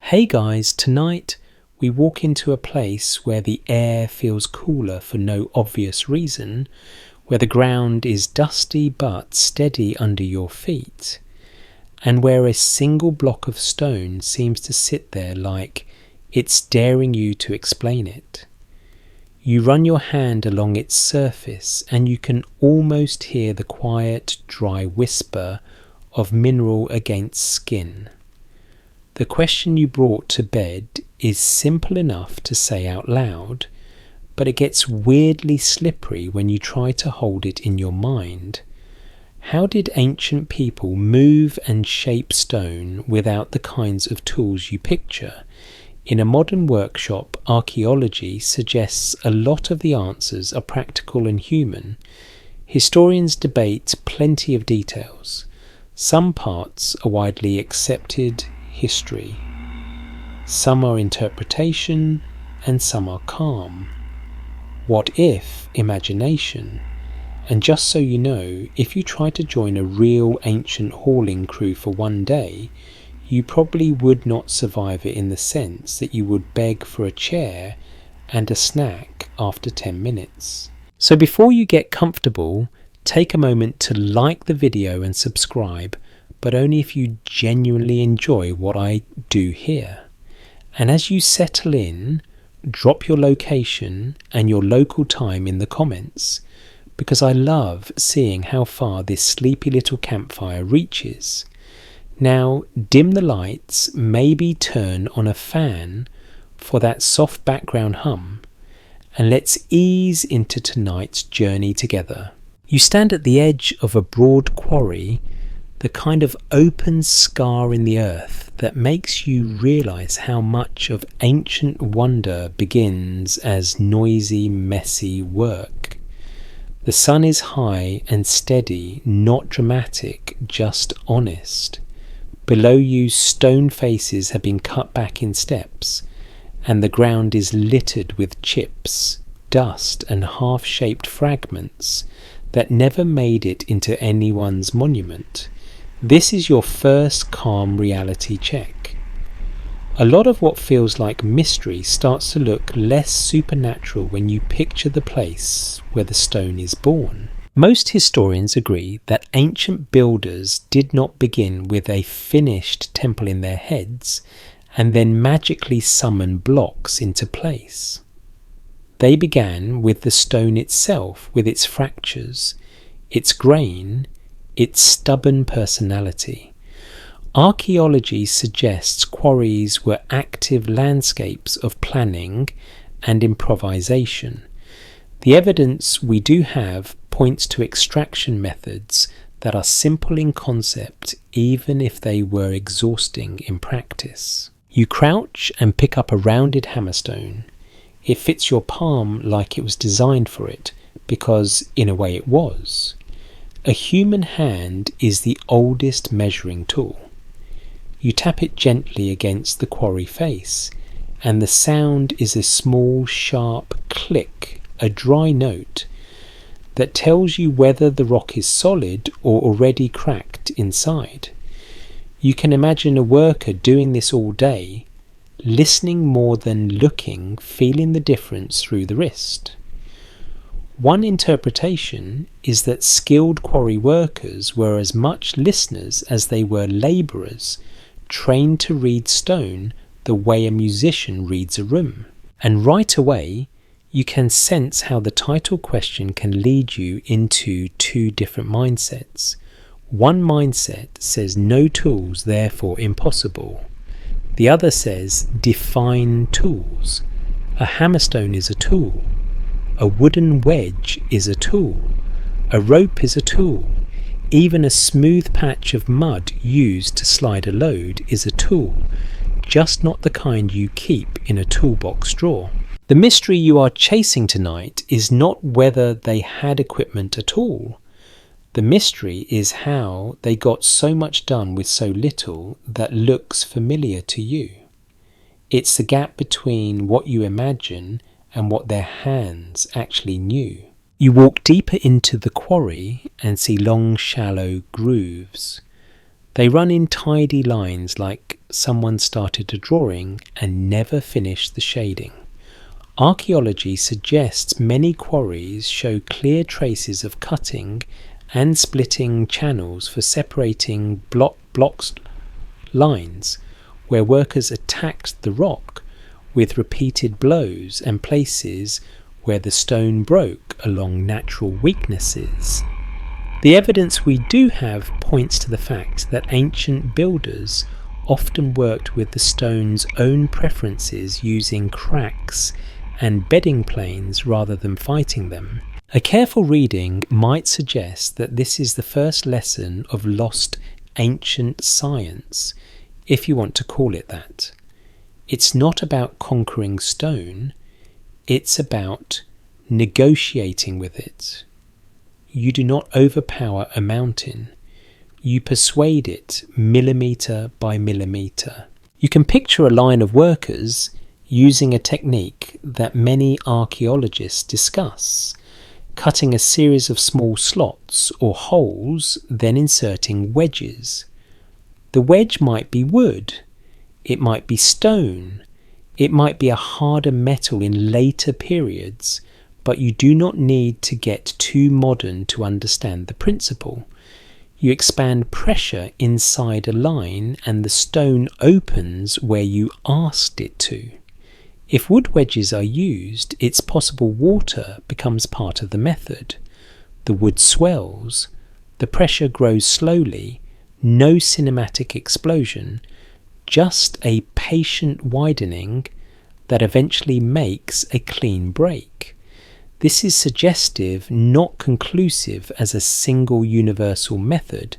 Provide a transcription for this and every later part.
Hey guys, tonight we walk into a place where the air feels cooler for no obvious reason, where the ground is dusty but steady under your feet, and where a single block of stone seems to sit there like it's daring you to explain it. You run your hand along its surface and you can almost hear the quiet, dry whisper of mineral against skin. The question you brought to bed is simple enough to say out loud, but it gets weirdly slippery when you try to hold it in your mind. How did ancient people move and shape stone without the kinds of tools you picture? In a modern workshop, archaeology suggests a lot of the answers are practical and human. Historians debate plenty of details. Some parts are widely accepted history. Some are interpretation and some are calm. What if imagination? And just so you know, if you try to join a real ancient hauling crew for one day, you probably would not survive it in the sense that you would beg for a chair and a snack after 10 minutes. So before you get comfortable, take a moment to like the video and subscribe, but only if you genuinely enjoy what I do here. And as you settle in, drop your location and your local time in the comments, because I love seeing how far this sleepy little campfire reaches. Now dim the lights, maybe turn on a fan for that soft background hum, and let's ease into tonight's journey together. You stand at the edge of a broad quarry, the kind of open scar in the earth that makes you realize how much of ancient wonder begins as noisy, messy work. The sun is high and steady, not dramatic, just honest. Below you, stone faces have been cut back in steps, and the ground is littered with chips, dust, and half-shaped fragments that never made it into anyone's monument. This is your first calm reality check. A lot of what feels like mystery starts to look less supernatural when you picture the place where the stone is born. Most historians agree that ancient builders did not begin with a finished temple in their heads and then magically summon blocks into place. They began with the stone itself, with its fractures, its grain, its stubborn personality. Archaeology suggests quarries were active landscapes of planning and improvisation. The evidence we do have points to extraction methods that are simple in concept, even if they were exhausting in practice. You crouch and pick up a rounded hammerstone. It fits your palm like it was designed for it, because in a way it was. A human hand is the oldest measuring tool. You tap it gently against the quarry face, and the sound is a small, sharp click, a dry note, that tells you whether the rock is solid or already cracked inside. You can imagine a worker doing this all day, listening more than looking, feeling the difference through the wrist. One interpretation is that skilled quarry workers were as much listeners as they were labourers, trained to read stone the way a musician reads a room. And right away, you can sense how the title question can lead you into two different mindsets. One mindset says no tools, therefore impossible. The other says define tools. A hammerstone is a tool. A wooden wedge is a tool. A rope is a tool. Even a smooth patch of mud used to slide a load is a tool, just not the kind you keep in a toolbox drawer. The mystery you are chasing tonight is not whether they had equipment at all. The mystery is how they got so much done with so little that looks familiar to you. It's the gap between what you imagine and what their hands actually knew. You walk deeper into the quarry and see long, shallow grooves. They run in tidy lines like someone started a drawing and never finished the shading. Archaeology suggests many quarries show clear traces of cutting and splitting channels for separating blocks lines, where workers attacked the rock with repeated blows, and places where the stone broke along natural weaknesses. The evidence we do have points to the fact that ancient builders often worked with the stone's own preferences, using cracks and bedding planes rather than fighting them. A careful reading might suggest that this is the first lesson of lost ancient science, if you want to call it that. It's not about conquering stone, it's about negotiating with it. You do not overpower a mountain, you persuade it millimetre by millimetre. You can picture a line of workers using a technique that many archaeologists discuss, cutting a series of small slots or holes, then inserting wedges. The wedge might be wood, it might be stone, it might be a harder metal in later periods, but you do not need to get too modern to understand the principle. You expand pressure inside a line and the stone opens where you asked it to. If wood wedges are used, it's possible water becomes part of the method. The wood swells, the pressure grows slowly, no cinematic explosion, just a patient widening that eventually makes a clean break. This is suggestive, not conclusive as a single universal method,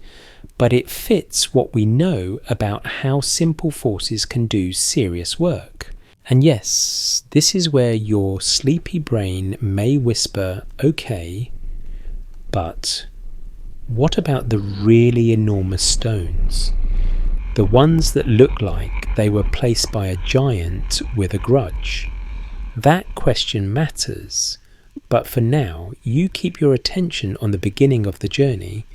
but it fits what we know about how simple forces can do serious work. And yes, this is where your sleepy brain may whisper, okay, but what about the really enormous stones? The ones that look like they were placed by a giant with a grudge? That question matters, but for now, you keep your attention on the beginning of the journey,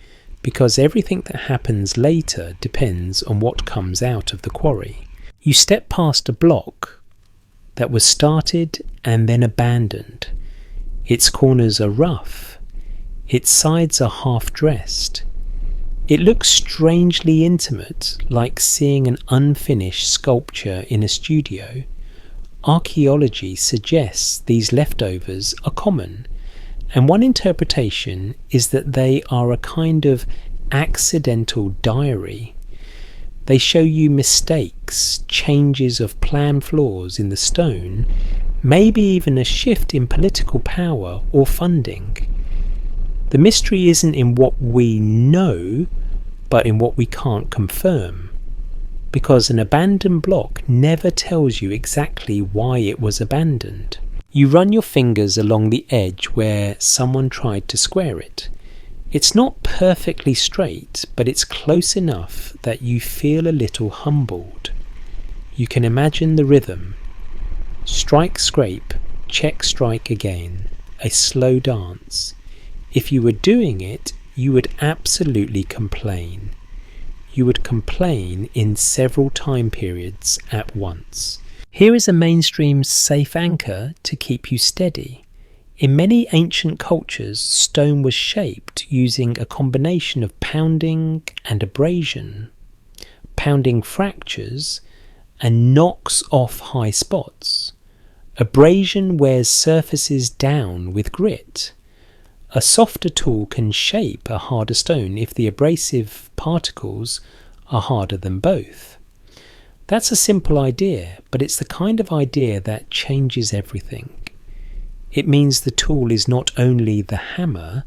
because everything that happens later depends on what comes out of the quarry. You step past a block that was started and then abandoned. Its corners are rough. Its sides are half-dressed. It looks strangely intimate, like seeing an unfinished sculpture in a studio. Archaeology suggests these leftovers are common, and one interpretation is that they are a kind of accidental diary. They show you mistakes, changes of plan flaws in the stone, maybe even a shift in political power or funding. The mystery isn't in what we know, but in what we can't confirm, because an abandoned block never tells you exactly why it was abandoned. You run your fingers along the edge where someone tried to square it. It's not perfectly straight, but it's close enough that you feel a little humbled. You can imagine the rhythm. Strike, scrape, check, strike again. A slow dance. If you were doing it, you would absolutely complain. You would complain in several time periods at once. Here is a mainstream safe anchor to keep you steady. In many ancient cultures, stone was shaped using a combination of pounding and abrasion. Pounding fractures and knocks off high spots. Abrasion wears surfaces down with grit. A softer tool can shape a harder stone if the abrasive particles are harder than both. That's a simple idea, but it's the kind of idea that changes everything. It means the tool is not only the hammer,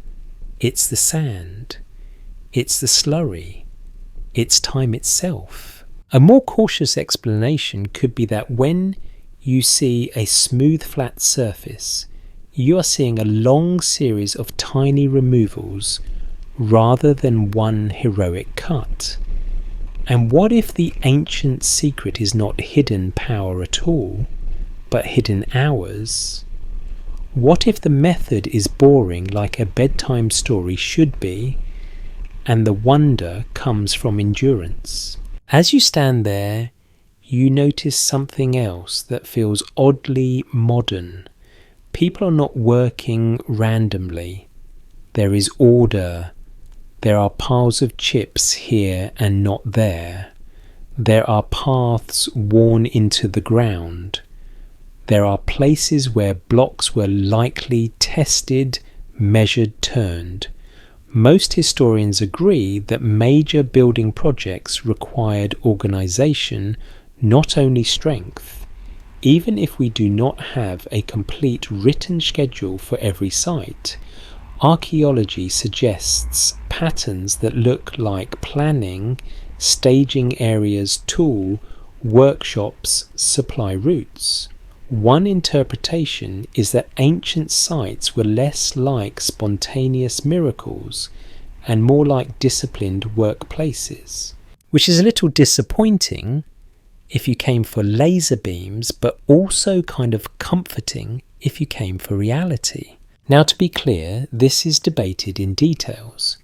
it's the sand, it's the slurry, it's time itself. A more cautious explanation could be that when you see a smooth flat surface, you are seeing a long series of tiny removals rather than one heroic cut. And what if the ancient secret is not hidden power at all, but hidden hours? What if the method is boring like a bedtime story should be, and the wonder comes from endurance. As you stand there, you notice something else that feels oddly modern. People are not working randomly. There is order. There are piles of chips here and not there. There are paths worn into the ground. There are places where blocks were likely tested, measured, turned. Most historians agree that major building projects required organisation, not only strength. Even if we do not have a complete written schedule for every site, archaeology suggests patterns that look like planning, staging areas, tool, workshops, supply routes. One interpretation is that ancient sites were less like spontaneous miracles and more like disciplined workplaces, which is a little disappointing if you came for laser beams, but also kind of comforting if you came for reality. Now, to be clear, this is debated in details.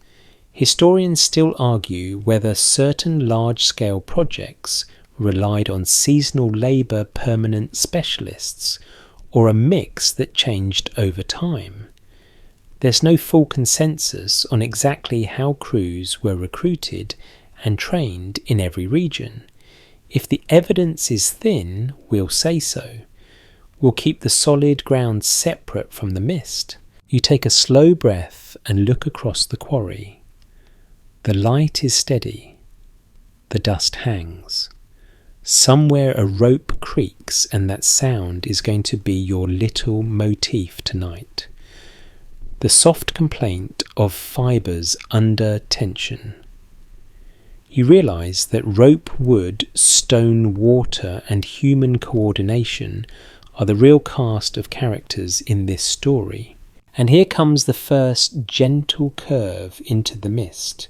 Historians still argue whether certain large-scale projects relied on seasonal labour permanent specialists, or a mix that changed over time. There's no full consensus on exactly how crews were recruited and trained in every region. If the evidence is thin, we'll say so. We'll keep the solid ground separate from the mist. You take a slow breath and look across the quarry. The light is steady. The dust hangs. Somewhere a rope creaks, and that sound is going to be your little motif tonight. The soft complaint of fibres under tension. You realise that rope, wood, stone, water and human coordination are the real cast of characters in this story. And here comes the first gentle curve into the mist.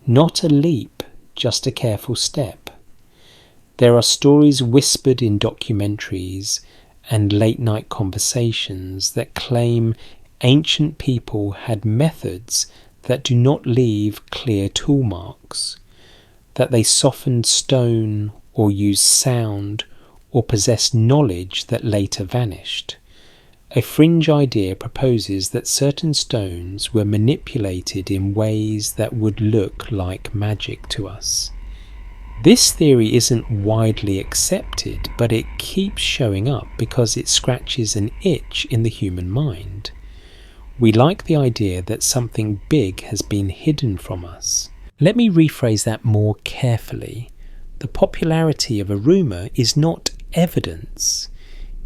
Not a leap, just a careful step. There are stories whispered in documentaries and late-night conversations that claim ancient people had methods that do not leave clear tool marks, that they softened stone or used sound or possessed knowledge that later vanished. A fringe idea proposes that certain stones were manipulated in ways that would look like magic to us. This theory isn't widely accepted, but it keeps showing up because it scratches an itch in the human mind. We like the idea that something big has been hidden from us. Let me rephrase that more carefully. The popularity of a rumour is not evidence.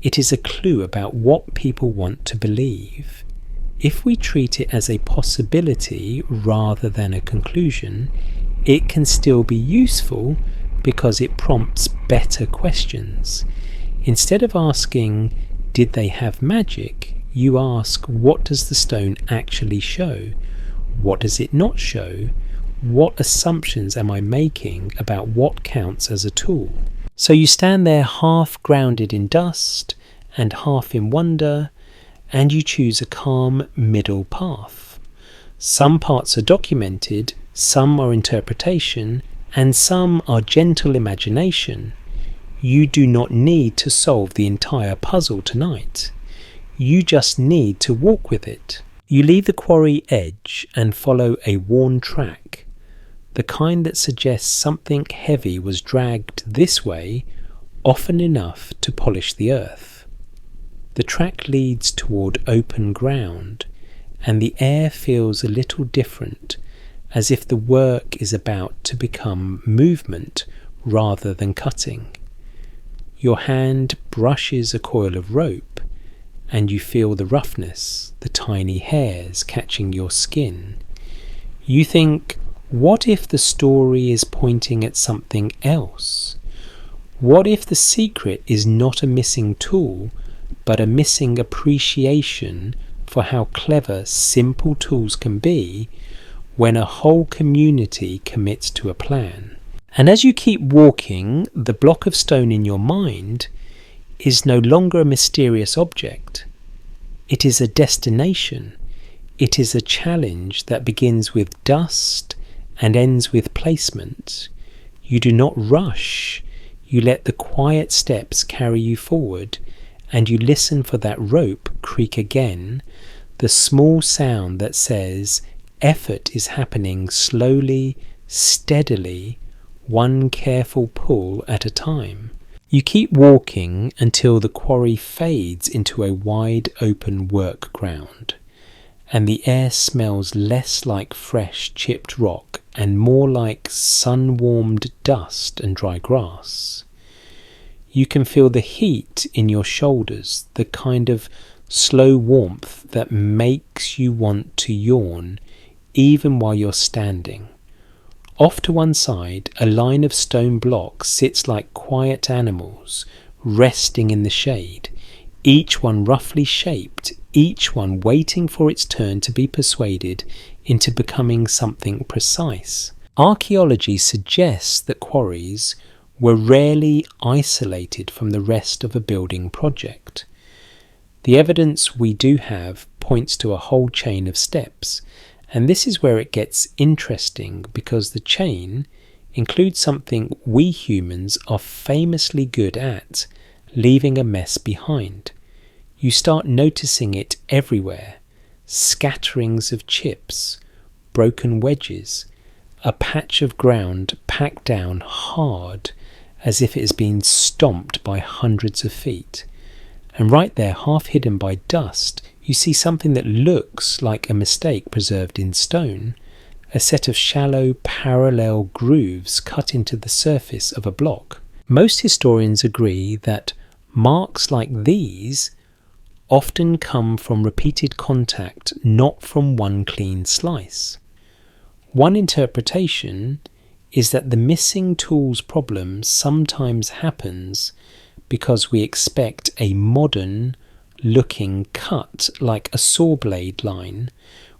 It is a clue about what people want to believe. If we treat it as a possibility rather than a conclusion, it can still be useful because it prompts better questions. Instead of asking, did they have magic? You ask, what does the stone actually show? What does it not show? What assumptions am I making about what counts as a tool? So you stand there half grounded in dust and half in wonder, and you choose a calm middle path. Some parts are documented, some are interpretation, and some are gentle imagination. You do not need to solve the entire puzzle tonight. You just need to walk with it. You leave the quarry edge and follow a worn track, the kind that suggests something heavy was dragged this way often enough to polish the earth. The track leads toward open ground, and the air feels a little different, as if the work is about to become movement rather than cutting. Your hand brushes a coil of rope, and you feel the roughness, the tiny hairs catching your skin. You think, what if the story is pointing at something else? What if the secret is not a missing tool, but a missing appreciation for how clever simple tools can be when a whole community commits to a plan? And as you keep walking, the block of stone in your mind is no longer a mysterious object. It is a destination. It is a challenge that begins with dust and ends with placement. You do not rush. You let the quiet steps carry you forward, and you listen for that rope creak again, the small sound that says effort is happening slowly, steadily, one careful pull at a time. You keep walking until the quarry fades into a wide open work ground, and the air smells less like fresh chipped rock and more like sun-warmed dust and dry grass. You can feel the heat in your shoulders, the kind of slow warmth that makes you want to yawn even while you're standing. Off to one side, a line of stone blocks sits like quiet animals, resting in the shade, each one roughly shaped, each one waiting for its turn to be persuaded into becoming something precise. Archaeology suggests that quarries were rarely isolated from the rest of a building project. The evidence we do have points to a whole chain of steps, and this is where it gets interesting because the chain includes something we humans are famously good at, leaving a mess behind. You start noticing it everywhere: scatterings of chips, broken wedges, a patch of ground packed down hard as if it has been stomped by hundreds of feet. And right there, half hidden by dust, you see something that looks like a mistake preserved in stone, a set of shallow parallel grooves cut into the surface of a block. Most historians agree that marks like these often come from repeated contact, not from one clean slice. One interpretation is that the missing tools problem sometimes happens because we expect a modern looking cut like a saw blade line,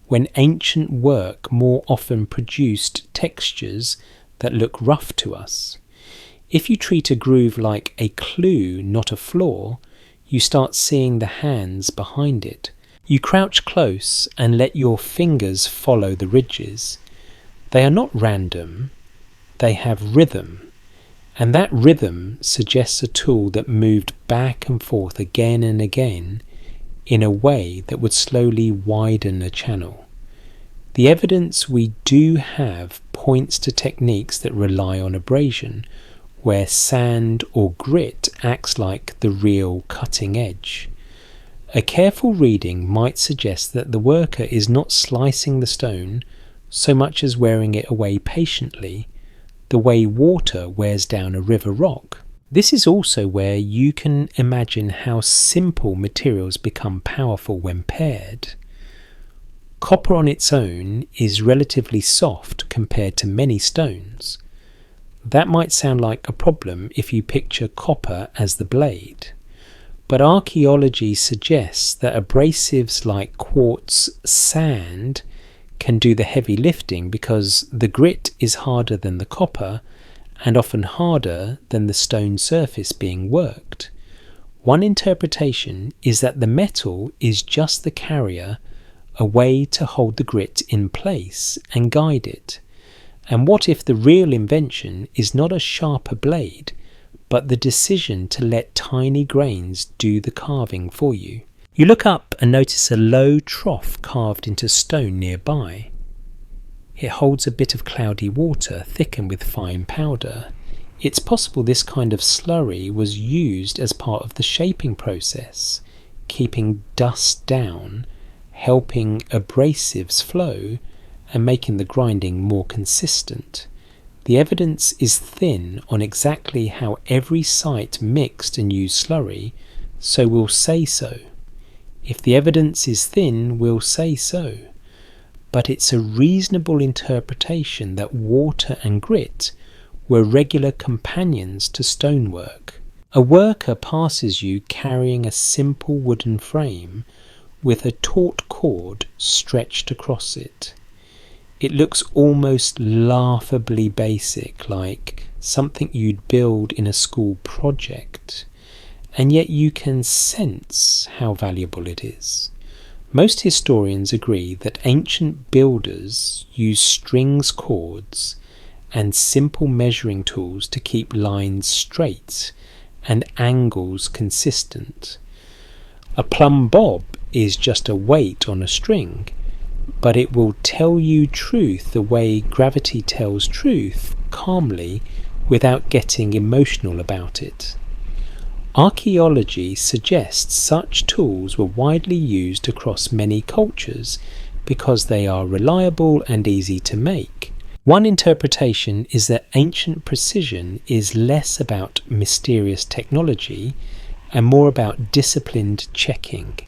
when ancient work more often produced textures that look rough to us. If you treat a groove like a clue, not a flaw, you start seeing the hands behind it. You crouch close and let your fingers follow the ridges. They are not random, they have rhythm. And that rhythm suggests a tool that moved back and forth again and again in a way that would slowly widen a channel. The evidence we do have points to techniques that rely on abrasion, where sand or grit acts like the real cutting edge. A careful reading might suggest that the worker is not slicing the stone so much as wearing it away patiently, the way water wears down a river rock. This is also where you can imagine how simple materials become powerful when paired. Copper on its own is relatively soft compared to many stones. That might sound like a problem if you picture copper as the blade, but archaeology suggests that abrasives like quartz sand can do the heavy lifting because the grit is harder than the copper and often harder than the stone surface being worked. One interpretation is that the metal is just the carrier, a way to hold the grit in place and guide it. And what if the real invention is not a sharper blade, but the decision to let tiny grains do the carving for you? You look up and notice a low trough carved into stone nearby. It holds a bit of cloudy water thickened with fine powder. It's possible this kind of slurry was used as part of the shaping process, keeping dust down, helping abrasives flow, and making the grinding more consistent. The evidence is thin on exactly how every site mixed and used slurry, so we'll say so. If the evidence is thin, we'll say so. But it's a reasonable interpretation that water and grit were regular companions to stonework. A worker passes you carrying a simple wooden frame with a taut cord stretched across it. It looks almost laughably basic, like something you'd build in a school project, and yet you can sense how valuable it is. Most historians agree that ancient builders used strings, cords, and simple measuring tools to keep lines straight and angles consistent. A plumb bob is just a weight on a string, but it will tell you truth the way gravity tells truth, calmly, without getting emotional about it. Archaeology suggests such tools were widely used across many cultures because they are reliable and easy to make. One interpretation is that ancient precision is less about mysterious technology and more about disciplined checking.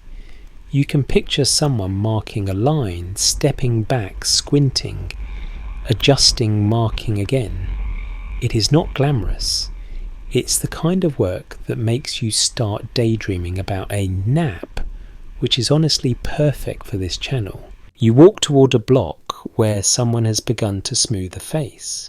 You can picture someone marking a line, stepping back, squinting, adjusting, marking again. It is not glamorous. It's the kind of work that makes you start daydreaming about a nap, which is honestly perfect for this channel. You walk toward a block where someone has begun to smooth a face.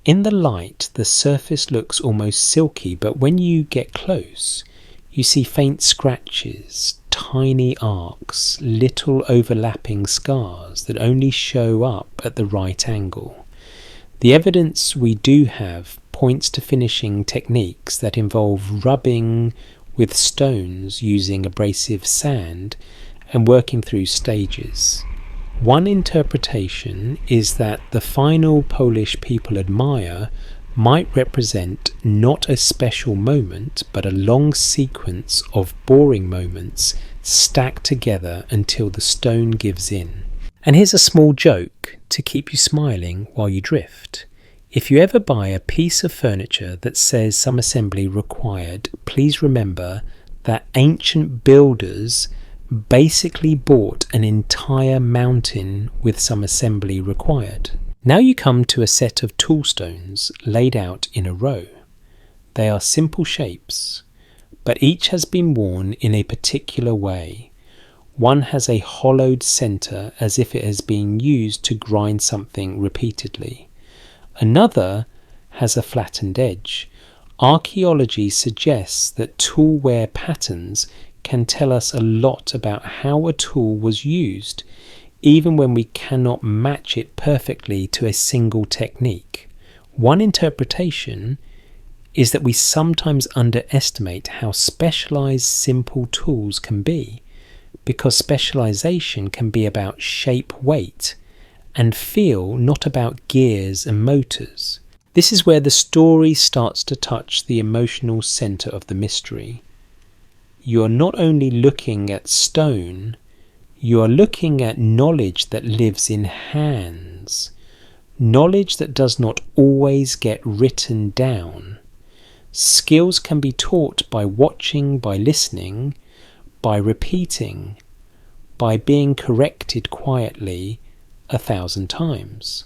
In the light, the surface looks almost silky, but when you get close, you see faint scratches, tiny arcs, little overlapping scars that only show up at the right angle. The evidence we do have points to finishing techniques that involve rubbing with stones using abrasive sand and working through stages. One interpretation is that the final polish people admire might represent not a special moment, but a long sequence of boring moments stacked together until the stone gives in. And here's a small joke to keep you smiling while you drift. If you ever buy a piece of furniture that says some assembly required, please remember that ancient builders basically bought an entire mountain with some assembly required. Now you come to a set of toolstones laid out in a row. They are simple shapes, but each has been worn in a particular way. One has a hollowed centre as if it has been used to grind something repeatedly. Another has a flattened edge. Archaeology suggests that tool wear patterns can tell us a lot about how a tool was used, even when we cannot match it perfectly to a single technique. One interpretation is that we sometimes underestimate how specialized simple tools can be, because specialization can be about shape, weight, and feel, not about gears and motors. This is where the story starts to touch the emotional center of the mystery. You are not only looking at stone, you are looking at knowledge that lives in hands, knowledge that does not always get written down. Skills can be taught by watching, by listening, by repeating, by being corrected quietly 1,000 times.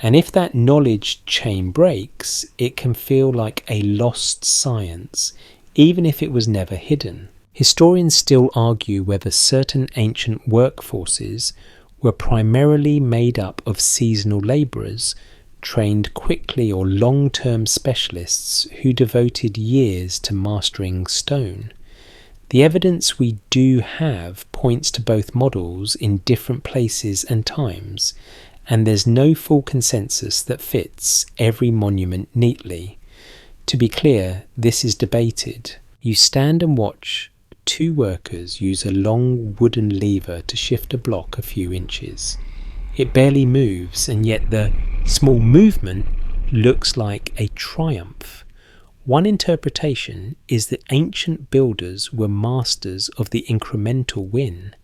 And if that knowledge chain breaks, it can feel like a lost science, even if it was never hidden. Historians still argue whether certain ancient workforces were primarily made up of seasonal labourers, trained quickly, or long-term specialists who devoted years to mastering stone. The evidence we do have points to both models in different places and times, and there's no full consensus that fits every monument neatly. To be clear, this is debated. You stand and watch two workers use a long wooden lever to shift a block a few inches. It barely moves, and yet the small movement looks like a triumph. One interpretation is that ancient builders were masters of the incremental win.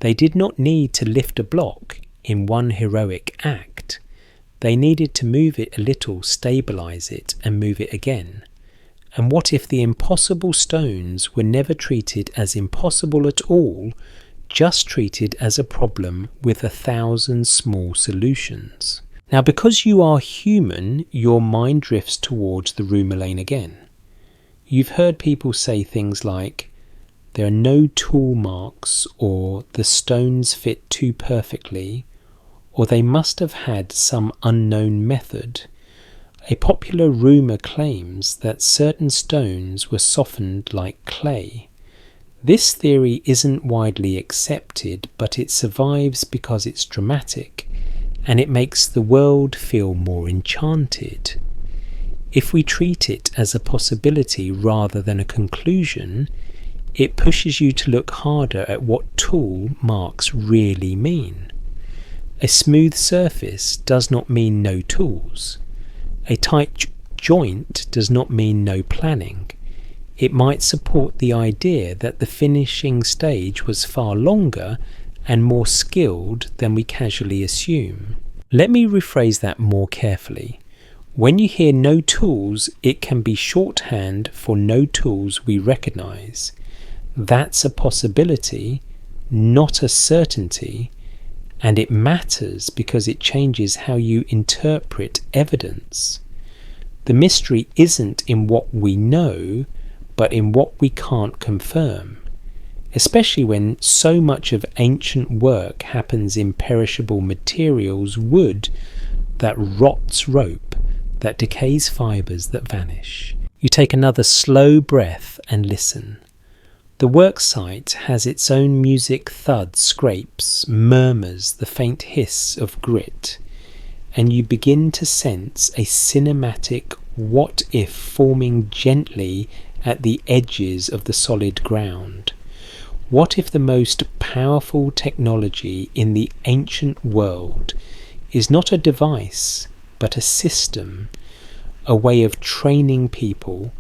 They did not need to lift a block in one heroic act. They needed to move it a little, stabilize it, and move it again. And what if the impossible stones were never treated as impossible at all, just treated as a problem with 1,000 small solutions? Now, because you are human, your mind drifts towards the rumour lane again. You've heard people say things like, there are no tool marks, or the stones fit too perfectly, or they must have had some unknown method. A popular rumour claims that certain stones were softened like clay. This theory isn't widely accepted, but it survives because it's dramatic, and it makes the world feel more enchanted. If we treat it as a possibility rather than a conclusion, it pushes you to look harder at what tool marks really mean. A smooth surface does not mean no tools. A tight joint does not mean no planning. It might support the idea that the finishing stage was far longer and more skilled than we casually assume. Let me rephrase that more carefully. When you hear no tools, it can be shorthand for no tools we recognise. That's a possibility, not a certainty, and it matters because it changes how you interpret evidence. The mystery isn't in what we know, but in what we can't confirm, especially when so much of ancient work happens in perishable materials, wood that rots rope, that decays fibres that vanish. You take another slow breath and listen. The work site has its own music, thuds, scrapes, murmurs, the faint hiss of grit, and you begin to sense a cinematic what if forming gently at the edges of the solid ground. What if the most powerful technology in the ancient world is not a device, but a system, a way of training people,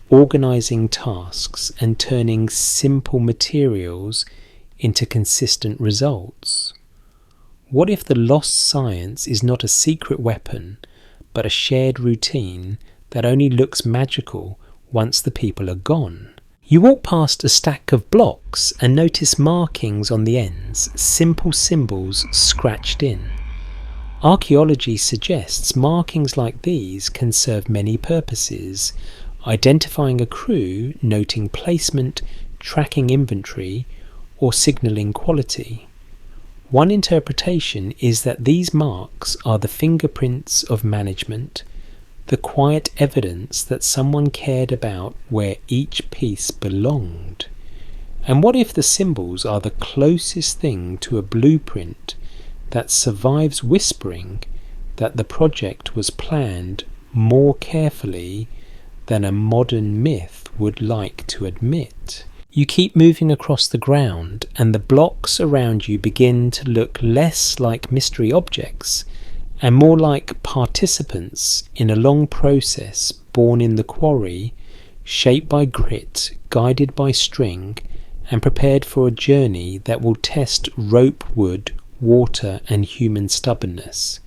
organising tasks, and turning simple materials into consistent results? What if the lost science is not a secret weapon, but a shared routine that only looks magical once the people are gone? You walk past a stack of blocks and notice markings on the ends, simple symbols scratched in. Archaeology suggests markings like these can serve many purposes: identifying a crew, noting placement, tracking inventory, or signalling quality. One interpretation is that these marks are the fingerprints of management, the quiet evidence that someone cared about where each piece belonged. And what if the symbols are the closest thing to a blueprint that survives whispering that the project was planned more carefully than a modern myth would like to admit? You keep moving across the ground, and the blocks around you begin to look less like mystery objects and more like participants in a long process born in the quarry, shaped by grit, guided by string, and prepared for a journey that will test rope, wood, water, and human stubbornness.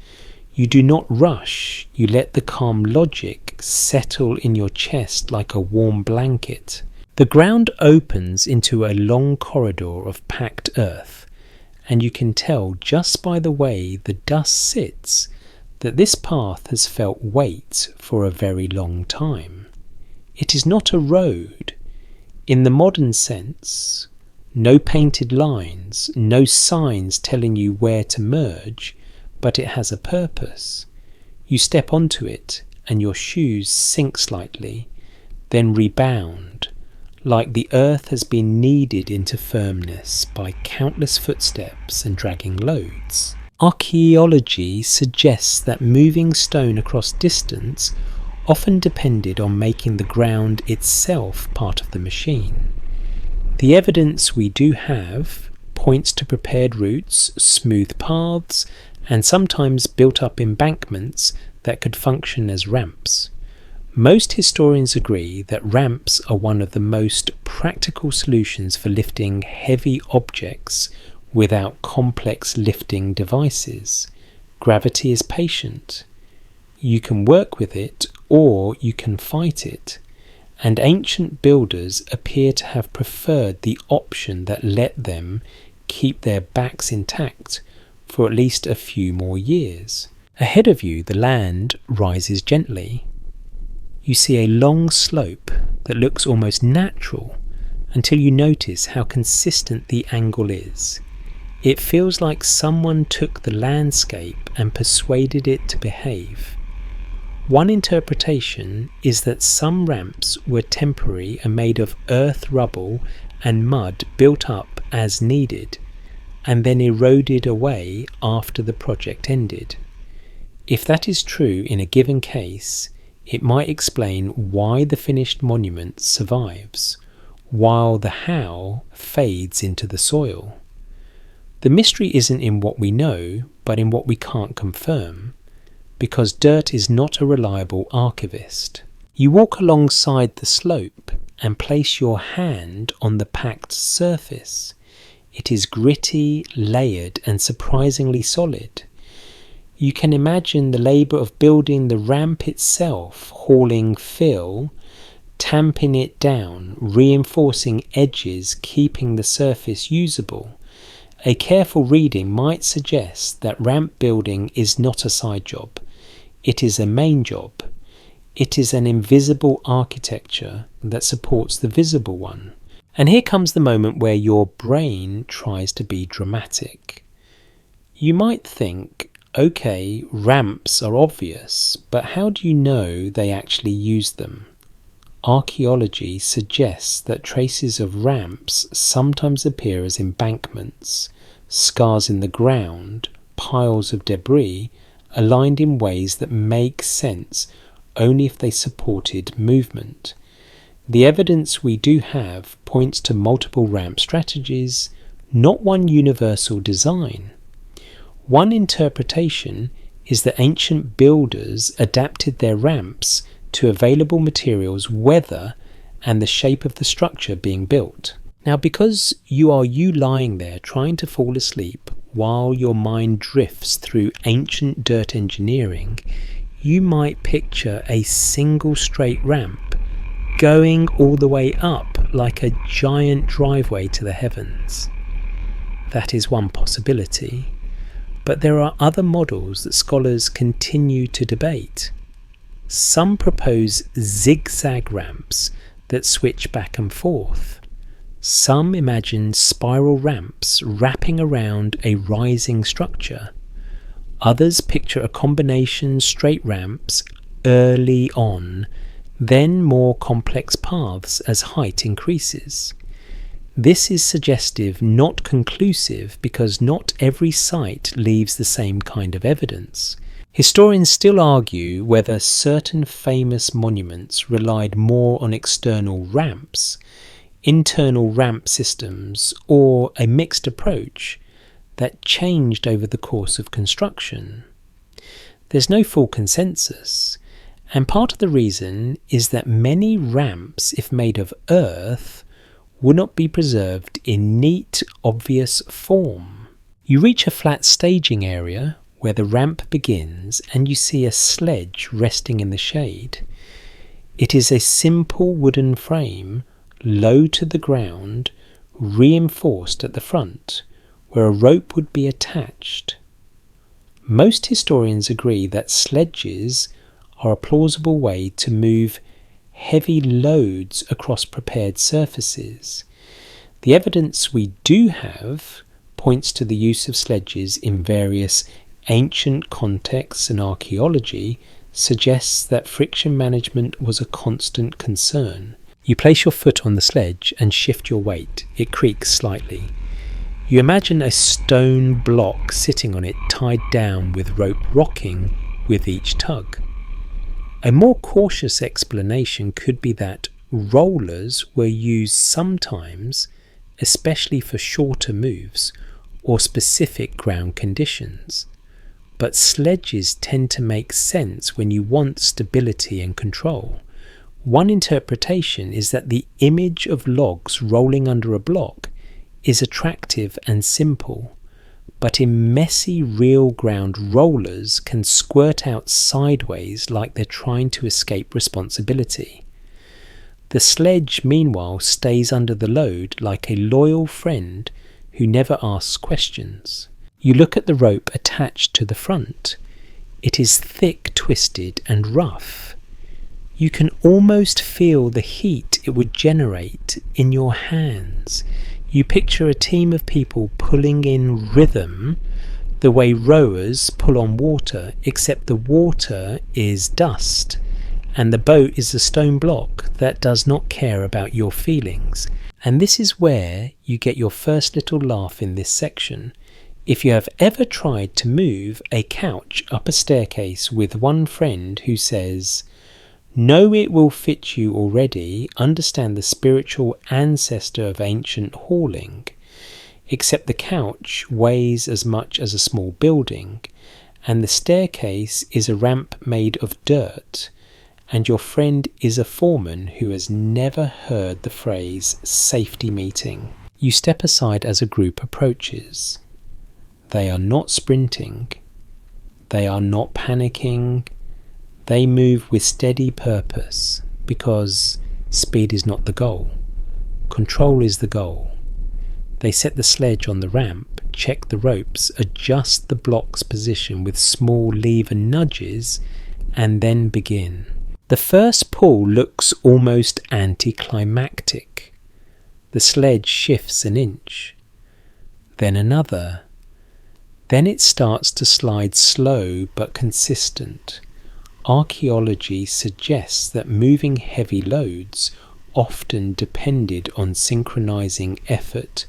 You do not rush, you let the calm logic settle in your chest like a warm blanket. The ground opens into a long corridor of packed earth, and you can tell just by the way the dust sits that this path has felt weight for a very long time. It is not a road in the modern sense, no painted lines, no signs telling you where to merge, but it has a purpose. You step onto it and your shoes sink slightly, then rebound, like the earth has been kneaded into firmness by countless footsteps and dragging loads. Archaeology suggests that moving stone across distance often depended on making the ground itself part of the machine. The evidence we do have points to prepared routes, smooth paths, and sometimes built-up embankments that could function as ramps. Most historians agree that ramps are one of the most practical solutions for lifting heavy objects without complex lifting devices. Gravity is patient. You can work with it or you can fight it, and ancient builders appear to have preferred the option that let them keep their backs intact for at least a few more years. Ahead of you, the land rises gently. You see a long slope that looks almost natural until you notice how consistent the angle is. It feels like someone took the landscape and persuaded it to behave. One interpretation is that some ramps were temporary and made of earth, rubble and mud built up as needed, and then eroded away after the project ended. If that is true in a given case, it might explain why the finished monument survives, while the how fades into the soil. The mystery isn't in what we know, but in what we can't confirm, because dirt is not a reliable archivist. You walk alongside the slope and place your hand on the packed surface. It is gritty, layered, and surprisingly solid. You can imagine the labour of building the ramp itself, hauling fill, tamping it down, reinforcing edges, keeping the surface usable. A careful reading might suggest that ramp building is not a side job. It is a main job. It is an invisible architecture that supports the visible one. And here comes the moment where your brain tries to be dramatic. You might think, okay, ramps are obvious, but how do you know they actually use them? Archaeology suggests that traces of ramps sometimes appear as embankments, scars in the ground, piles of debris, aligned in ways that make sense only if they supported movement. The evidence we do have points to multiple ramp strategies, not one universal design. One interpretation is that ancient builders adapted their ramps to available materials, weather, and the shape of the structure being built. Now, because you lying there trying to fall asleep while your mind drifts through ancient dirt engineering, you might picture a single straight ramp going all the way up like a giant driveway to the heavens. That is one possibility, but there are other models that scholars continue to debate. Some propose zigzag ramps that switch back and forth. Some imagine spiral ramps wrapping around a rising structure. Others picture a combination straight ramps early on, then more complex paths as height increases. This is suggestive, not conclusive, because not every site leaves the same kind of evidence. Historians still argue whether certain famous monuments relied more on external ramps, internal ramp systems, or a mixed approach that changed over the course of construction. There's no full consensus, and part of the reason is that many ramps, if made of earth, would not be preserved in neat, obvious form. You reach a flat staging area where the ramp begins and you see a sledge resting in the shade. It is a simple wooden frame, low to the ground, reinforced at the front, where a rope would be attached. Most historians agree that sledges are a plausible way to move heavy loads across prepared surfaces. The evidence we do have points to the use of sledges in various ancient contexts, and archaeology suggests that friction management was a constant concern. You place your foot on the sledge and shift your weight. It creaks slightly. You imagine a stone block sitting on it, tied down with rope rocking with each tug. A more cautious explanation could be that rollers were used sometimes, especially for shorter moves or specific ground conditions. But sledges tend to make sense when you want stability and control. One interpretation is that the image of logs rolling under a block is attractive and simple, but in messy real ground, rollers can squirt out sideways like they're trying to escape responsibility. The sledge, meanwhile, stays under the load like a loyal friend who never asks questions. You look at the rope attached to the front. It is thick, twisted, and rough. You can almost feel the heat it would generate in your hands. You picture a team of people pulling in rhythm the way rowers pull on water, except the water is dust and the boat is a stone block that does not care about your feelings. And this is where you get your first little laugh in this section. If you have ever tried to move a couch up a staircase with one friend who says, "No, it will fit you already, understand the spiritual ancestor of ancient hauling," except the couch weighs as much as a small building, and the staircase is a ramp made of dirt, and your friend is a foreman who has never heard the phrase safety meeting. You step aside as a group approaches. They are not sprinting. They are not panicking. They move with steady purpose, because speed is not the goal. Control is the goal. They set the sledge on the ramp, check the ropes, adjust the block's position with small lever nudges, and then begin. The first pull looks almost anticlimactic. The sledge shifts an inch, then another. Then it starts to slide slow but consistent. Archaeology suggests that moving heavy loads often depended on synchronizing effort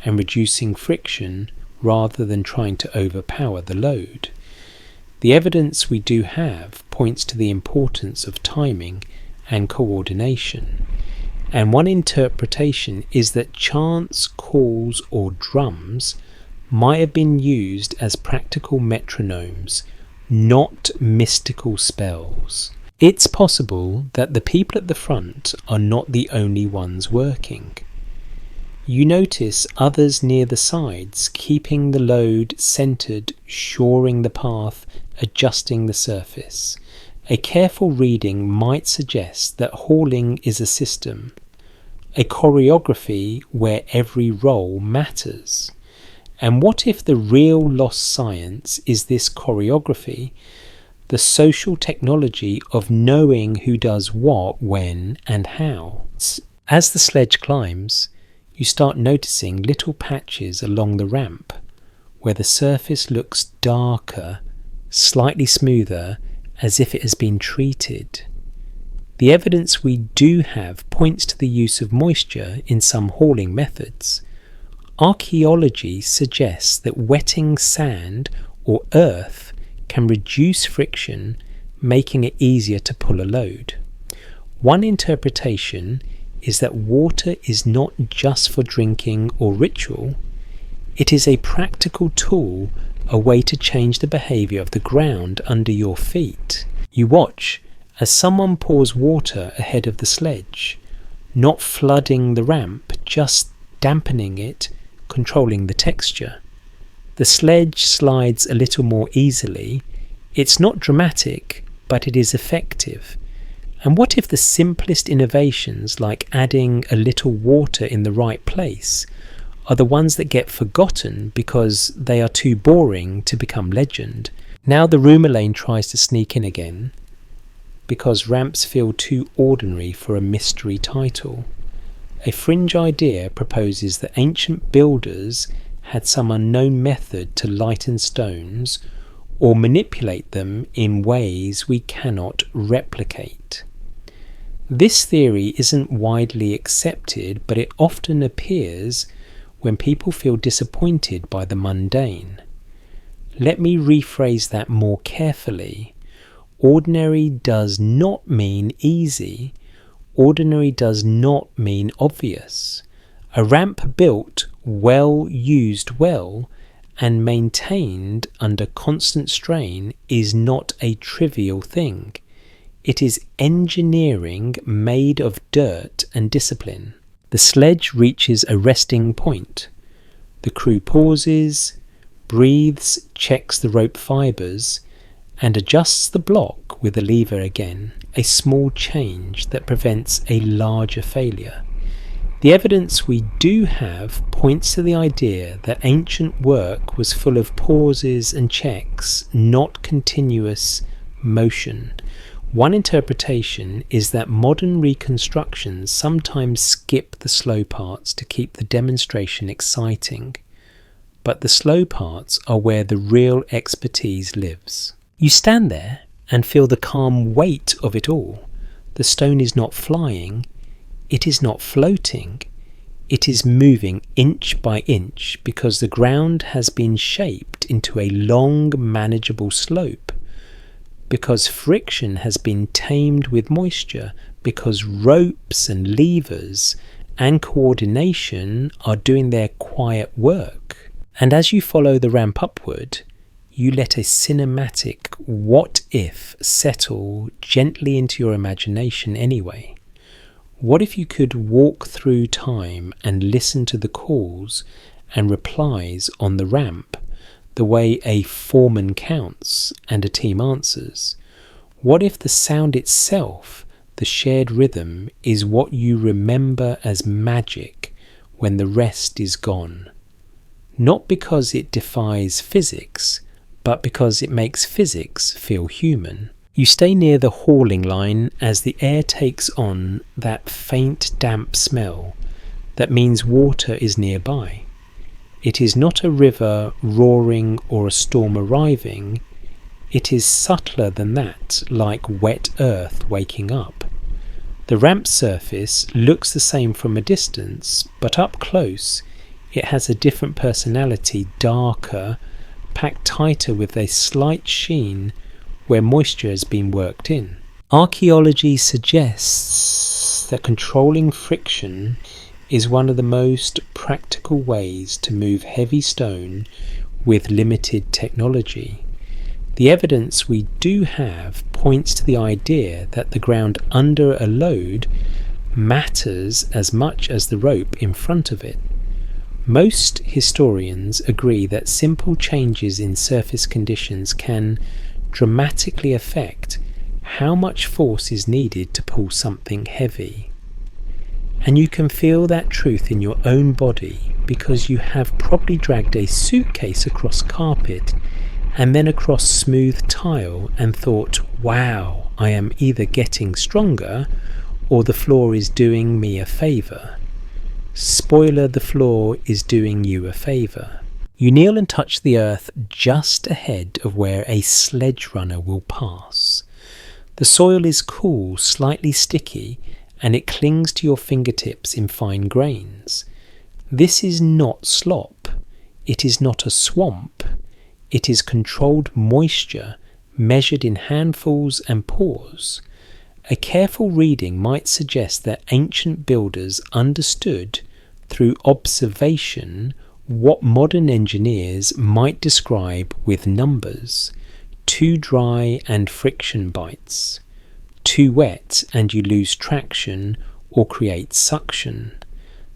and reducing friction rather than trying to overpower the load. The evidence we do have points to the importance of timing and coordination, and one interpretation is that chants, calls or drums might have been used as practical metronomes, not mystical spells. It's possible that the people at the front are not the only ones working. You notice others near the sides, keeping the load centered, shoring the path, adjusting the surface. A careful reading might suggest that hauling is a system, a choreography where every role matters. And what if the real lost science is this choreography, the social technology of knowing who does what, when, and how? As the sledge climbs, you start noticing little patches along the ramp where the surface looks darker, slightly smoother, as if it has been treated. The evidence we do have points to the use of moisture in some hauling methods. Archaeology suggests that wetting sand or earth can reduce friction, making it easier to pull a load. One interpretation is that water is not just for drinking or ritual. It is a practical tool, a way to change the behaviour of the ground under your feet. You watch as someone pours water ahead of the sledge, not flooding the ramp, just dampening it, controlling the texture. The sledge slides a little more easily. It's not dramatic, but it is effective. And what if the simplest innovations, like adding a little water in the right place, are the ones that get forgotten because they are too boring to become legend? Now the rumour lane tries to sneak in again, because ramps feel too ordinary for a mystery title. A fringe idea proposes that ancient builders had some unknown method to lighten stones or manipulate them in ways we cannot replicate. This theory isn't widely accepted, but it often appears when people feel disappointed by the mundane. Let me rephrase that more carefully. Ordinary does not mean easy. Ordinary does not mean obvious. A ramp built, well, used well, and maintained under constant strain is not a trivial thing. It is engineering made of dirt and discipline. The sledge reaches a resting point. The crew pauses, breathes, checks the rope fibres, and adjusts the block with a lever again, a small change that prevents a larger failure. The evidence we do have points to the idea that ancient work was full of pauses and checks, not continuous motion. One interpretation is that modern reconstructions sometimes skip the slow parts to keep the demonstration exciting. but the slow parts are where the real expertise lives. You stand there and feel the calm weight of it all. The stone is not flying, it is not floating, it is moving inch by inch because the ground has been shaped into a long, manageable slope, because friction has been tamed with moisture, because ropes and levers and coordination are doing their quiet work. And as you follow the ramp upward, you let a cinematic what if settle gently into your imagination anyway. What if you could walk through time and listen to the calls and replies on the ramp, the way a foreman counts and a team answers? What if the sound itself, the shared rhythm, is what you remember as magic when the rest is gone? Not because it defies physics, but because it makes physics feel human. You stay near the hauling line as the air takes on that faint damp smell that means water is nearby. It is not a river roaring or a storm arriving. It is subtler than that, like wet earth waking up. The ramp surface looks the same from a distance, but up close it has a different personality, darker, packed tighter with a slight sheen where moisture has been worked in. Archaeology suggests that controlling friction is one of the most practical ways to move heavy stone with limited technology. The evidence we do have points to the idea that the ground under a load matters as much as the rope in front of it. Most historians agree that simple changes in surface conditions can dramatically affect how much force is needed to pull something heavy. And you can feel that truth in your own body because you have probably dragged a suitcase across carpet and then across smooth tile and thought, wow, I am either getting stronger or the floor is doing me a favour. Spoiler, the floor is doing you a favour. You kneel and touch the earth just ahead of where a sledge runner will pass. The soil is cool, slightly sticky, and it clings to your fingertips in fine grains. This is not slop. It is not a swamp. It is controlled moisture measured in handfuls and pores. A careful reading might suggest that ancient builders understood through observation what modern engineers might describe with numbers: too dry and friction bites, too wet and you lose traction or create suction.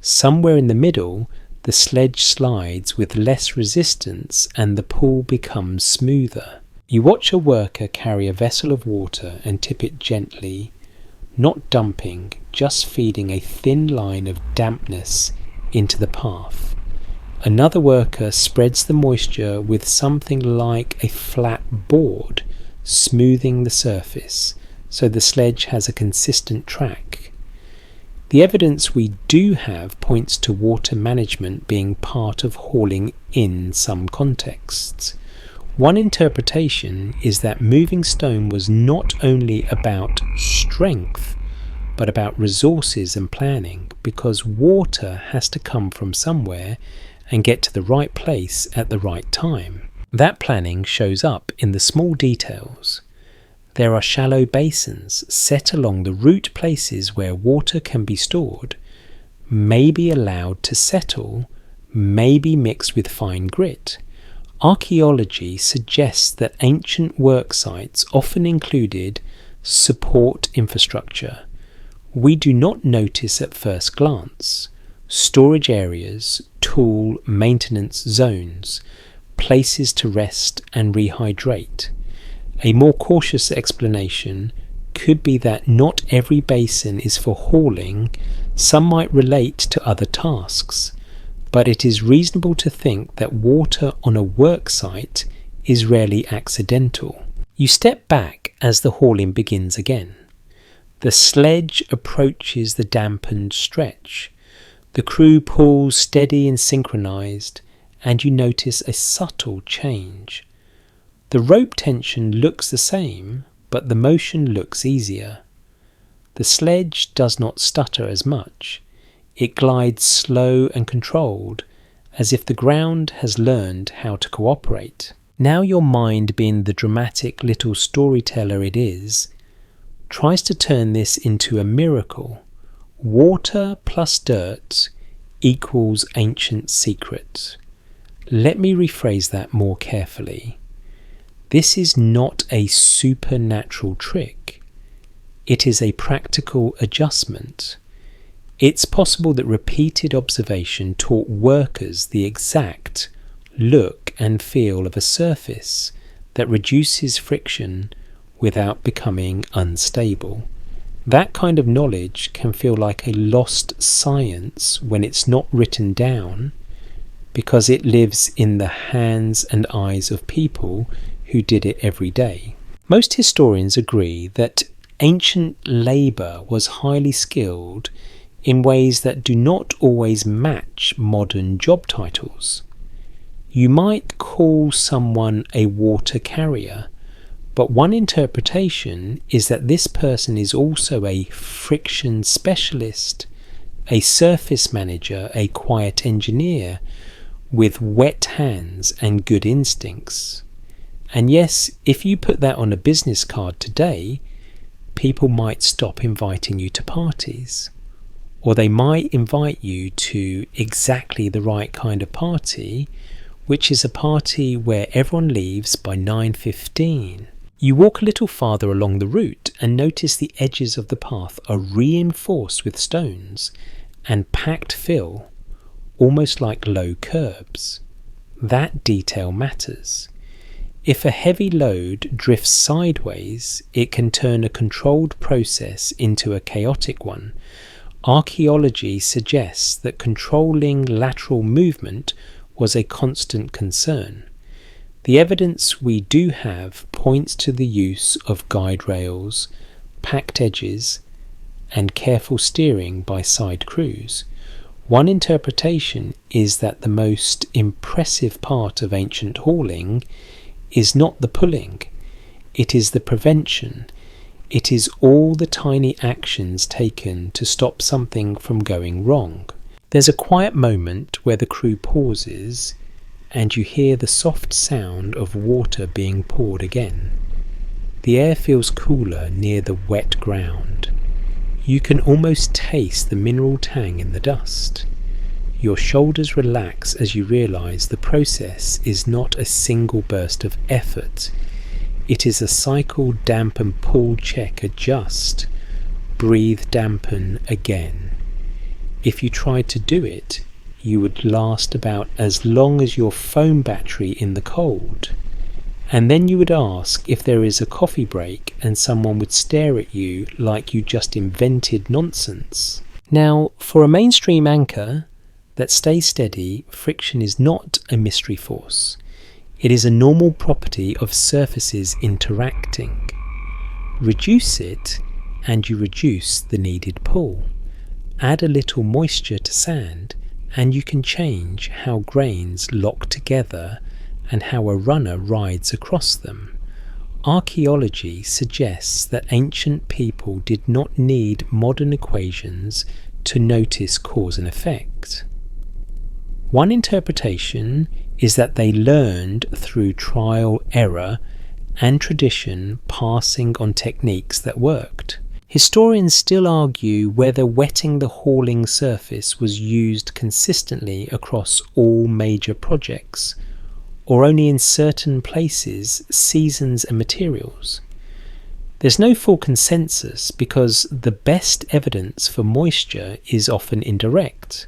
Somewhere in the middle, the sledge slides with less resistance and the pull becomes smoother. You watch a worker carry a vessel of water and tip it gently, not dumping, just feeding a thin line of dampness into the path. Another worker spreads the moisture with something like a flat board, smoothing the surface so the sledge has a consistent track. The evidence we do have points to water management being part of hauling in some contexts. One interpretation is that moving stone was not only about strength, but about resources and planning, because water has to come from somewhere and get to the right place at the right time. That planning shows up in the small details. There are shallow basins set along the route places where water can be stored, may be allowed to settle, may be mixed with fine grit. Archaeology suggests that ancient work sites often included support infrastructure. We do not notice at first glance. Storage areas, tool maintenance zones, places to rest and rehydrate. A more cautious explanation could be that not every basin is for hauling. Some might relate to other tasks, but it is reasonable to think that water on a work site is rarely accidental. You step back as the hauling begins again. The sledge approaches the dampened stretch. The crew pulls steady and synchronized, and you notice a subtle change. The rope tension looks the same, but the motion looks easier. The sledge does not stutter as much. It glides slow and controlled, as if the ground has learned how to cooperate. Now your mind, being the dramatic little storyteller it is, tries to turn this into a miracle. Water plus dirt equals ancient secret. Let me rephrase that more carefully. This is not a supernatural trick. It is a practical adjustment. It's possible that repeated observation taught workers the exact look and feel of a surface that reduces friction without becoming unstable. That kind of knowledge can feel like a lost science when it's not written down, because it lives in the hands and eyes of people who did it every day. Most historians agree that ancient labour was highly skilled in ways that do not always match modern job titles. You might call someone a water carrier, but one interpretation is that this person is also a friction specialist, a surface manager, a quiet engineer with wet hands and good instincts. And yes, if you put that on a business card today, people might stop inviting you to parties. Or they might invite you to exactly the right kind of party, which is a party where everyone leaves by 9:15. You walk a little farther along the route and notice the edges of the path are reinforced with stones and packed fill, almost like low curbs. That detail matters. If a heavy load drifts sideways, it can turn a controlled process into a chaotic one. Archaeology suggests that controlling lateral movement was a constant concern. The evidence we do have points to the use of guide rails, packed edges, and careful steering by side crews. One interpretation is that the most impressive part of ancient hauling is not the pulling, it is the prevention. It is all the tiny actions taken to stop something from going wrong. There's a quiet moment where the crew pauses and you hear the soft sound of water being poured again. The air feels cooler near the wet ground. You can almost taste the mineral tang in the dust. Your shoulders relax as you realise the process is not a single burst of effort. It is a cycle: dampen, pull, check, adjust, breathe, dampen again. If you tried to do it, you would last about as long as your phone battery in the cold. And then you would ask if there is a coffee break and someone would stare at you like you just invented nonsense. Now, for a mainstream anchor that stays steady, friction is not a mystery force. It is a normal property of surfaces interacting. Reduce it and you reduce the needed pull. Add a little moisture to sand and you can change how grains lock together and how a runner rides across them. Archaeology suggests that ancient people did not need modern equations to notice cause and effect. One interpretation is that they learned through trial, error, and tradition, passing on techniques that worked. Historians still argue whether wetting the hauling surface was used consistently across all major projects, or only in certain places, seasons and materials. There's no full consensus because the best evidence for moisture is often indirect.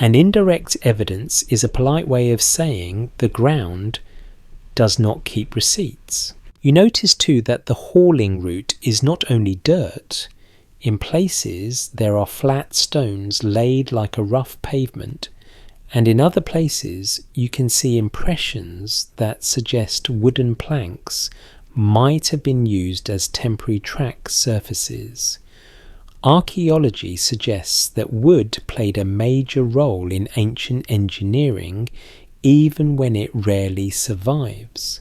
And indirect evidence is a polite way of saying the ground does not keep receipts. You notice too that the hauling route is not only dirt. In places there are flat stones laid like a rough pavement, and in other places you can see impressions that suggest wooden planks might have been used as temporary track surfaces. Archaeology suggests that wood played a major role in ancient engineering, even when it rarely survives.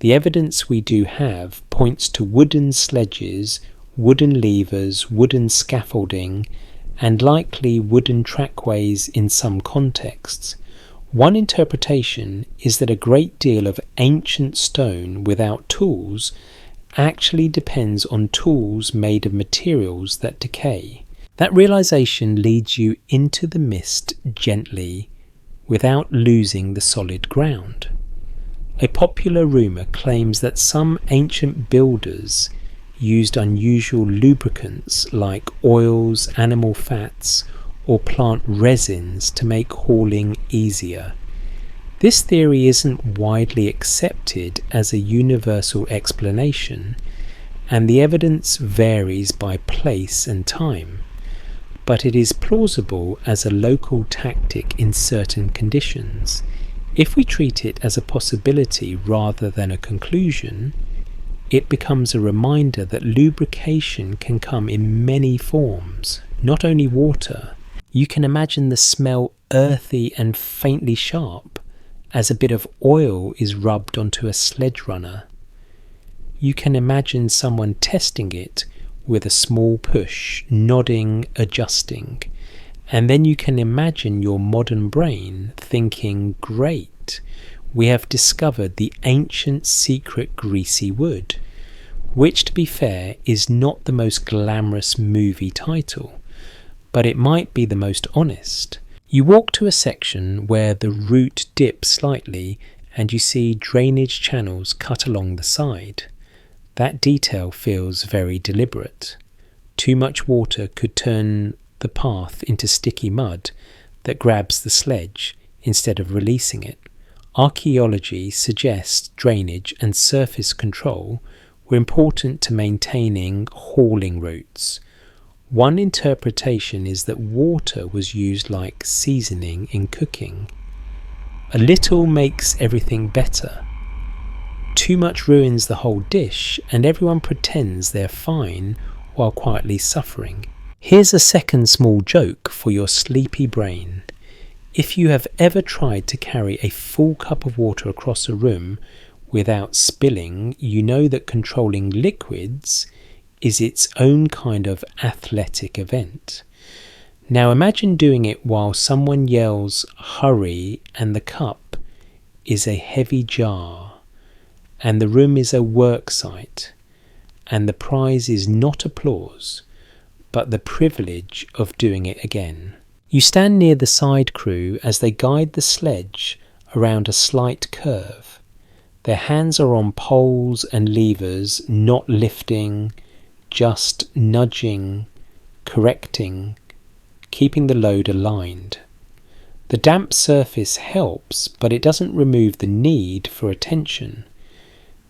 The evidence we do have points to wooden sledges, wooden levers, wooden scaffolding, and likely wooden trackways in some contexts. One interpretation is that a great deal of ancient stone without tools actually depends on tools made of materials that decay. That realization leads you into the mist gently, without losing the solid ground. A popular rumour claims that some ancient builders used unusual lubricants like oils, animal fats, or plant resins to make hauling easier. This theory isn't widely accepted as a universal explanation, and the evidence varies by place and time, but it is plausible as a local tactic in certain conditions. If we treat it as a possibility rather than a conclusion, it becomes a reminder that lubrication can come in many forms, not only water. You can imagine the smell earthy and faintly sharp as a bit of oil is rubbed onto a sledge runner. You can imagine someone testing it with a small push, nodding, adjusting. And then you can imagine your modern brain thinking, great, we have discovered the ancient secret greasy wood, which, to be fair, is not the most glamorous movie title, but it might be the most honest. You walk to a section where the route dips slightly and you see drainage channels cut along the side. That detail feels very deliberate. Too much water could turn the path into sticky mud that grabs the sledge instead of releasing it. Archaeology suggests drainage and surface control were important to maintaining hauling routes. One interpretation is that water was used like seasoning in cooking. A little makes everything better. Too much ruins the whole dish, and everyone pretends they're fine while quietly suffering. Here's a second small joke for your sleepy brain. If you have ever tried to carry a full cup of water across a room without spilling, you know that controlling liquids is its own kind of athletic event. Now imagine doing it while someone yells, "Hurry," and the cup is a heavy jar, and the room is a work site, and the prize is not applause, but the privilege of doing it again. You stand near the side crew as they guide the sledge around a slight curve. Their hands are on poles and levers, not lifting, just nudging, correcting, keeping the load aligned. The damp surface helps, but it doesn't remove the need for attention.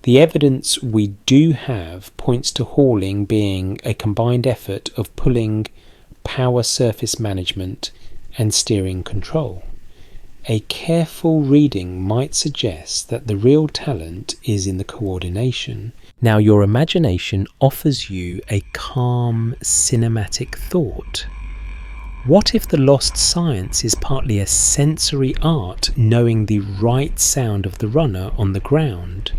The evidence we do have points to hauling being a combined effort of pulling, power surface management, and steering control. A careful reading might suggest that the real talent is in the coordination. Now your imagination offers you a calm, cinematic thought. What if the lost science is partly a sensory art, knowing the right sound of the runner on the ground,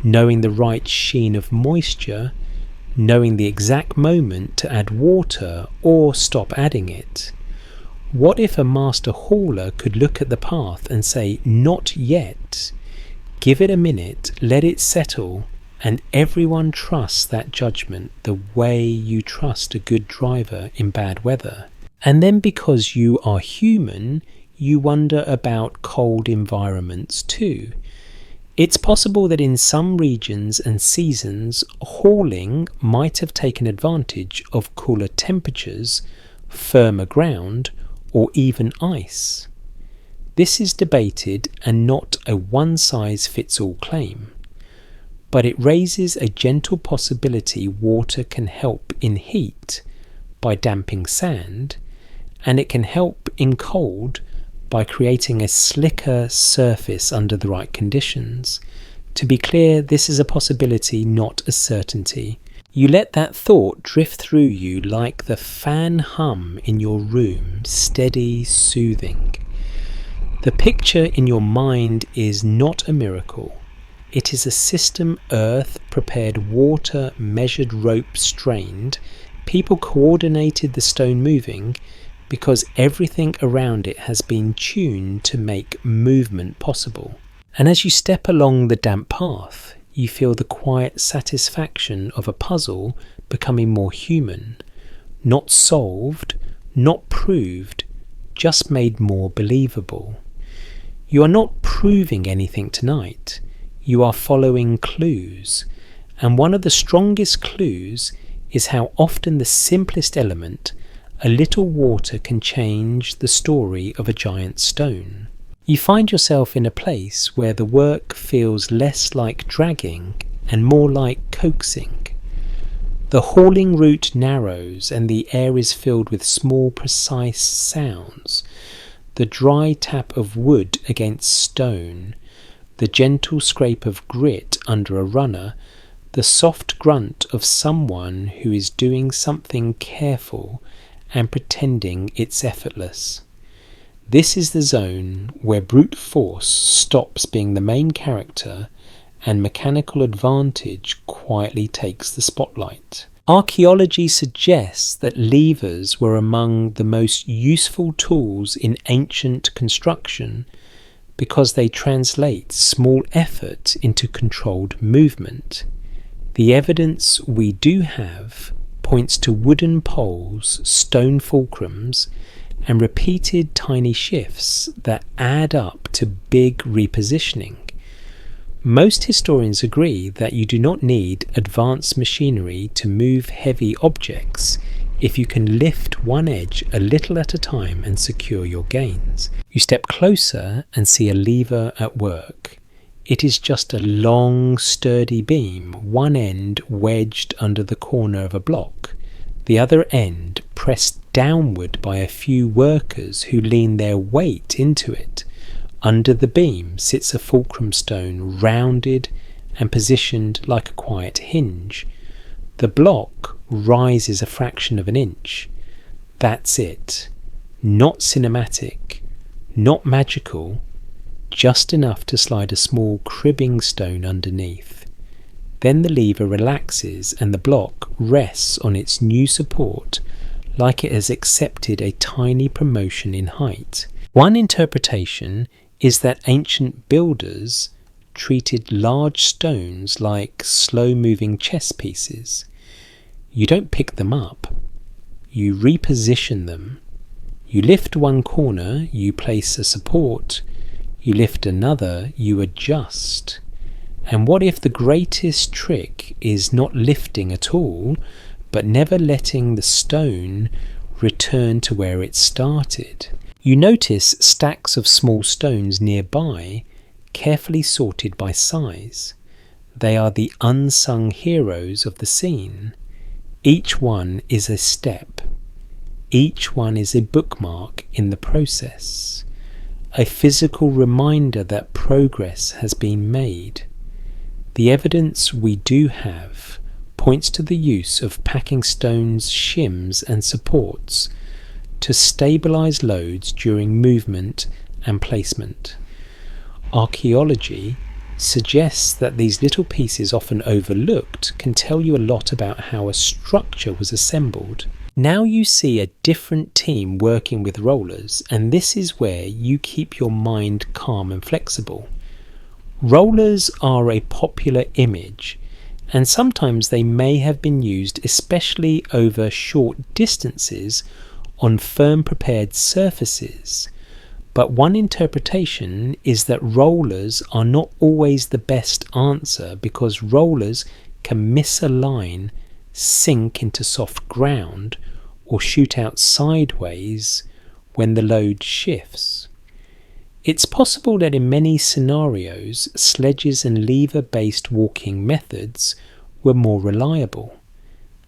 knowing the right sheen of moisture, knowing the exact moment to add water or stop adding it? What if a master hauler could look at the path and say, "Not yet, give it a minute, let it settle," and everyone trusts that judgment the way you trust a good driver in bad weather? And then, because you are human, you wonder about cold environments too. It's possible that in some regions and seasons, hauling might have taken advantage of cooler temperatures, firmer ground, or even ice. This is debated and not a one-size-fits-all claim, but it raises a gentle possibility water can help in heat by damping sand, and it can help in cold by creating a slicker surface under the right conditions. To be clear, this is a possibility, not a certainty. You let that thought drift through you like the fan hum in your room, steady, soothing. The picture in your mind is not a miracle. It is a system: earth prepared, water measured, rope strained. People coordinated the stone moving because everything around it has been tuned to make movement possible. And as you step along the damp path, you feel the quiet satisfaction of a puzzle becoming more human. Not solved, not proved, just made more believable. You are not proving anything tonight. You are following clues. And one of the strongest clues is how often the simplest element, a little water, can change the story of a giant stone. You find yourself in a place where the work feels less like dragging and more like coaxing. The hauling route narrows and the air is filled with small, precise sounds. The dry tap of wood against stone, the gentle scrape of grit under a runner, the soft grunt of someone who is doing something careful and pretending it's effortless. This is the zone where brute force stops being the main character and mechanical advantage quietly takes the spotlight. Archaeology suggests that levers were among the most useful tools in ancient construction because they translate small effort into controlled movement. The evidence we do have points to wooden poles, stone fulcrums, and repeated tiny shifts that add up to big repositioning. Most historians agree that you do not need advanced machinery to move heavy objects if you can lift one edge a little at a time and secure your gains. You step closer and see a lever at work. It is just a long, sturdy beam, one end wedged under the corner of a block, the other end pressed downward by a few workers who lean their weight into it. Under the beam sits a fulcrum stone, rounded and positioned like a quiet hinge. The block rises a fraction of an inch. That's it. Not cinematic, not magical, just enough to slide a small cribbing stone underneath. Then the lever relaxes and the block rests on its new support like it has accepted a tiny promotion in height. One interpretation is that ancient builders treated large stones like slow-moving chess pieces. You don't pick them up, you reposition them. You lift one corner, you place a support. You lift another, you adjust. And what if the greatest trick is not lifting at all, but never letting the stone return to where it started? You notice stacks of small stones nearby, carefully sorted by size. They are the unsung heroes of the scene. Each one is a step. Each one is a bookmark in the process. A physical reminder that progress has been made. The evidence we do have points to the use of packing stones, shims and supports to stabilize loads during movement and placement. Archaeology suggests that these little pieces, often overlooked, can tell you a lot about how a structure was assembled. Now you see a different team working with rollers, and this is where you keep your mind calm and flexible. Rollers are a popular image, and sometimes they may have been used especially over short distances on firm prepared surfaces. But one interpretation is that rollers are not always the best answer because rollers can misalign, sink into soft ground, or shoot out sideways when the load shifts. It's possible that in many scenarios, sledges and lever-based walking methods were more reliable.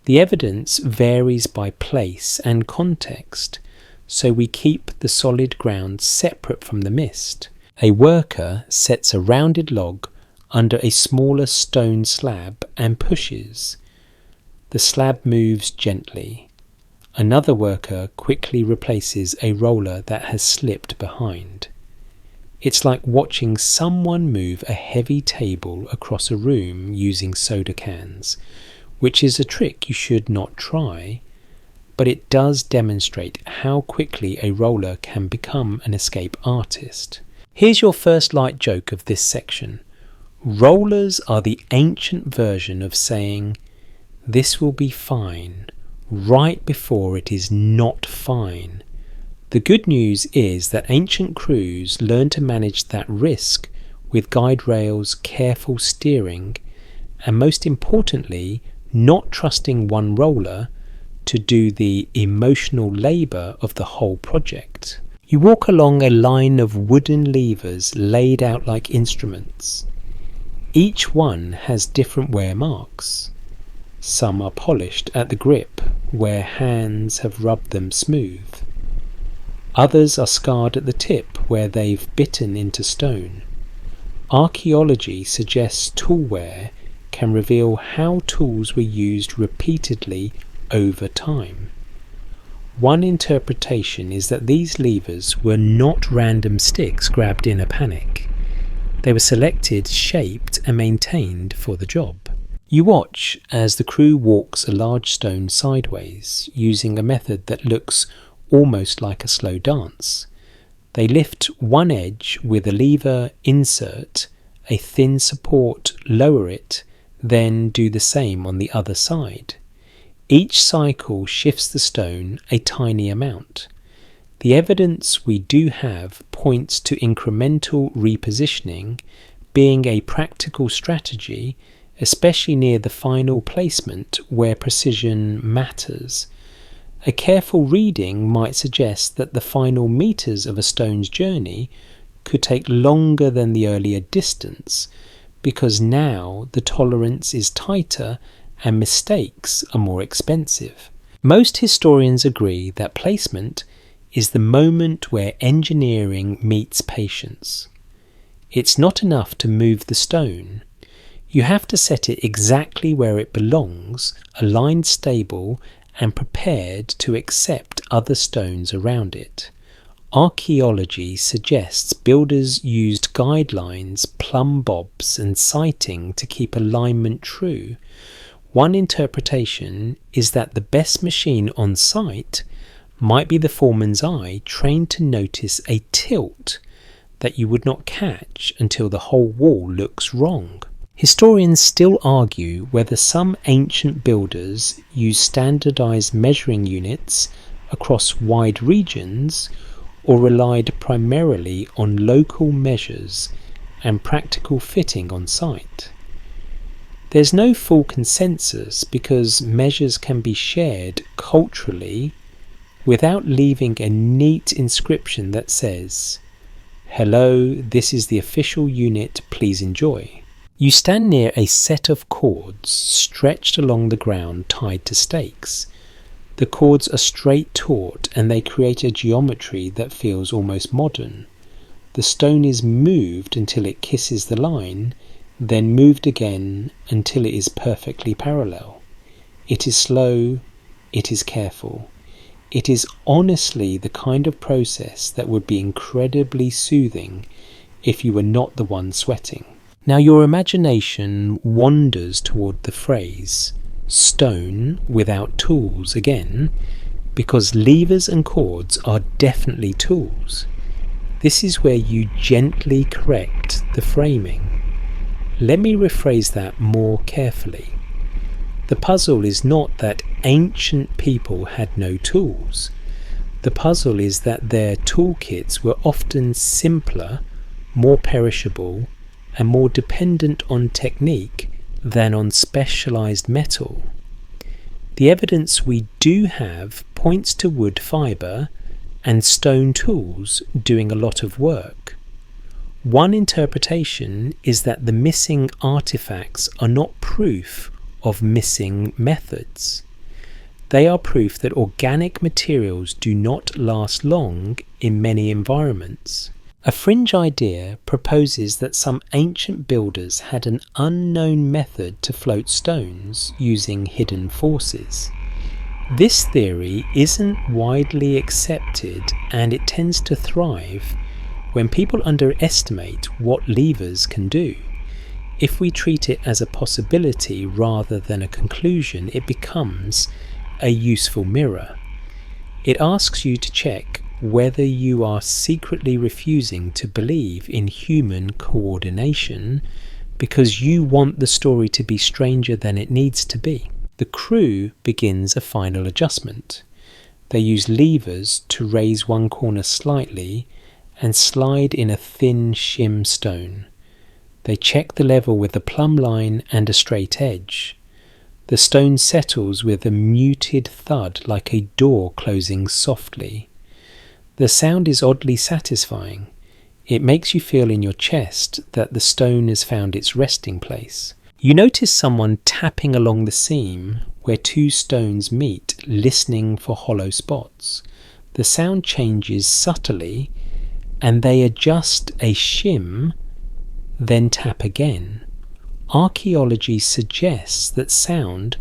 The evidence varies by place and context, so we keep the solid ground separate from the mist. A worker sets a rounded log under a smaller stone slab and pushes. The slab moves gently. Another worker quickly replaces a roller that has slipped behind. It's like watching someone move a heavy table across a room using soda cans, which is a trick you should not try, but it does demonstrate how quickly a roller can become an escape artist. Here's your first light joke of this section. Rollers are the ancient version of saying, "This will be fine," right before it is not fine. The good news is that ancient crews learned to manage that risk with guide rails, careful steering, and most importantly, not trusting one roller to do the emotional labour of the whole project. You walk along a line of wooden levers laid out like instruments. Each one has different wear marks. Some are polished at the grip, where hands have rubbed them smooth. Others are scarred at the tip, where they've bitten into stone. Archaeology suggests tool wear can reveal how tools were used repeatedly over time. One interpretation is that these levers were not random sticks grabbed in a panic. They were selected, shaped, and maintained for the job. You watch as the crew walks a large stone sideways, using a method that looks almost like a slow dance. They lift one edge with a lever, insert a thin support, lower it, then do the same on the other side. Each cycle shifts the stone a tiny amount. The evidence we do have points to incremental repositioning being a practical strategy, especially near the final placement where precision matters. A careful reading might suggest that the final meters of a stone's journey could take longer than the earlier distance, because now the tolerance is tighter and mistakes are more expensive. Most historians agree that placement is the moment where engineering meets patience. It's not enough to move the stone. You have to set it exactly where it belongs, aligned stable, and prepared to accept other stones around it. Archaeology suggests builders used guidelines, plumb bobs, and sighting to keep alignment true. One interpretation is that the best machine on site might be the foreman's eye trained to notice a tilt that you would not catch until the whole wall looks wrong. Historians still argue whether some ancient builders used standardized measuring units across wide regions or relied primarily on local measures and practical fitting on site. There's no full consensus because measures can be shared culturally without leaving a neat inscription that says, "Hello, this is the official unit, please enjoy." You stand near a set of cords stretched along the ground tied to stakes. The cords are straight taut and they create a geometry that feels almost modern. The stone is moved until it kisses the line, then moved again until it is perfectly parallel. It is slow, it is careful. It is honestly the kind of process that would be incredibly soothing if you were not the one sweating. Now your imagination wanders toward the phrase, stone without tools again, because levers and cords are definitely tools. This is where you gently correct the framing. Let me rephrase that more carefully. The puzzle is not that ancient people had no tools. The puzzle is that their toolkits were often simpler, more perishable, and more dependent on technique than on specialized metal. The evidence we do have points to wood fiber and stone tools doing a lot of work. One interpretation is that the missing artifacts are not proof of missing methods. They are proof that organic materials do not last long in many environments. A fringe idea proposes that some ancient builders had an unknown method to float stones using hidden forces. This theory isn't widely accepted and it tends to thrive when people underestimate what levers can do. If we treat it as a possibility rather than a conclusion, it becomes a useful mirror. It asks you to check whether you are secretly refusing to believe in human coordination because you want the story to be stranger than it needs to be. The crew begins a final adjustment. They use levers to raise one corner slightly and slide in a thin shim stone. They check the level with a plumb line and a straight edge. The stone settles with a muted thud like a door closing softly. The sound is oddly satisfying. It makes you feel in your chest that the stone has found its resting place. You notice someone tapping along the seam where two stones meet, listening for hollow spots. The sound changes subtly, and they adjust a shim, then tap again. Archaeology suggests that sound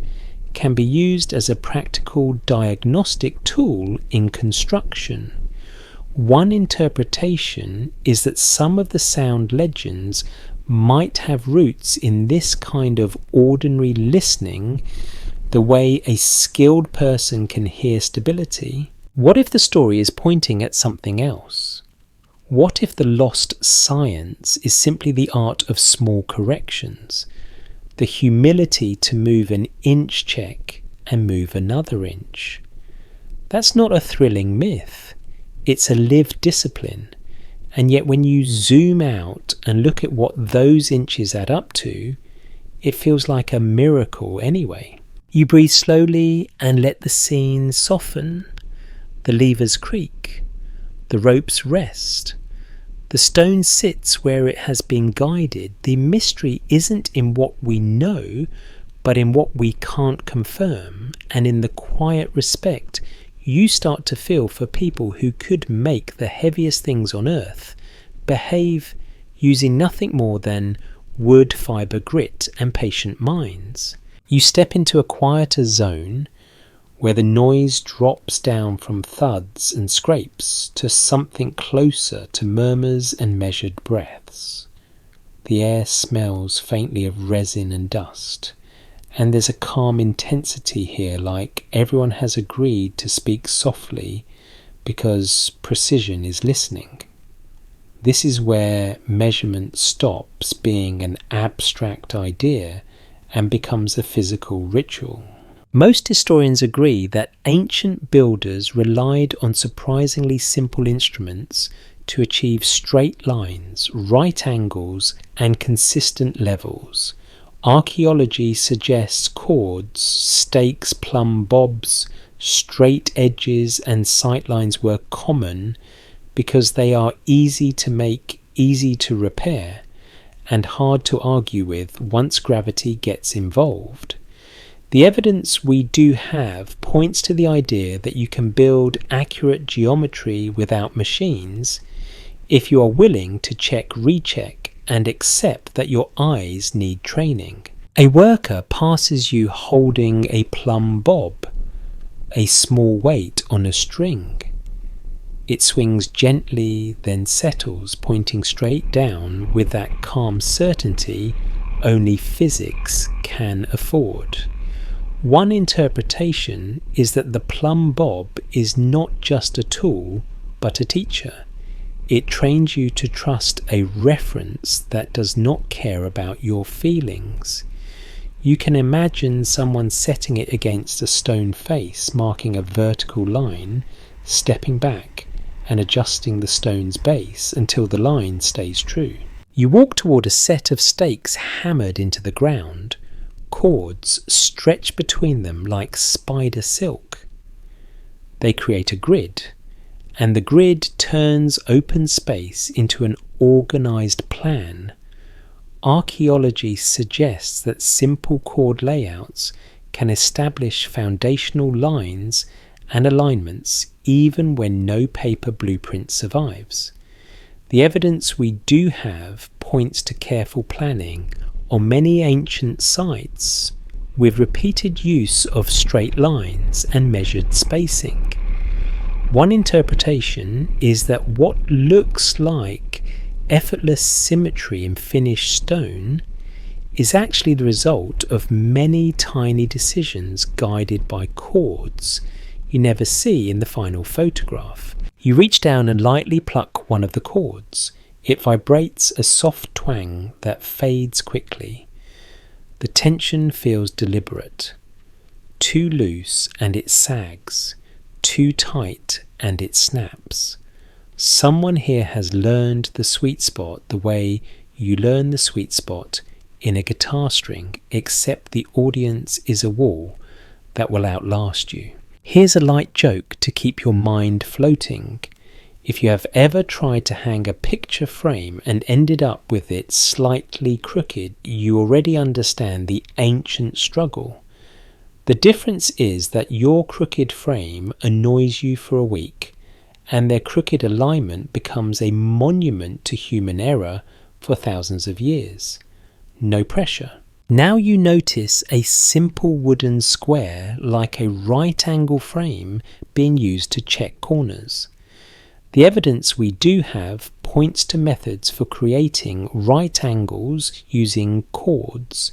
can be used as a practical diagnostic tool in construction. One interpretation is that some of the sound legends might have roots in this kind of ordinary listening, the way a skilled person can hear stability. What if the story is pointing at something else? What if the lost science is simply the art of small corrections, the humility to move an inch check and move another inch? That's not a thrilling myth. It's a lived discipline. And yet when you zoom out and look at what those inches add up to, it feels like a miracle anyway. You breathe slowly and let the scene soften. The levers creak. The ropes rest. The stone sits where it has been guided. The mystery isn't in what we know, but in what we can't confirm, and in the quiet respect you start to feel for people who could make the heaviest things on earth behave using nothing more than wood, fibre, grit and patient minds. You step into a quieter zone where the noise drops down from thuds and scrapes to something closer to murmurs and measured breaths. The air smells faintly of resin and dust, and there's a calm intensity here, like everyone has agreed to speak softly because precision is listening. This is where measurement stops being an abstract idea and becomes a physical ritual. Most historians agree that ancient builders relied on surprisingly simple instruments to achieve straight lines, right angles, and consistent levels. Archaeology suggests chords, stakes, plumb bobs, straight edges, and sightlines were common because they are easy to make, easy to repair, and hard to argue with once gravity gets involved. The evidence we do have points to the idea that you can build accurate geometry without machines if you are willing to check, recheck, and accept that your eyes need training. A worker passes you holding a plumb bob, a small weight on a string. It swings gently, then settles, pointing straight down with that calm certainty only physics can afford. One interpretation is that the plumb bob is not just a tool, but a teacher. It trains you to trust a reference that does not care about your feelings. You can imagine someone setting it against a stone face, marking a vertical line, stepping back and adjusting the stone's base until the line stays true. You walk toward a set of stakes hammered into the ground. Cords stretch between them like spider silk. They create a grid, and the grid turns open space into an organized plan. Archaeology suggests that simple chord layouts can establish foundational lines and alignments even when no paper blueprint survives. The evidence we do have points to careful planning on many ancient sites with repeated use of straight lines and measured spacing. One interpretation is that what looks like effortless symmetry in finished stone is actually the result of many tiny decisions guided by chords you never see in the final photograph. You reach down and lightly pluck one of the chords. It vibrates a soft twang that fades quickly. The tension feels deliberate. Too loose and it sags. Too tight and it snaps. Someone here has learned the sweet spot the way you learn the sweet spot in a guitar string, except the audience is a wall that will outlast you. Here's a light joke to keep your mind floating. If you have ever tried to hang a picture frame and ended up with it slightly crooked, you already understand the ancient struggle. The difference is that your crooked frame annoys you for a week, and their crooked alignment becomes a monument to human error for thousands of years. No pressure. Now you notice a simple wooden square like a right-angle frame being used to check corners. The evidence we do have points to methods for creating right angles using chords,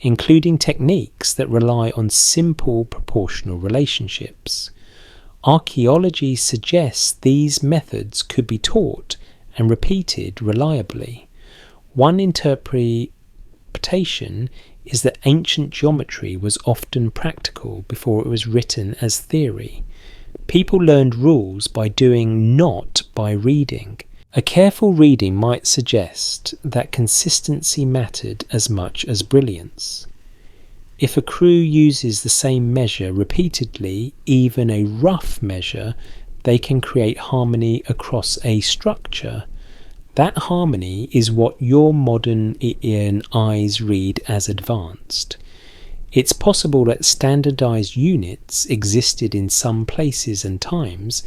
including techniques that rely on simple proportional relationships. Archaeology suggests these methods could be taught and repeated reliably. One interpretation is that ancient geometry was often practical before it was written as theory. People learned rules by doing, not by reading. A careful reading might suggest that consistency mattered as much as brilliance. If a crew uses the same measure repeatedly, even a rough measure, they can create harmony across a structure. That harmony is what your modern eyes read as advanced. It's possible that standardized units existed in some places and times,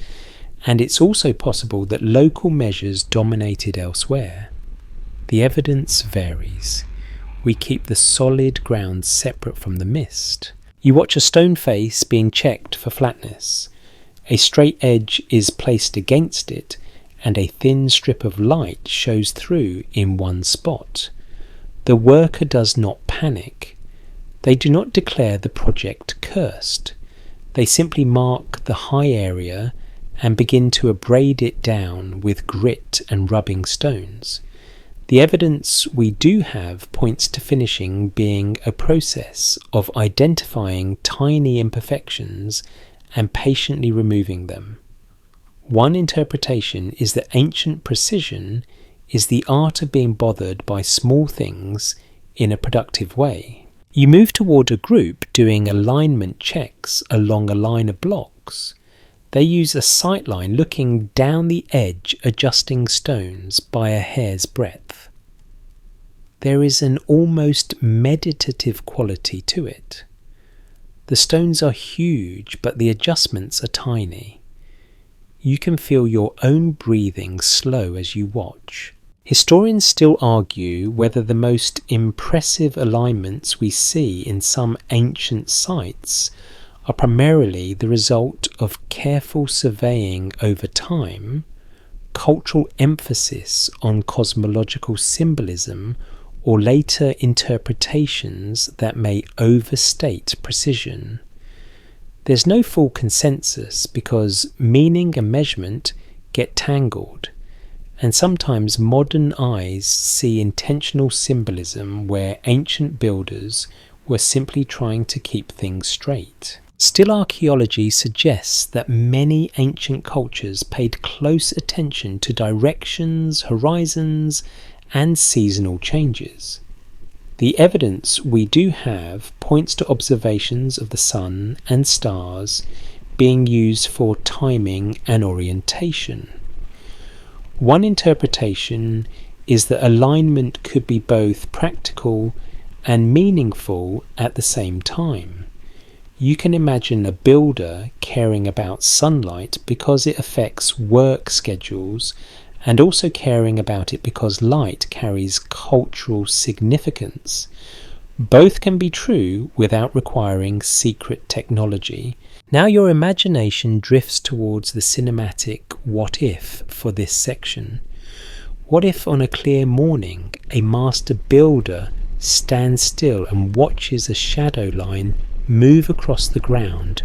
and it's also possible that local measures dominated elsewhere. The evidence varies. We keep the solid ground separate from the mist. You watch a stone face being checked for flatness. A straight edge is placed against it, and a thin strip of light shows through in one spot. The worker does not panic. They do not declare the project cursed. They simply mark the high area and begin to abrade it down with grit and rubbing stones. The evidence we do have points to finishing being a process of identifying tiny imperfections and patiently removing them. One interpretation is that ancient precision is the art of being bothered by small things in a productive way. You move toward a group doing alignment checks along a line of blocks. They use a sightline looking down the edge, adjusting stones by a hair's breadth. There is an almost meditative quality to it. The stones are huge, but the adjustments are tiny. You can feel your own breathing slow as you watch. Historians still argue whether the most impressive alignments we see in some ancient sites are primarily the result of careful surveying over time, cultural emphasis on cosmological symbolism, or later interpretations that may overstate precision. There's no full consensus because meaning and measurement get tangled, and sometimes modern eyes see intentional symbolism where ancient builders were simply trying to keep things straight. Still, archaeology suggests that many ancient cultures paid close attention to directions, horizons, and seasonal changes. The evidence we do have points to observations of the sun and stars being used for timing and orientation. One interpretation is that alignment could be both practical and meaningful at the same time. You can imagine a builder caring about sunlight because it affects work schedules, and also caring about it because light carries cultural significance. Both can be true without requiring secret technology. Now your imagination drifts towards the cinematic what if for this section. What if on a clear morning a master builder stands still and watches a shadow line move across the ground,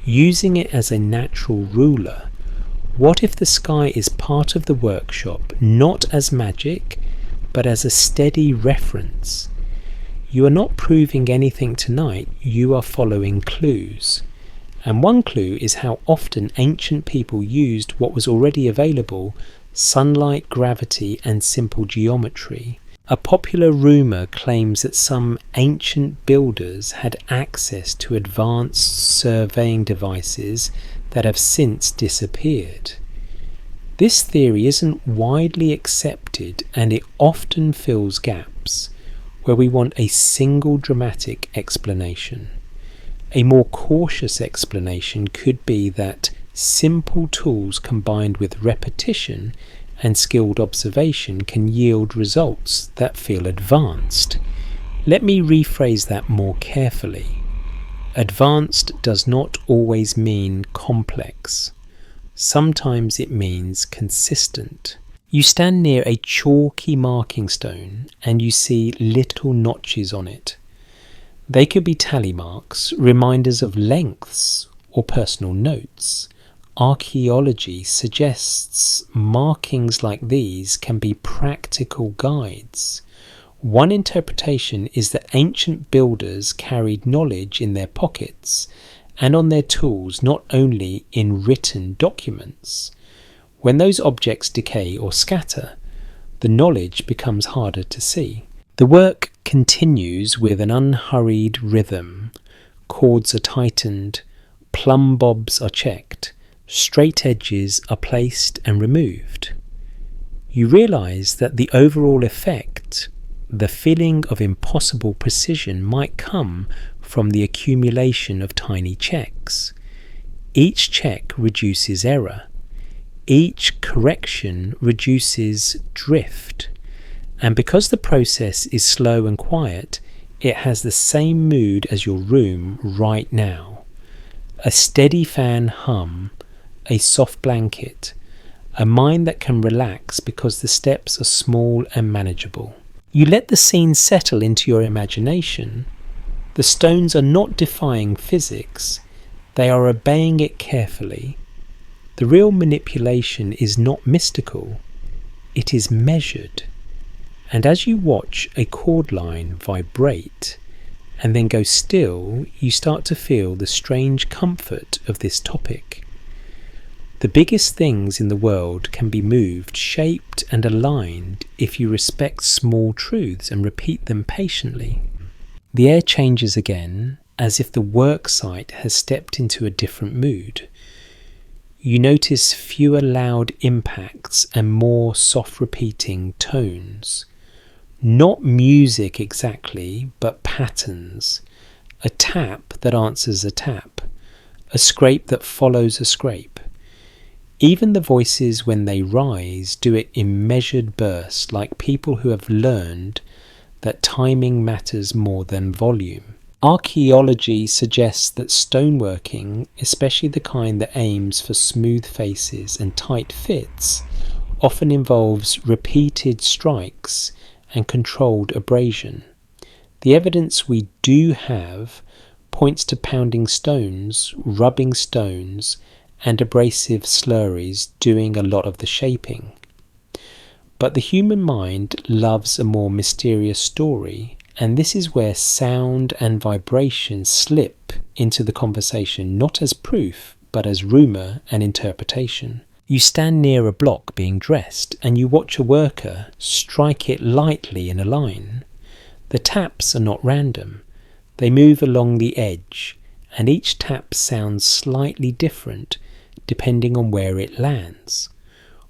using it as a natural ruler? What if the sky is part of the workshop, not as magic, but as a steady reference? You are not proving anything tonight, you are following clues. And one clue is how often ancient people used what was already available: sunlight, gravity, and simple geometry. A popular rumour claims that some ancient builders had access to advanced surveying devices that have since disappeared. This theory isn't widely accepted, and it often fills gaps where we want a single dramatic explanation. A more cautious explanation could be that simple tools combined with repetition and skilled observation can yield results that feel advanced. Let me rephrase that more carefully. Advanced does not always mean complex. Sometimes it means consistent. You stand near a chalky marking stone and you see little notches on it. They could be tally marks, reminders of lengths, or personal notes. Archaeology suggests markings like these can be practical guides. One interpretation is that ancient builders carried knowledge in their pockets and on their tools, not only in written documents. When those objects decay or scatter, the knowledge becomes harder to see. The work continues with an unhurried rhythm. Chords are tightened, plumb bobs are checked, straight edges are placed and removed. You realise that the overall effect, the feeling of impossible precision, might come from the accumulation of tiny checks. Each check reduces error. Each correction reduces drift. And because the process is slow and quiet, it has the same mood as your room right now. A steady fan hum, a soft blanket, a mind that can relax because the steps are small and manageable. You let the scene settle into your imagination. The stones are not defying physics, they are obeying it carefully. The real manipulation is not mystical, it is measured. And as you watch a chord line vibrate and then go still, you start to feel the strange comfort of this topic. The biggest things in the world can be moved, shaped and aligned if you respect small truths and repeat them patiently. The air changes again, as if the work site has stepped into a different mood. You notice fewer loud impacts and more soft repeating tones. Not music exactly, but patterns. A tap that answers a tap. A scrape that follows a scrape. Even the voices, when they rise, do it in measured bursts, like people who have learned that timing matters more than volume. Archaeology suggests that stoneworking, especially the kind that aims for smooth faces and tight fits, often involves repeated strikes and controlled abrasion. The evidence we do have points to pounding stones, rubbing stones, and abrasive slurries doing a lot of the shaping. But the human mind loves a more mysterious story, and this is where sound and vibration slip into the conversation, not as proof, but as rumour and interpretation. You stand near a block being dressed, and you watch a worker strike it lightly in a line. The taps are not random. They move along the edge, and each tap sounds slightly different depending on where it lands.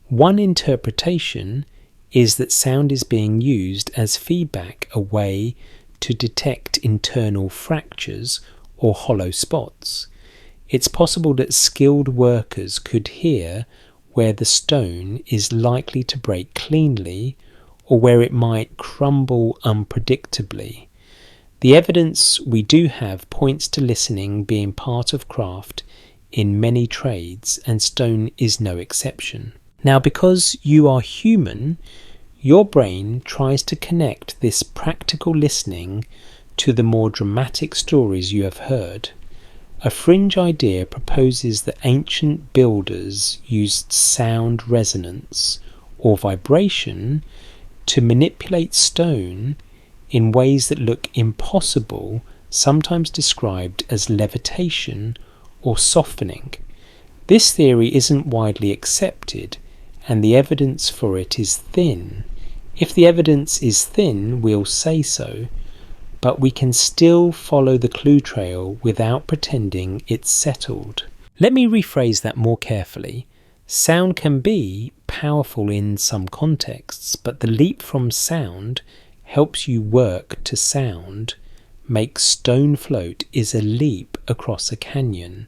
One interpretation is that sound is being used as feedback, a way to detect internal fractures or hollow spots. It's possible that skilled workers could hear where the stone is likely to break cleanly or where it might crumble unpredictably. The evidence we do have points to listening being part of craft in many trades, and stone is no exception. Now, because you are human, your brain tries to connect this practical listening to the more dramatic stories you have heard. A fringe idea proposes that ancient builders used sound resonance or vibration to manipulate stone in ways that look impossible, sometimes described as levitation or softening. This theory isn't widely accepted, and the evidence for it is thin. If the evidence is thin, we'll say so, but we can still follow the clue trail without pretending it's settled. Let me rephrase that more carefully. Sound can be powerful in some contexts, but the leap from sound helps you work to sound. Make stone float is a leap across a canyon.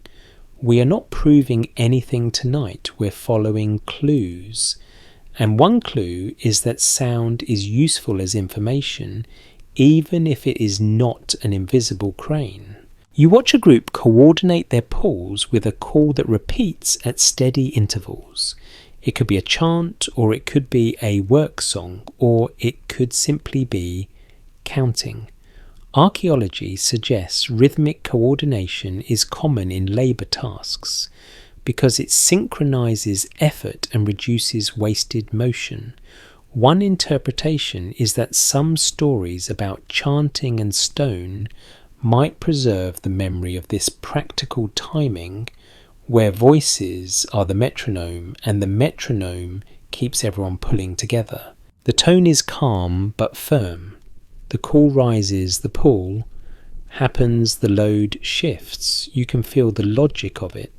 We are not proving anything tonight, we're following clues. And one clue is that sound is useful as information, even if it is not an invisible crane. You watch a group coordinate their pulls with a call that repeats at steady intervals. It could be a chant, or it could be a work song, or it could simply be counting. Archaeology suggests rhythmic coordination is common in labour tasks because it synchronizes effort and reduces wasted motion. One interpretation is that some stories about chanting and stone might preserve the memory of this practical timing, where voices are the metronome and the metronome keeps everyone pulling together. The tone is calm but firm. The call rises, the pull happens, the load shifts. You can feel the logic of it.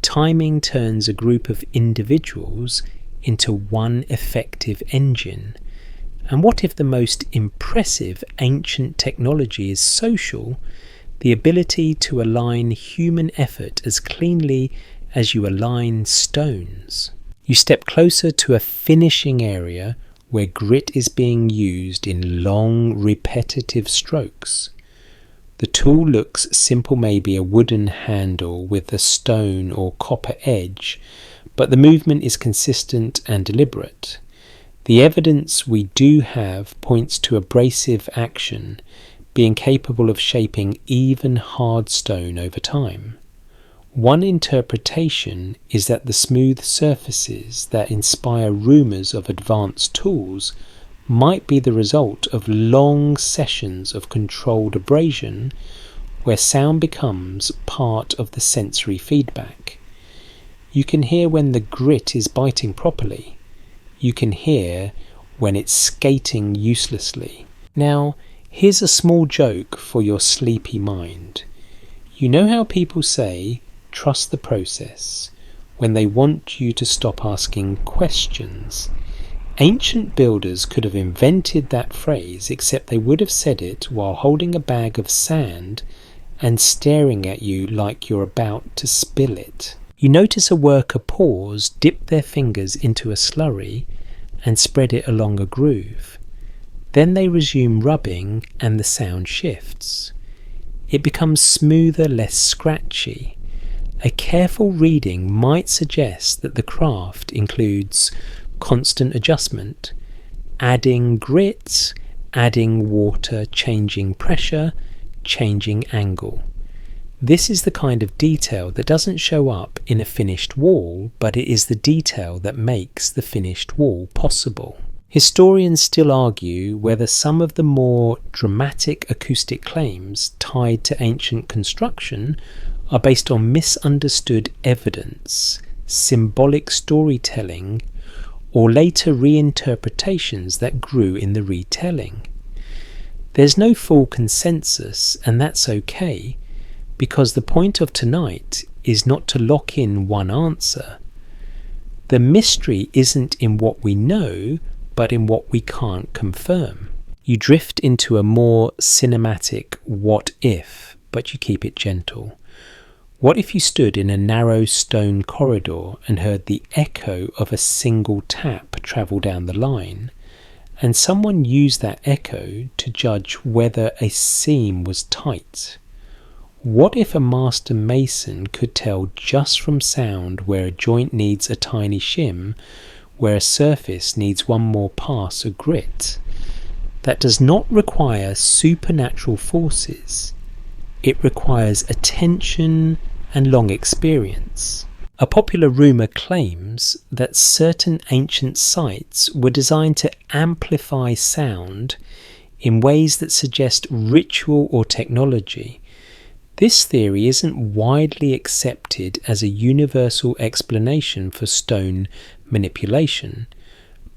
Timing turns a group of individuals into one effective engine. And what if the most impressive ancient technology is social, the ability to align human effort as cleanly as you align stones? You step closer to a finishing area where grit is being used in long, repetitive strokes. The tool looks simple, maybe a wooden handle with a stone or copper edge, but the movement is consistent and deliberate. The evidence we do have points to abrasive action, being capable of shaping even hard stone over time. One interpretation is that the smooth surfaces that inspire rumours of advanced tools might be the result of long sessions of controlled abrasion where sound becomes part of the sensory feedback. You can hear when the grit is biting properly. You can hear when it's skating uselessly. Now, here's a small joke for your sleepy mind. You know how people say, trust the process, when they want you to stop asking questions? Ancient builders could have invented that phrase, except they would have said it while holding a bag of sand and staring at you like you're about to spill it. You notice a worker pause, dip their fingers into a slurry and spread it along a groove. Then they resume rubbing and the sound shifts. It becomes smoother, less scratchy. A careful reading might suggest that the craft includes constant adjustment, adding grit, adding water, changing pressure, changing angle. This is the kind of detail that doesn't show up in a finished wall, but it is the detail that makes the finished wall possible. Historians still argue whether some of the more dramatic acoustic claims tied to ancient construction are based on misunderstood evidence, symbolic storytelling, or later reinterpretations that grew in the retelling. There's no full consensus, and that's okay, because the point of tonight is not to lock in one answer. The mystery isn't in what we know, but in what we can't confirm. You drift into a more cinematic what if, but you keep it gentle. What if you stood in a narrow stone corridor and heard the echo of a single tap travel down the line, and someone used that echo to judge whether a seam was tight? What if a master mason could tell just from sound where a joint needs a tiny shim, where a surface needs one more pass or grit? That does not require supernatural forces. It requires attention and long experience. A popular rumour claims that certain ancient sites were designed to amplify sound in ways that suggest ritual or technology. This theory isn't widely accepted as a universal explanation for stone manipulation,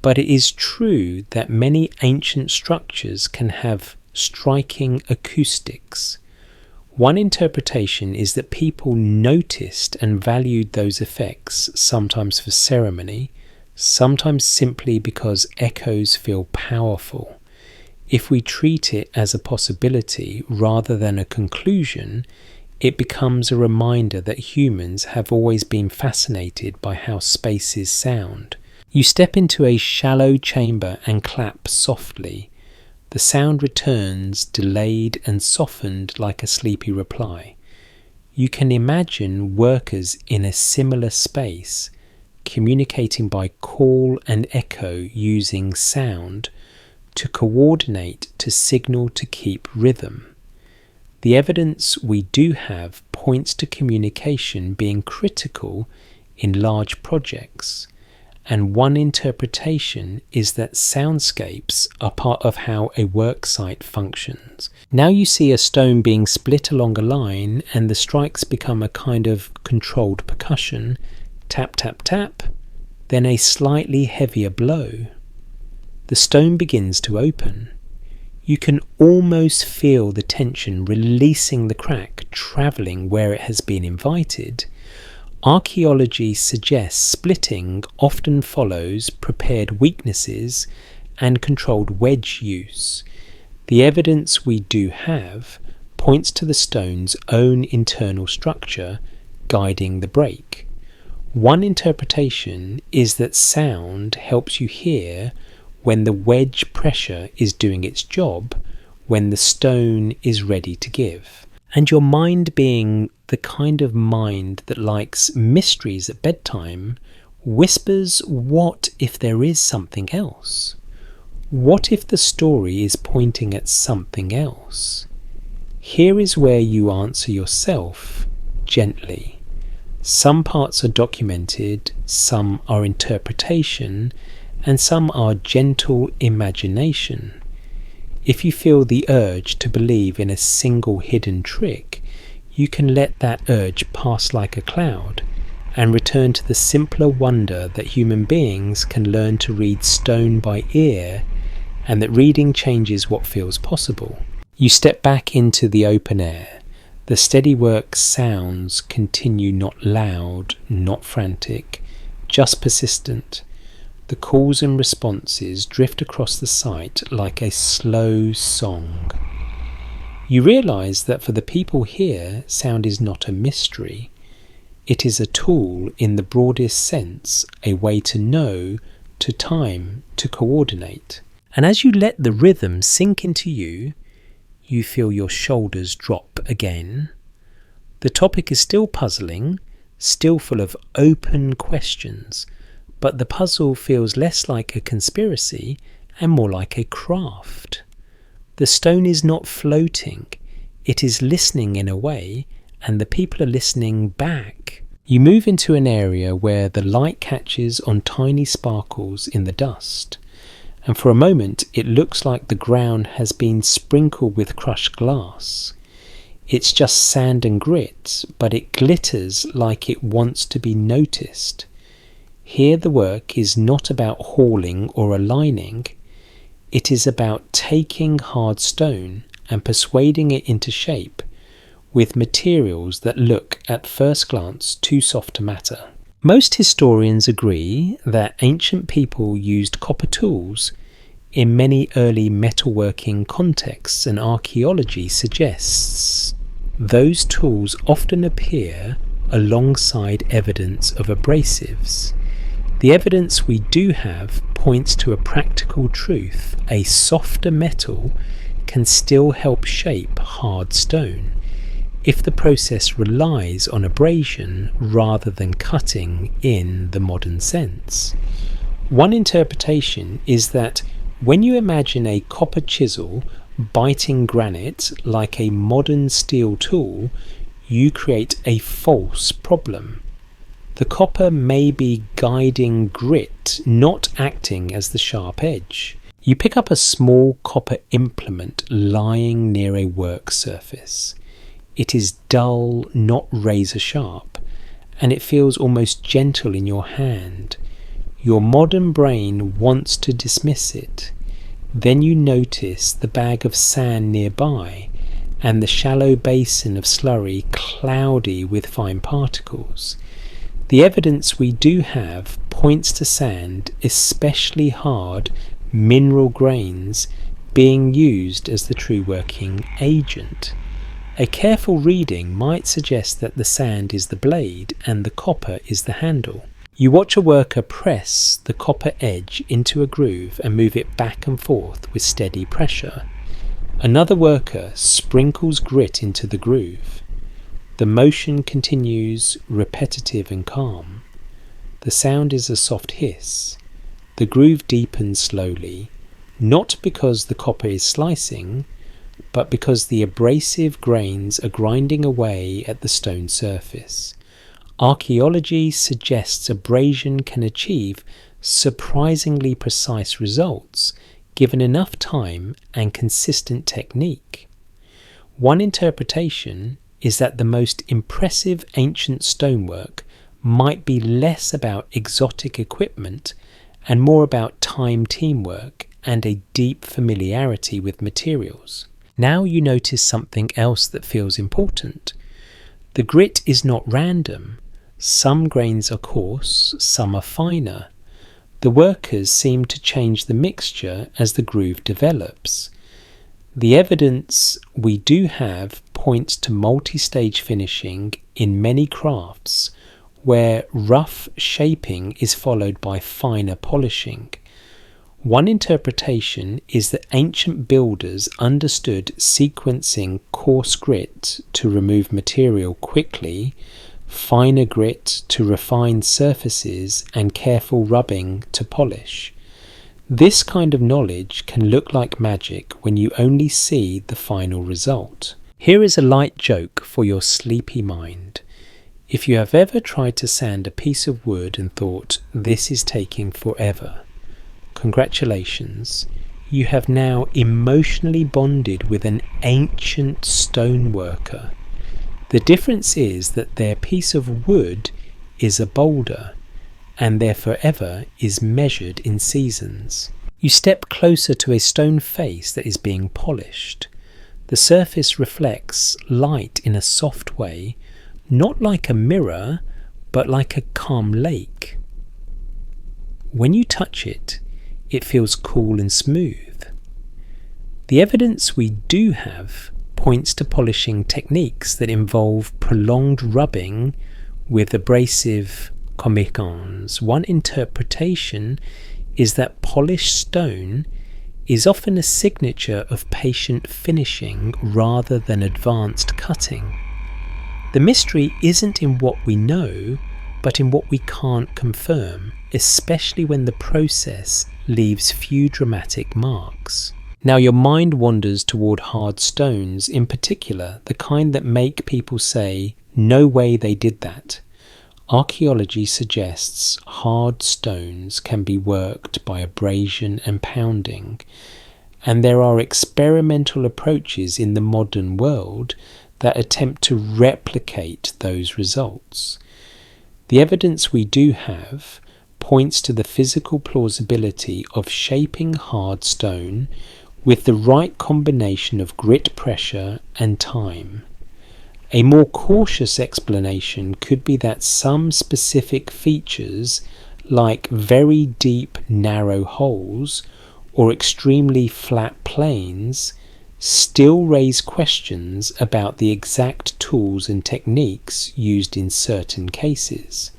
but it is true that many ancient structures can have striking acoustics. One interpretation is that people noticed and valued those effects, sometimes for ceremony, sometimes simply because echoes feel powerful. If we treat it as a possibility rather than a conclusion, it becomes a reminder that humans have always been fascinated by how spaces sound. You step into a shallow chamber and clap softly. The sound returns, delayed and softened like a sleepy reply. You can imagine workers in a similar space, communicating by call and echo using sound to coordinate, to signal, to keep rhythm. The evidence we do have points to communication being critical in large projects. And one interpretation is that soundscapes are part of how a worksite functions. Now you see a stone being split along a line and the strikes become a kind of controlled percussion. Tap, tap, tap. Then a slightly heavier blow. The stone begins to open. You can almost feel the tension releasing the crack, travelling where it has been invited. Archaeology suggests splitting often follows prepared weaknesses and controlled wedge use. The evidence we do have points to the stone's own internal structure guiding the break. One interpretation is that sound helps you hear when the wedge pressure is doing its job, when the stone is ready to give. And your mind, being the kind of mind that likes mysteries at bedtime, whispers, what if there is something else? What if the story is pointing at something else? Here is where you answer yourself gently. Some parts are documented, some are interpretation, and some are gentle imagination. If you feel the urge to believe in a single hidden trick, you can let that urge pass like a cloud and return to the simpler wonder that human beings can learn to read stone by ear, and that reading changes what feels possible. You step back into the open air. The steady work sounds continue, not loud, not frantic, just persistent. The calls and responses drift across the site like a slow song. You realise that for the people here, sound is not a mystery. It is a tool in the broadest sense, a way to know, to time, to coordinate. And as you let the rhythm sink into you, you feel your shoulders drop again. The topic is still puzzling, still full of open questions, but the puzzle feels less like a conspiracy and more like a craft. The stone is not floating, it is listening in a way, and the people are listening back. You move into an area where the light catches on tiny sparkles in the dust, and for a moment it looks like the ground has been sprinkled with crushed glass. It's just sand and grit, but it glitters like it wants to be noticed. Here the work is not about hauling or aligning, it is about taking hard stone and persuading it into shape with materials that look at first glance too soft to matter. Most historians agree that ancient people used copper tools in many early metalworking contexts, and archaeology suggests those tools often appear alongside evidence of abrasives. The evidence we do have points to a practical truth: a softer metal can still help shape hard stone. if the process relies on abrasion rather than cutting in the modern sense. One interpretation is that when you imagine a copper chisel biting granite like a modern steel tool, you create a false problem. The copper may be guiding grit, not acting as the sharp edge. You pick up a small copper implement lying near a work surface. It is dull, not razor sharp, and it feels almost gentle in your hand. Your modern brain wants to dismiss it. Then you notice the bag of sand nearby and the shallow basin of slurry cloudy with fine particles. The evidence we do have points to sand, especially hard mineral grains, being used as the true working agent. A careful reading might suggest that the sand is the blade and the copper is the handle. You watch a worker press the copper edge into a groove and move it back and forth with steady pressure. Another worker sprinkles grit into the groove. The motion continues repetitive and calm. The sound is a soft hiss. The groove deepens slowly, not because the copper is slicing, but because the abrasive grains are grinding away at the stone surface. Archaeology suggests abrasion can achieve surprisingly precise results given enough time and consistent technique. One interpretation is that the most impressive ancient stonework might be less about exotic equipment and more about time, teamwork, and a deep familiarity with materials. Now you notice something else that feels important. The grit is not random. Some grains are coarse, some are finer. The workers seem to change the mixture as the groove develops. The evidence we do have points to multi-stage finishing in many crafts, where rough shaping is followed by finer polishing. One interpretation is that ancient builders understood sequencing coarse grit to remove material quickly, finer grit to refine surfaces, and careful rubbing to polish. This kind of knowledge can look like magic when you only see the final result. Here is a light joke for your sleepy mind. If you have ever tried to sand a piece of wood and thought, this is taking forever, congratulations, you have now emotionally bonded with an ancient stone worker. The difference is that their piece of wood is a boulder, and their forever is measured in seasons. You step closer to a stone face that is being polished. The surface reflects light in a soft way, not like a mirror, but like a calm lake. When you touch it, it feels cool and smooth. The evidence we do have points to polishing techniques that involve prolonged rubbing with abrasive commiccons. One interpretation is that polished stone is often a signature of patient finishing rather than advanced cutting. The mystery isn't in what we know, but in what we can't confirm, especially when the process leaves few dramatic marks. Now your mind wanders toward hard stones, in particular the kind that make people say, no way they did that. Archaeology suggests hard stones can be worked by abrasion and pounding, and there are experimental approaches in the modern world that attempt to replicate those results. The evidence we do have points to the physical plausibility of shaping hard stone with the right combination of grit pressure and time. A more cautious explanation could be that some specific features, like very deep narrow holes or extremely flat planes, still raise questions about the exact tools and techniques used in certain cases.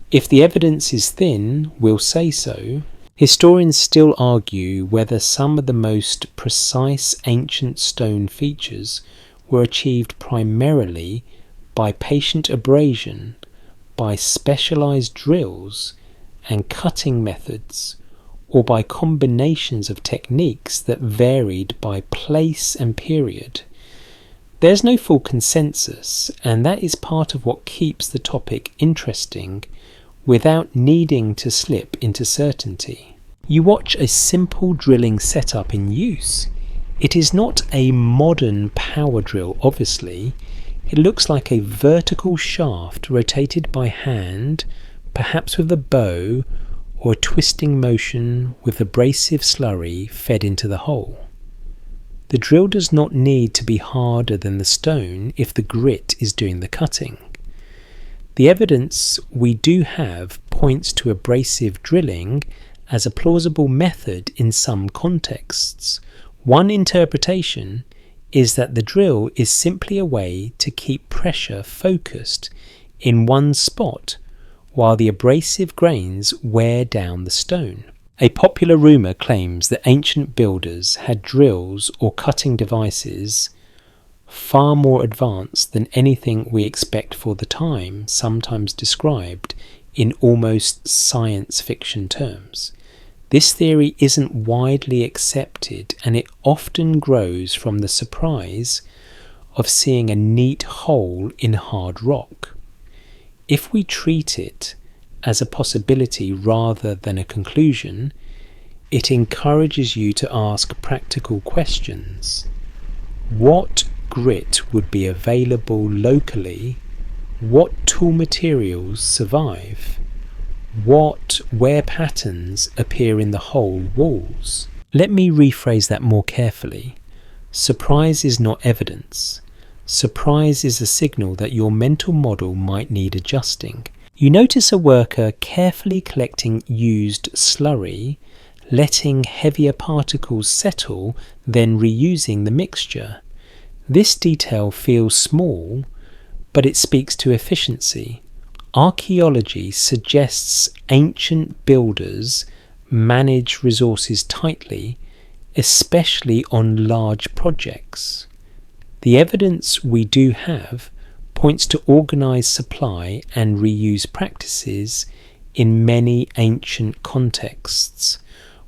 If the evidence is thin, we'll say so. Historians still argue whether some of the most precise ancient stone features were achieved primarily by patient abrasion, by specialized drills and cutting methods, or by combinations of techniques that varied by place and period. There's no full consensus, and that is part of what keeps the topic interesting without needing to slip into certainty. You watch a simple drilling setup in use. It is not a modern power drill, obviously. It looks like a vertical shaft rotated by hand, perhaps with a bow, or a twisting motion with abrasive slurry fed into the hole. The drill does not need to be harder than the stone if the grit is doing the cutting. The evidence we do have points to abrasive drilling as a plausible method in some contexts. One interpretation is that the drill is simply a way to keep pressure focused in one spot while the abrasive grains wear down the stone. A popular rumour claims that ancient builders had drills or cutting devices far more advanced than anything we expect for the time, sometimes described in almost science fiction terms. This theory isn't widely accepted, and it often grows from the surprise of seeing a neat hole in hard rock. If we treat it as a possibility rather than a conclusion, it encourages you to ask practical questions. What grit would be available locally? What tool materials survive? What wear patterns appear in the hole walls? Let me rephrase that more carefully. Surprise is not evidence. Surprise is a signal that your mental model might need adjusting. You notice a worker carefully collecting used slurry, letting heavier particles settle, then reusing the mixture. This detail feels small, but it speaks to efficiency. Archaeology suggests ancient builders manage resources tightly, especially on large projects. The evidence we do have points to organised supply and reuse practices in many ancient contexts.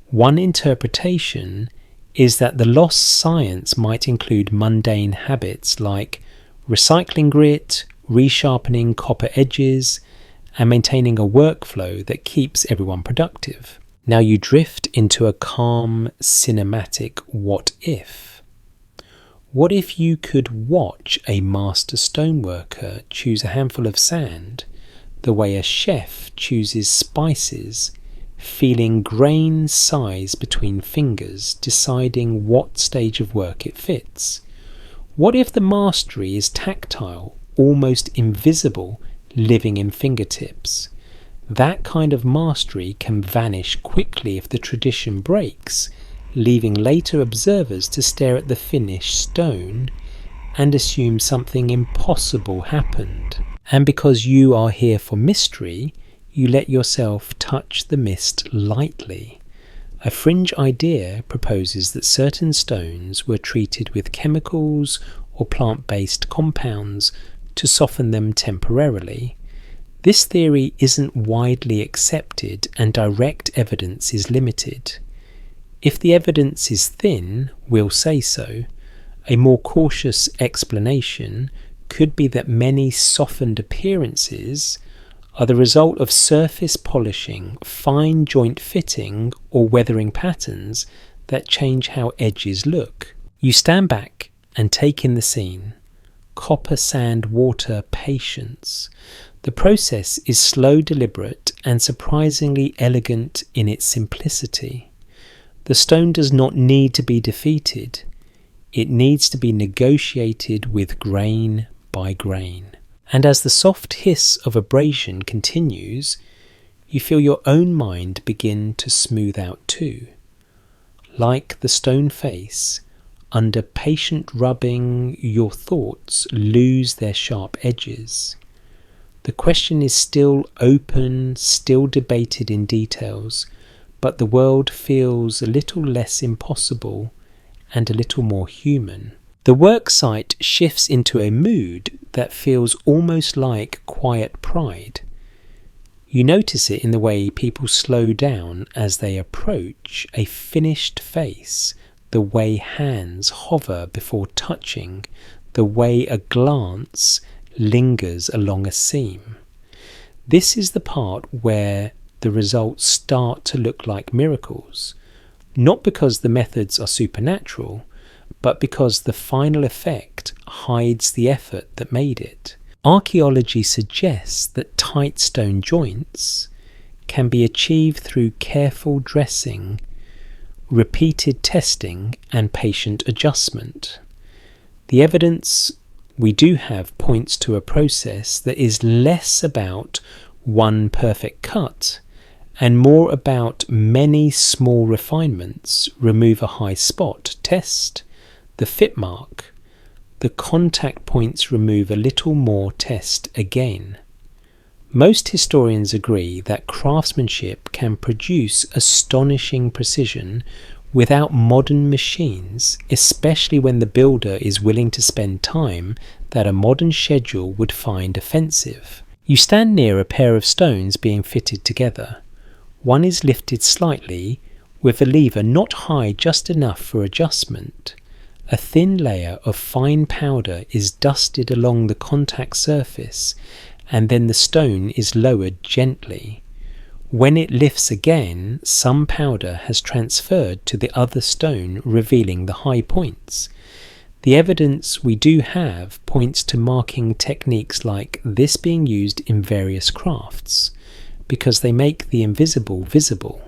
One interpretation is that the lost science might include mundane habits like recycling grit, resharpening copper edges, and maintaining a workflow that keeps everyone productive. Now you drift into a calm, cinematic what if. What if you could watch a master stoneworker choose a handful of sand the way a chef chooses spices, feeling grain size between fingers, deciding what stage of work it fits? What if the mastery is tactile, almost invisible, living in fingertips? That kind of mastery can vanish quickly if the tradition breaks, leaving later observers to stare at the finished stone and assume something impossible happened. And because you are here for mystery, you let yourself touch the mist lightly. A fringe idea proposes that certain stones were treated with chemicals or plant-based compounds to soften them temporarily. This theory isn't widely accepted and direct evidence is limited. If the evidence is thin, we'll say so. A more cautious explanation could be that many softened appearances are the result of surface polishing, fine joint fitting, or weathering patterns that change how edges look. You stand back and take in the scene. Copper, sand, water, patience. The process is slow, deliberate, and surprisingly elegant in its simplicity. The stone does not need to be defeated. It needs to be negotiated with grain by grain. And as the soft hiss of abrasion continues, you feel your own mind begin to smooth out too. Like the stone face, under patient rubbing, your thoughts lose their sharp edges. The question is still open, still debated in details, but the world feels a little less impossible and a little more human. The work site shifts into a mood that feels almost like quiet pride. You notice it in the way people slow down as they approach a finished face, the way hands hover before touching, the way a glance lingers along a seam. This is the part where the results start to look like miracles, not because the methods are supernatural, but because the final effect hides the effort that made it. Archaeology suggests that tight stone joints can be achieved through careful dressing, repeated testing, and patient adjustment. The evidence we do have points to a process that is less about one perfect cut and more about many small refinements. Remove a high spot, test the fit mark. The contact points, remove a little more, test again. Most historians agree that craftsmanship can produce astonishing precision without modern machines, especially when the builder is willing to spend time that a modern schedule would find offensive. You stand near a pair of stones being fitted together. One is lifted slightly, with a lever not high just enough for adjustment. A thin layer of fine powder is dusted along the contact surface, and then the stone is lowered gently. When it lifts again, some powder has transferred to the other stone, revealing the high points. The evidence we do have points to marking techniques like this being used in various crafts, because they make the invisible visible.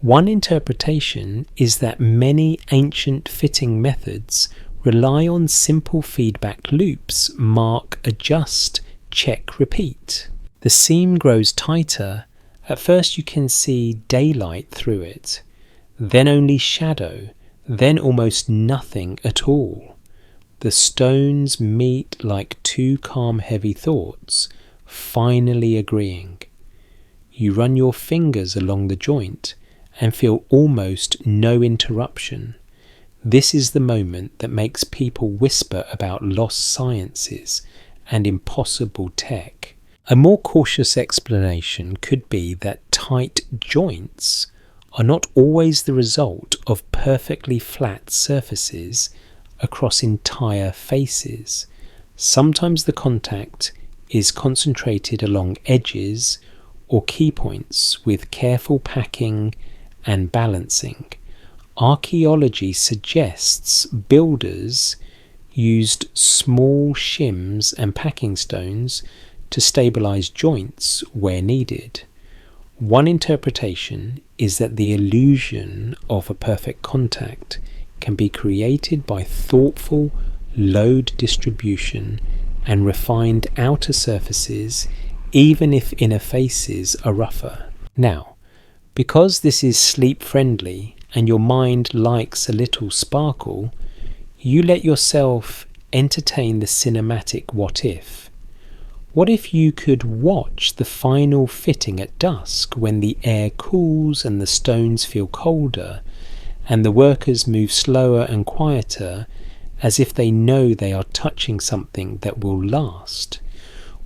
One interpretation is that many ancient fitting methods rely on simple feedback loops: mark, adjust, check, repeat. The seam grows tighter. At first you can see daylight through it, then only shadow, then almost nothing at all. The stones meet like two calm, heavy thoughts, finally agreeing. You run your fingers along the joint and feel almost no interruption. This is the moment that makes people whisper about lost sciences and impossible tech. A more cautious explanation could be that tight joints are not always the result of perfectly flat surfaces across entire faces. Sometimes the contact is concentrated along edges or key points with careful packing and balancing. Archaeology suggests builders used small shims and packing stones to stabilize joints where needed. One interpretation is that the illusion of a perfect contact can be created by thoughtful load distribution and refined outer surfaces, even if inner faces are rougher. Now, because this is sleep-friendly and your mind likes a little sparkle, you let yourself entertain the cinematic what-if. What if you could watch the final fitting at dusk when the air cools and the stones feel colder and the workers move slower and quieter, as if they know they are touching something that will last?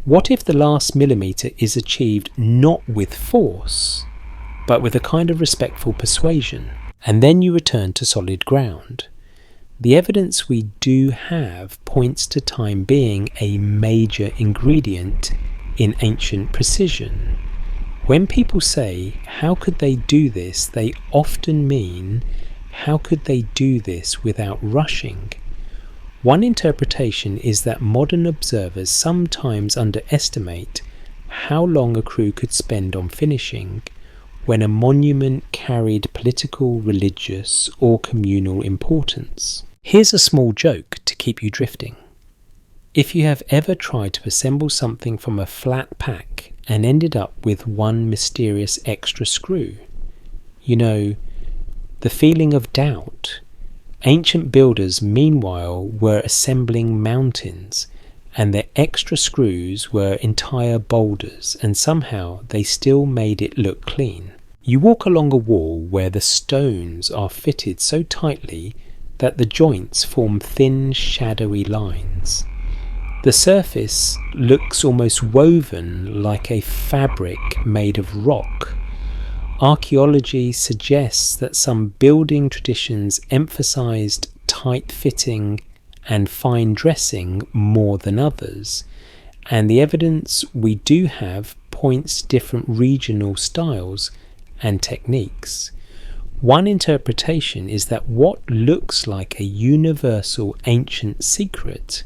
What if the last millimetre is achieved not with force, but with a kind of respectful persuasion, and then you return to solid ground? The evidence we do have points to time being a major ingredient in ancient precision. When people say, "How could they do this?" they often mean, how could they do this without rushing? One interpretation is that modern observers sometimes underestimate how long a crew could spend on finishing when a monument carried political, religious, or communal importance. Here's a small joke to keep you drifting. If you have ever tried to assemble something from a flat pack and ended up with one mysterious extra screw, you know, the feeling of doubt. Ancient builders, meanwhile, were assembling mountains, and their extra screws were entire boulders, and somehow they still made it look clean. You walk along a wall where the stones are fitted so tightly that the joints form thin, shadowy lines. The surface looks almost woven like a fabric made of rock. Archaeology suggests that some building traditions emphasized tight fitting and fine dressing more than others, and the evidence we do have points to different regional styles and techniques. One interpretation is that what looks like a universal ancient secret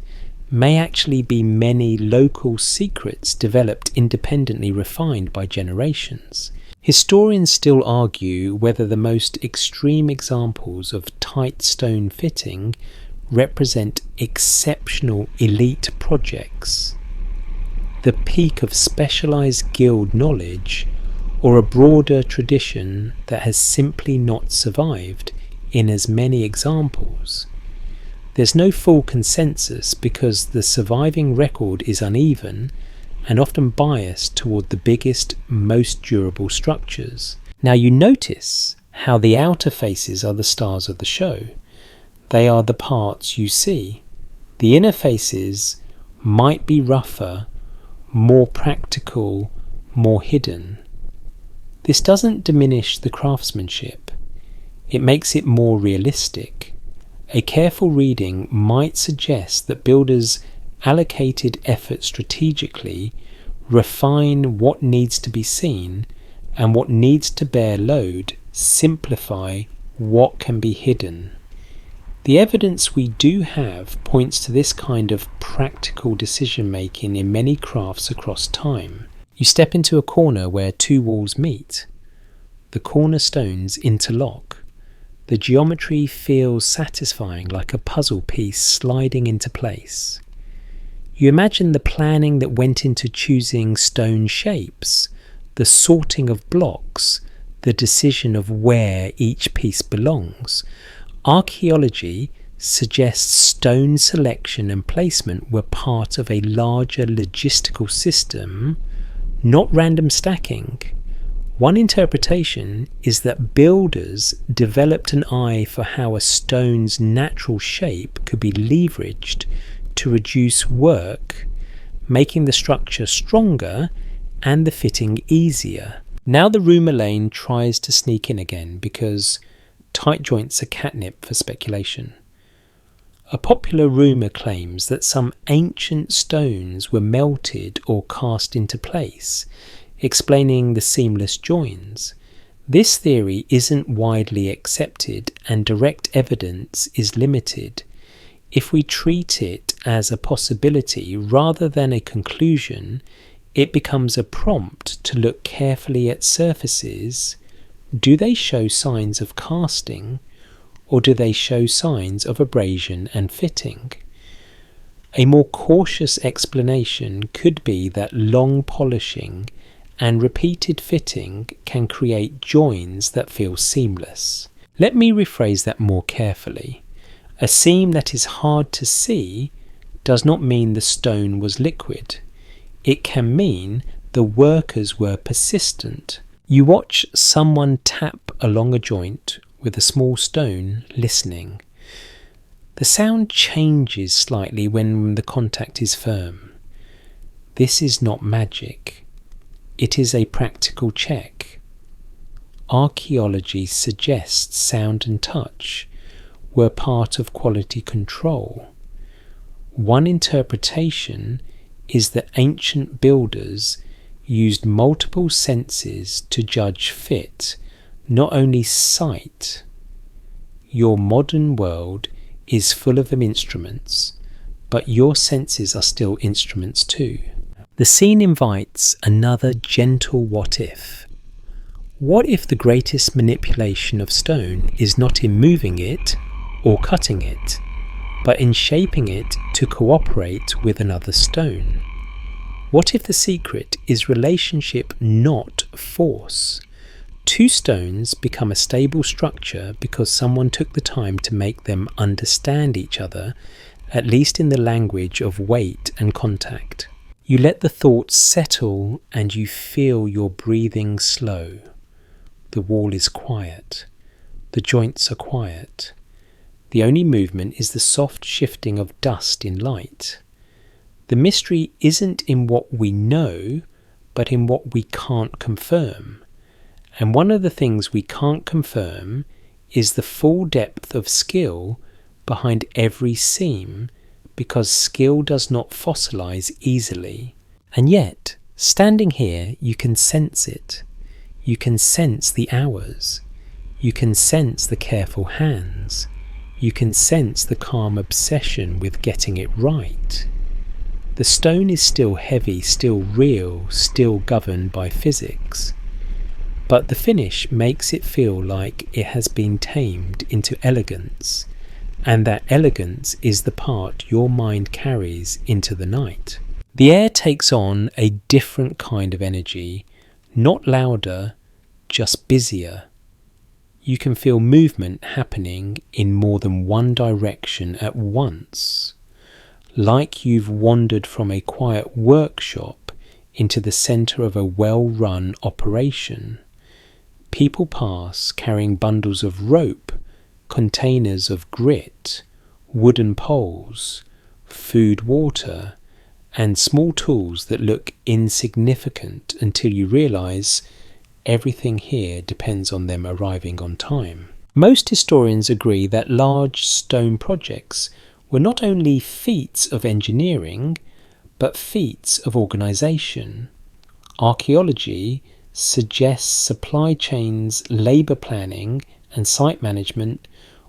may actually be many local secrets developed independently, refined by generations. Historians still argue whether the most extreme examples of tight stone fitting represent exceptional elite projects, the peak of specialized guild knowledge, or a broader tradition that has simply not survived in as many examples. There's no full consensus because the surviving record is uneven and often biased toward the biggest, most durable structures. Now you notice how the outer faces are the stars of the show. They are the parts you see. The inner faces might be rougher, more practical, more hidden. This doesn't diminish the craftsmanship. It makes it more realistic. A careful reading might suggest that builders allocated effort strategically, refine what needs to be seen and what needs to bear load, simplify what can be hidden. The evidence we do have points to this kind of practical decision making in many crafts across time. You step into a corner where two walls meet. The cornerstones interlock. The geometry feels satisfying, like a puzzle piece sliding into place. You imagine the planning that went into choosing stone shapes, the sorting of blocks, the decision of where each piece belongs. Archaeology suggests stone selection and placement were part of a larger logistical system, not random stacking. One interpretation is that builders developed an eye for how a stone's natural shape could be leveraged to reduce work, making the structure stronger and the fitting easier. Now the rumour lane tries to sneak in again because tight joints are catnip for speculation. A popular rumour claims that some ancient stones were melted or cast into place, explaining the seamless joins. This theory isn't widely accepted and direct evidence is limited. If we treat it as a possibility rather than a conclusion, it becomes a prompt to look carefully at surfaces. Do they show signs of casting, or do they show signs of abrasion and fitting? A more cautious explanation could be that long polishing and repeated fitting can create joins that feel seamless. Let me rephrase that more carefully. A seam that is hard to see does not mean the stone was liquid. It can mean the workers were persistent. You watch someone tap along a joint with a small stone, listening. The sound changes slightly when the contact is firm. This is not magic. It is a practical check. Archaeology suggests sound and touch were part of quality control. One interpretation is that ancient builders used multiple senses to judge fit, not only sight. Your modern world is full of instruments, but your senses are still instruments too. The scene invites another gentle what if. What if the greatest manipulation of stone is not in moving it or cutting it, but in shaping it to cooperate with another stone? What if the secret is relationship, not force? Two stones become a stable structure because someone took the time to make them understand each other, at least in the language of weight and contact. You let the thoughts settle and you feel your breathing slow. The wall is quiet. The joints are quiet. The only movement is the soft shifting of dust in light. The mystery isn't in what we know, but in what we can't confirm. And one of the things we can't confirm is the full depth of skill behind every seam, because skill does not fossilize easily. And yet, standing here, you can sense it. You can sense the hours. You can sense the careful hands. You can sense the calm obsession with getting it right. The stone is still heavy, still real, still governed by physics. But the finish makes it feel like it has been tamed into elegance, and that elegance is the part your mind carries into the night. The air takes on a different kind of energy, not louder, just busier. You can feel movement happening in more than one direction at once, like you've wandered from a quiet workshop into the centre of a well-run operation. People pass carrying bundles of rope, containers of grit, wooden poles, food, water, and small tools that look insignificant until you realise everything here depends on them arriving on time. Most historians agree that large stone projects were not only feats of engineering, but feats of organisation. Archaeology suggests supply chains, labour planning, and site management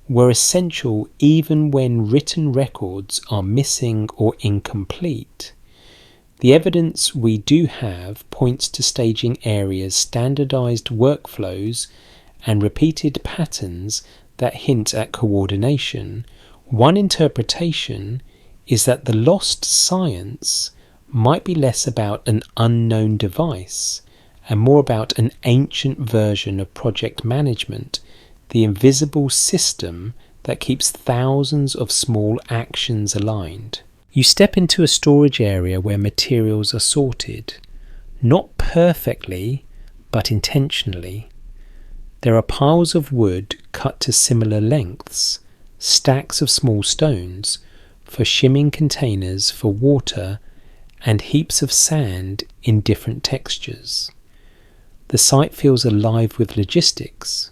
were essential even when written records are missing or incomplete. The evidence we do have points to staging areas, standardised workflows, and repeated patterns that hint at coordination. One interpretation is that the lost science might be less about an unknown device and more about an ancient version of project management, the invisible system that keeps thousands of small actions aligned. You step into a storage area where materials are sorted, not perfectly, but intentionally. There are piles of wood cut to similar lengths, stacks of small stones for shimming containers for water, and heaps of sand in different textures. The site feels alive with logistics.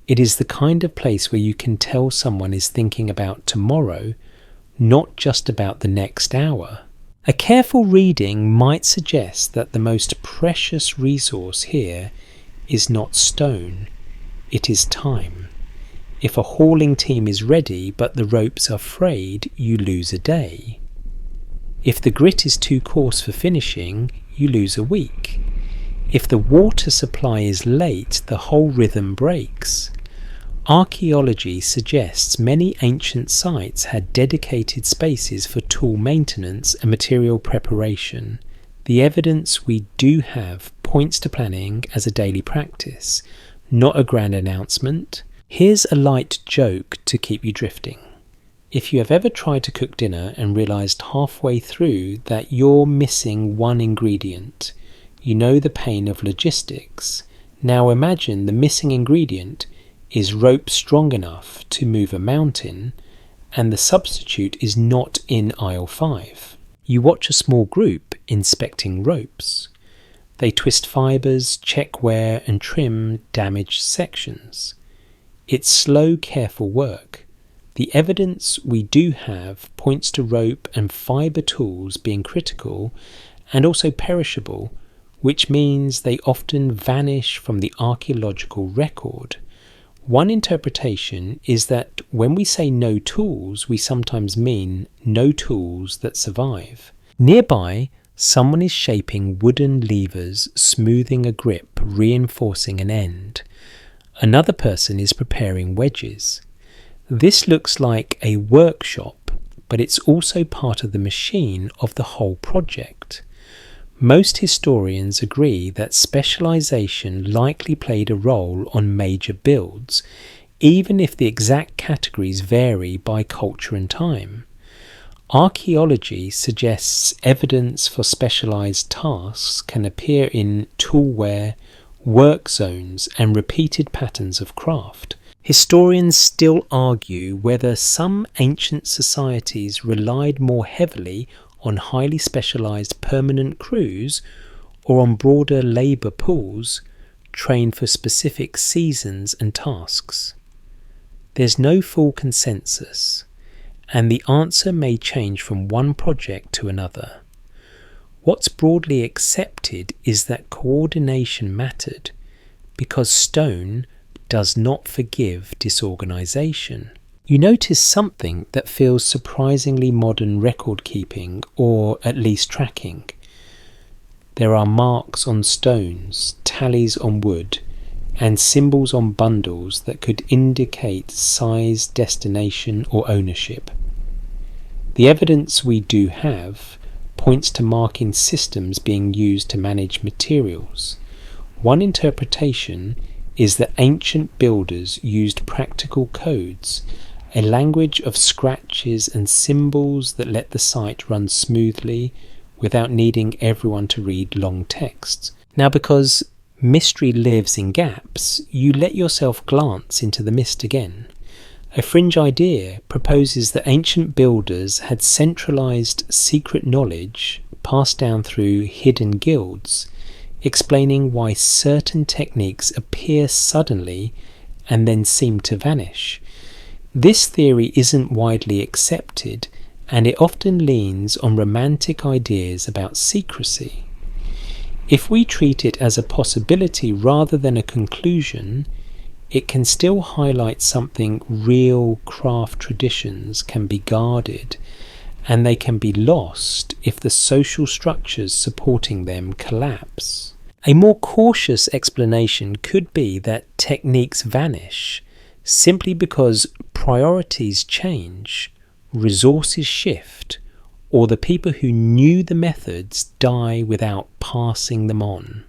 It is the kind of place where you can tell someone is thinking about tomorrow, not just about the next hour. A careful reading might suggest that the most precious resource here is not stone, it is time. If a hauling team is ready but the ropes are frayed, you lose a day. If the grit is too coarse for finishing, you lose a week. If the water supply is late, the whole rhythm breaks. Archaeology suggests many ancient sites had dedicated spaces for tool maintenance and material preparation. The evidence we do have points to planning as a daily practice, not a grand announcement. Here's a light joke to keep you drifting. If you have ever tried to cook dinner and realised halfway through that you're missing one ingredient, you know the pain of logistics. Now imagine the missing ingredient is rope strong enough to move a mountain, and the substitute is not in aisle 5. You watch a small group inspecting ropes. They twist fibres, check wear, and trim damaged sections. It's slow, careful work. The evidence we do have points to rope and fibre tools being critical and also perishable, which means they often vanish from the archaeological record. One interpretation is that when we say no tools, we sometimes mean no tools that survive. Nearby, someone is shaping wooden levers, smoothing a grip, reinforcing an end. Another person is preparing wedges. This looks like a workshop, but it's also part of the machine of the whole project. Most historians agree that specialisation likely played a role on major builds, even if the exact categories vary by culture and time. Archaeology suggests evidence for specialised tasks can appear in toolware, work zones, and repeated patterns of craft. Historians still argue whether some ancient societies relied more heavily on highly specialised permanent crews or on broader labour pools trained for specific seasons and tasks. There's no full consensus, and the answer may change from one project to another. What's broadly accepted is that coordination mattered, because stone does not forgive disorganisation. You notice something that feels surprisingly modern record keeping, or at least tracking. There are marks on stones, tallies on wood, and symbols on bundles that could indicate size, destination, or ownership. The evidence we do have points to marking systems being used to manage materials. One interpretation is that ancient builders used practical codes, a language of scratches and symbols that let the site run smoothly without needing everyone to read long texts. Now, because mystery lives in gaps, you let yourself glance into the mist again. A fringe idea proposes that ancient builders had centralised secret knowledge passed down through hidden guilds, explaining why certain techniques appear suddenly and then seem to vanish. This theory isn't widely accepted, and it often leans on romantic ideas about secrecy. If we treat it as a possibility rather than a conclusion, it can still highlight something. Real craft traditions can be guarded, and they can be lost if the social structures supporting them collapse. A more cautious explanation could be that techniques vanish simply because priorities change, resources shift, or the people who knew the methods die without passing them on.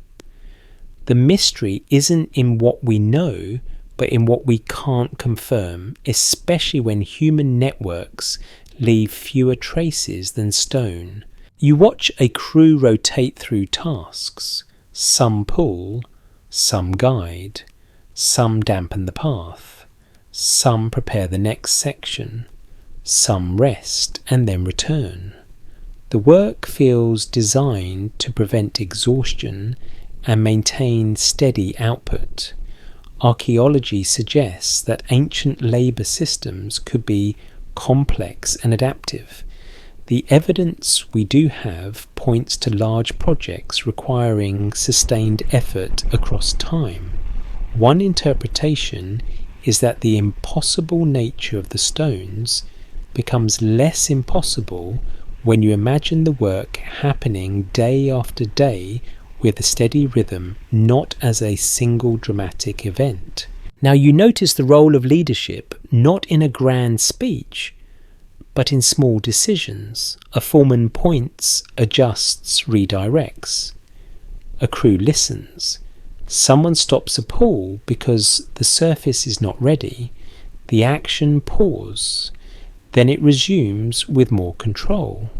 The mystery isn't in what we know, but in what we can't confirm, especially when human networks leave fewer traces than stone. You watch a crew rotate through tasks. Some pull, some guide, some dampen the path, some prepare the next section, some rest and then return. The work feels designed to prevent exhaustion and maintain steady output. Archaeology suggests that ancient labour systems could be complex and adaptive. The evidence we do have points to large projects requiring sustained effort across time. One interpretation is that the impossible nature of the stones becomes less impossible when you imagine the work happening day after day with a steady rhythm, not as a single dramatic event. Now you notice the role of leadership not in a grand speech, but in small decisions. A foreman points, adjusts, redirects. A crew listens. Someone stops a pull because the surface is not ready. The action pauses. Then it resumes with more control.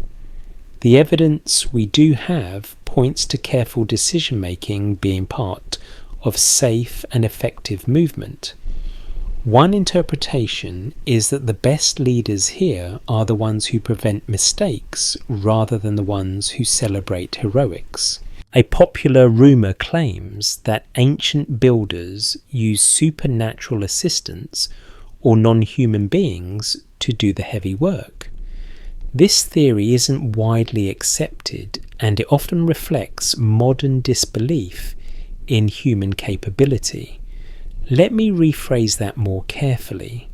The evidence we do have points to careful decision-making being part of safe and effective movement. One interpretation is that the best leaders here are the ones who prevent mistakes rather than the ones who celebrate heroics. A popular rumour claims that ancient builders used supernatural assistants or non-human beings to do the heavy work. This theory isn't widely accepted, and it often reflects modern disbelief in human capability. Let me rephrase that more carefully.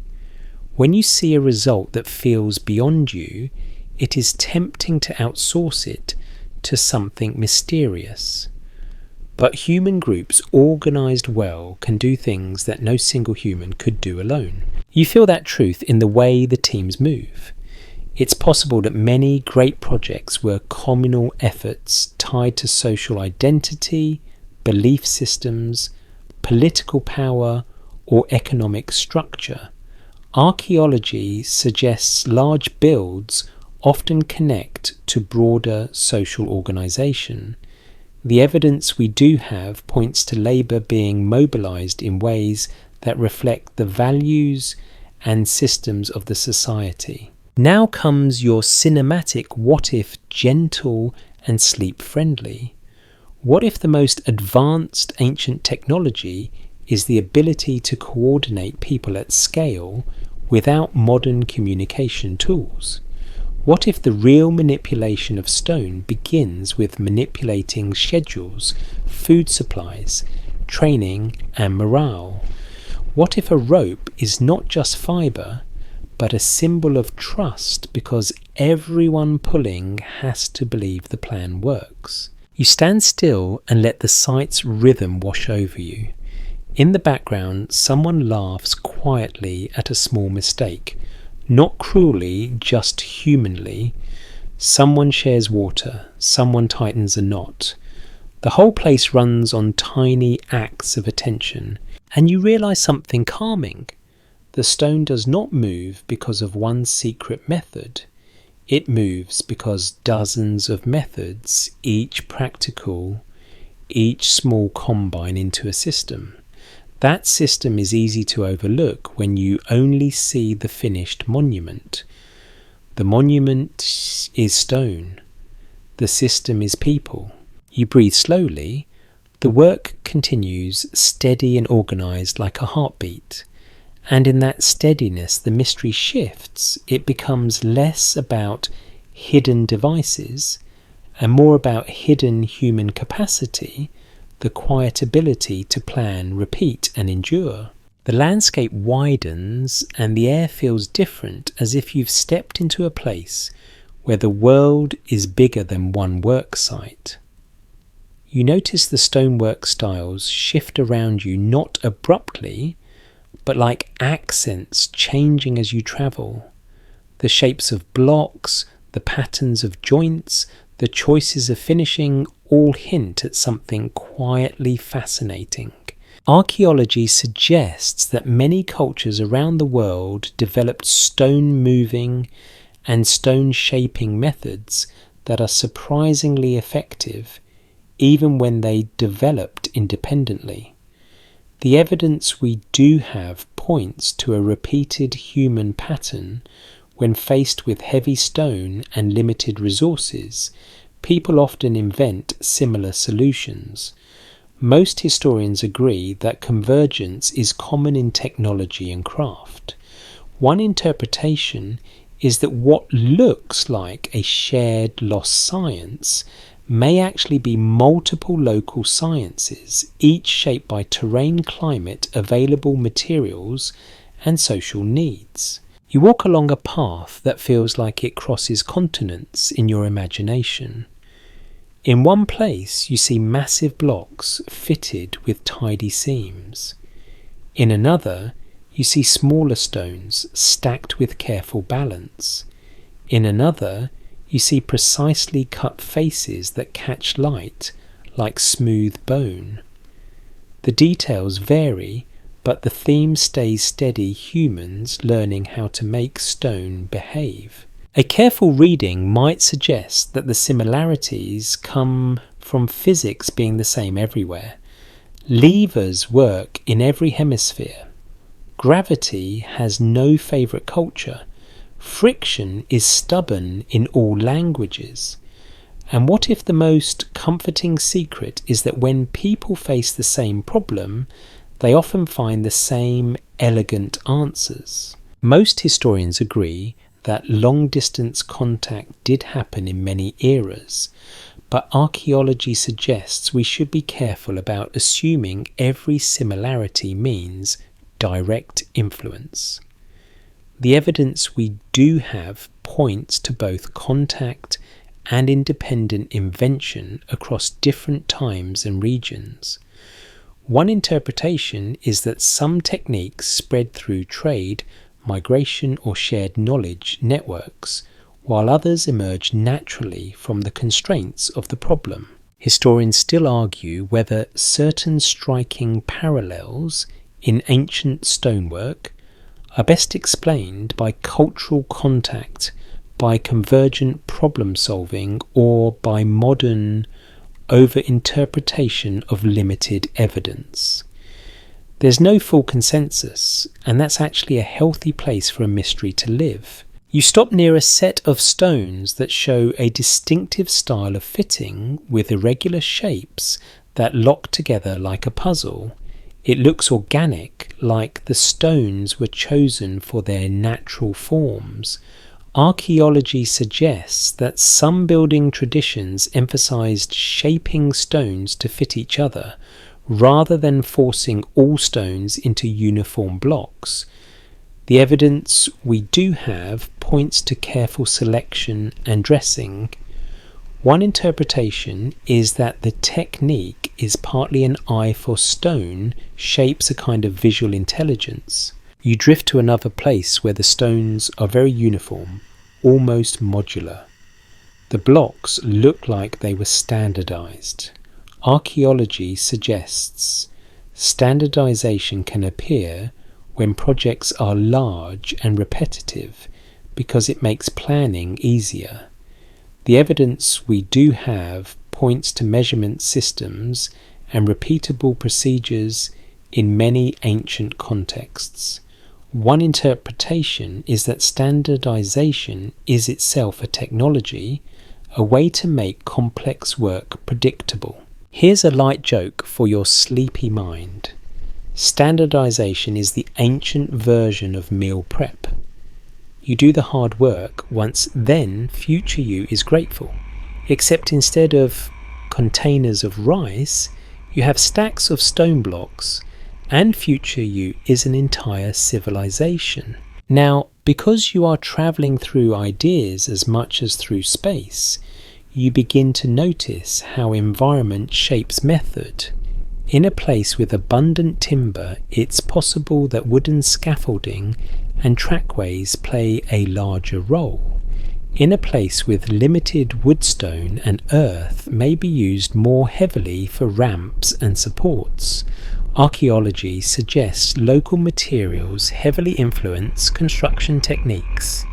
When you see a result that feels beyond you, it is tempting to outsource it to something mysterious. But human groups organised well can do things that no single human could do alone. You feel that truth in the way the teams move. It's possible that many great projects were communal efforts tied to social identity, belief systems, political power, or economic structure. Archaeology suggests large builds often connect to broader social organisation. The evidence we do have points to labour being mobilised in ways that reflect the values and systems of the society. Now comes your cinematic what if gentle and sleep friendly. What if the most advanced ancient technology is the ability to coordinate people at scale without modern communication tools? What if the real manipulation of stone begins with manipulating schedules, food supplies, training and morale? What if a rope is not just fibre, but a symbol of trust because everyone pulling has to believe the plan works? You stand still and let the site's rhythm wash over you. In the background, someone laughs quietly at a small mistake. Not cruelly, just humanly. Someone shares water, someone tightens a knot. The whole place runs on tiny acts of attention, and you realise something calming. The stone does not move because of one secret method. It moves because dozens of methods, each practical, each small combine into a system. That system is easy to overlook when you only see the finished monument. The monument is stone. The system is people. You breathe slowly. The work continues steady and organised like a heartbeat. And in that steadiness, the mystery shifts. It becomes less about hidden devices and more about hidden human capacity, the quiet ability to plan, repeat and endure. The landscape widens and the air feels different, as if you've stepped into a place where the world is bigger than one work site. You notice the stonework styles shift around you, not abruptly, but like accents changing as you travel. The shapes of blocks, the patterns of joints, the choices of finishing all hint at something quietly fascinating. Archaeology suggests that many cultures around the world developed stone moving and stone shaping methods that are surprisingly effective, even when they developed independently. The evidence we do have points to a repeated human pattern. When faced with heavy stone and limited resources, people often invent similar solutions. Most historians agree that convergence is common in technology and craft. One interpretation is that what looks like a shared lost science may actually be multiple local sciences, each shaped by terrain, climate, available materials, and social needs. You walk along a path that feels like it crosses continents in your imagination. In one place you see massive blocks fitted with tidy seams. In another you see smaller stones stacked with careful balance. In another you see precisely cut faces that catch light like smooth bone. The details vary, but the theme stays steady: humans learning how to make stone behave. A careful reading might suggest that the similarities come from physics being the same everywhere. Levers work in every hemisphere. Gravity has no favourite culture. Friction is stubborn in all languages. And what if the most comforting secret is that when people face the same problem, they often find the same elegant answers? Most historians agree that long-distance contact did happen in many eras, but archaeology suggests we should be careful about assuming every similarity means direct influence. The evidence we do have points to both contact and independent invention across different times and regions. One interpretation is that some techniques spread through trade, migration or shared knowledge networks, while others emerge naturally from the constraints of the problem. Historians still argue whether certain striking parallels in ancient stonework are best explained by cultural contact, by convergent problem solving, or by modern over-interpretation of limited evidence. There's no full consensus, and that's actually a healthy place for a mystery to live. You stop near a set of stones that show a distinctive style of fitting with irregular shapes that lock together like a puzzle. It looks organic, like the stones were chosen for their natural forms. Archaeology suggests that some building traditions emphasized shaping stones to fit each other, rather than forcing all stones into uniform blocks. The evidence we do have points to careful selection and dressing. One interpretation is that the technique is partly an eye for stone, shapes a kind of visual intelligence. You drift to another place where the stones are very uniform, almost modular. The blocks look like they were standardized. Archaeology suggests standardization can appear when projects are large and repetitive because it makes planning easier. The evidence we do have points to measurement systems and repeatable procedures in many ancient contexts. One interpretation is that standardization is itself a technology, a way to make complex work predictable. Here's a light joke for your sleepy mind. Standardization is the ancient version of meal prep. You do the hard work once, then future you is grateful. Except instead of containers of rice, you have stacks of stone blocks, and future you is an entire civilization. Now, because you are traveling through ideas as much as through space, you begin to notice how environment shapes method. In a place with abundant timber, it's possible that wooden scaffolding and trackways play a larger role. In a place with limited woodstone and earth may be used more heavily for ramps and supports. Archaeology suggests local materials heavily influence construction techniques.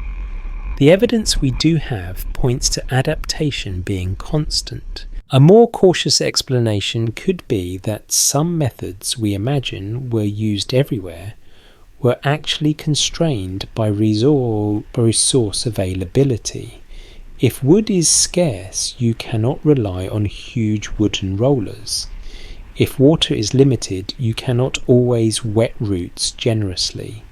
The evidence we do have points to adaptation being constant. A more cautious explanation could be that some methods we imagine were used everywhere were actually constrained by resource availability. If wood is scarce, you cannot rely on huge wooden rollers. If water is limited, you cannot always wet roots generously.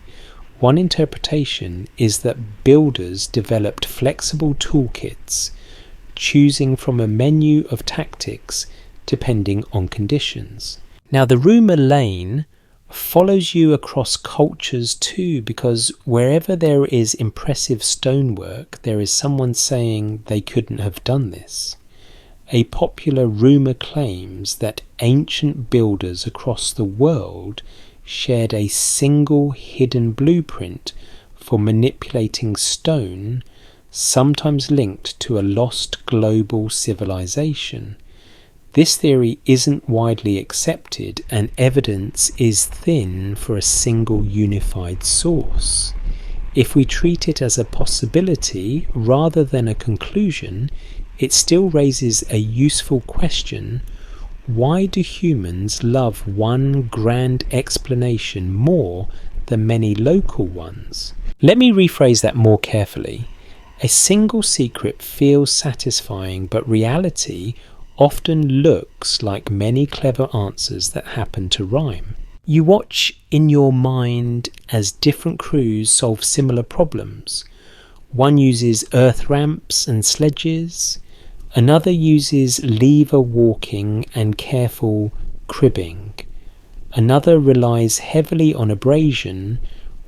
One interpretation is that builders developed flexible toolkits, choosing from a menu of tactics depending on conditions. Now, the rumour lane follows you across cultures too, because wherever there is impressive stonework, there is someone saying they couldn't have done this. A popular rumour claims that ancient builders across the world shared a single hidden blueprint for manipulating stone, sometimes linked to a lost global civilization. This theory isn't widely accepted, and evidence is thin for a single unified source. If we treat it as a possibility rather than a conclusion, it still raises a useful question: why do humans love one grand explanation more than many local ones? Let me rephrase that more carefully. A single secret feels satisfying, but reality often looks like many clever answers that happen to rhyme. You watch in your mind as different crews solve similar problems. One uses earth ramps and sledges. Another uses lever walking and careful cribbing. Another relies heavily on abrasion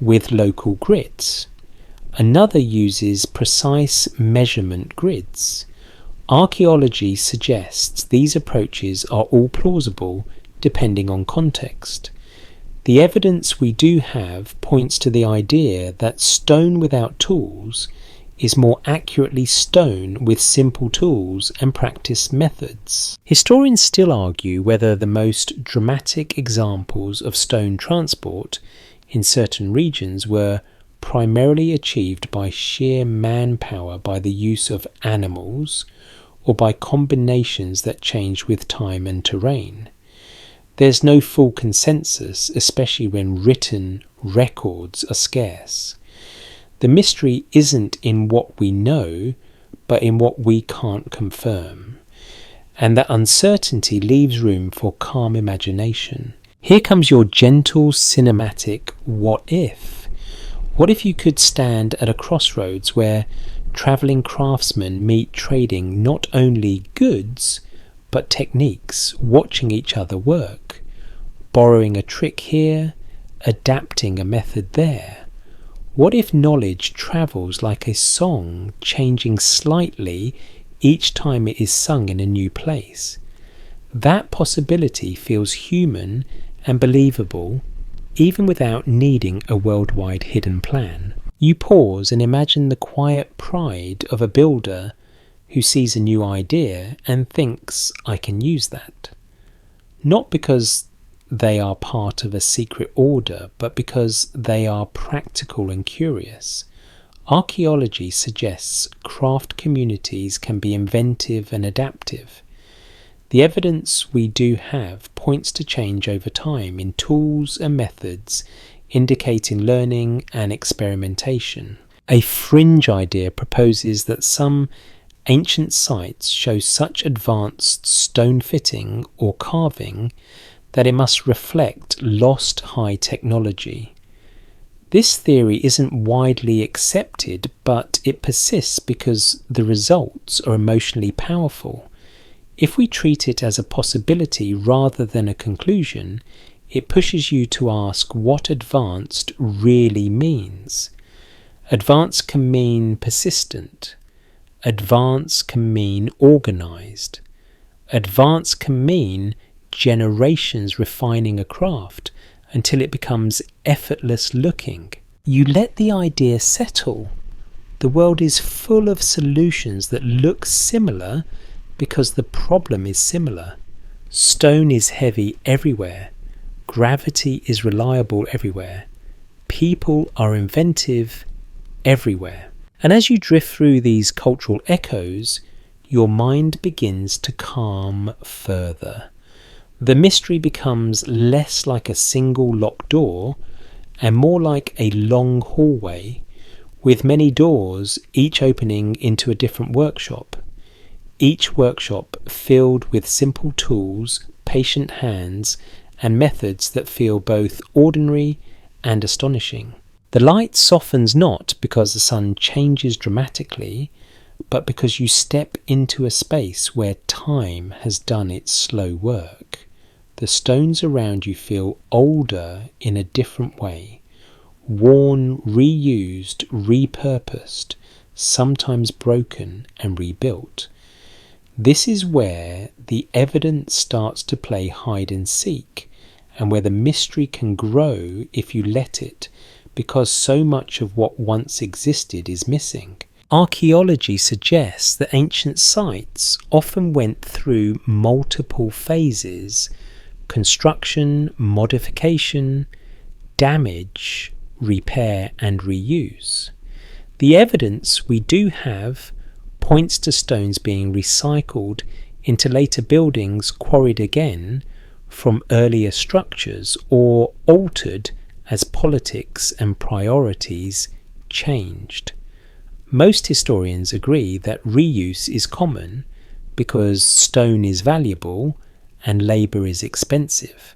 with local grits. Another uses precise measurement grids. Archaeology suggests these approaches are all plausible depending on context. The evidence we do have points to the idea that stone without tools is more accurately stone with simple tools and practice methods. Historians still argue whether the most dramatic examples of stone transport in certain regions were primarily achieved by sheer manpower, by the use of animals, or by combinations that change with time and terrain. There's no full consensus, especially when written records are scarce. The mystery isn't in what we know, but in what we can't confirm. And that uncertainty leaves room for calm imagination. Here comes your gentle cinematic what if. What if you could stand at a crossroads where travelling craftsmen meet trading not only goods, but techniques, watching each other work, borrowing a trick here, adapting a method there? What if knowledge travels like a song, changing slightly each time it is sung in a new place? That possibility feels human and believable, even without needing a worldwide hidden plan. You pause and imagine the quiet pride of a builder who sees a new idea and thinks, I can use that. Not because they are part of a secret order, but because they are practical and curious. Archaeology suggests craft communities can be inventive and adaptive. The evidence we do have points to change over time in tools and methods, indicating learning and experimentation. A fringe idea proposes that some ancient sites show such advanced stone fitting or carving that it must reflect lost high technology. This theory isn't widely accepted, but it persists because the results are emotionally powerful. If we treat it as a possibility rather than a conclusion, it pushes you to ask what advanced really means. Advanced can mean persistent. Advanced can mean organized. Advanced can mean generations refining a craft until it becomes effortless looking. You let the idea settle. The world is full of solutions that look similar because the problem is similar. Stone is heavy everywhere. Gravity is reliable everywhere. People are inventive everywhere. And as you drift through these cultural echoes, your mind begins to calm further. The mystery becomes less like a single locked door and more like a long hallway with many doors, each opening into a different workshop. Each workshop filled with simple tools, patient hands, and methods that feel both ordinary and astonishing. The light softens not because the sun changes dramatically, but because you step into a space where time has done its slow work. The stones around you feel older in a different way, worn, reused, repurposed, sometimes broken and rebuilt. This is where the evidence starts to play hide and seek, and where the mystery can grow if you let it, because so much of what once existed is missing. Archaeology suggests that ancient sites often went through multiple phases: construction, modification, damage, repair and reuse. The evidence we do have points to stones being recycled into later buildings, quarried again from earlier structures, or altered as politics and priorities changed. Most historians agree that reuse is common because stone is valuable and labour is expensive.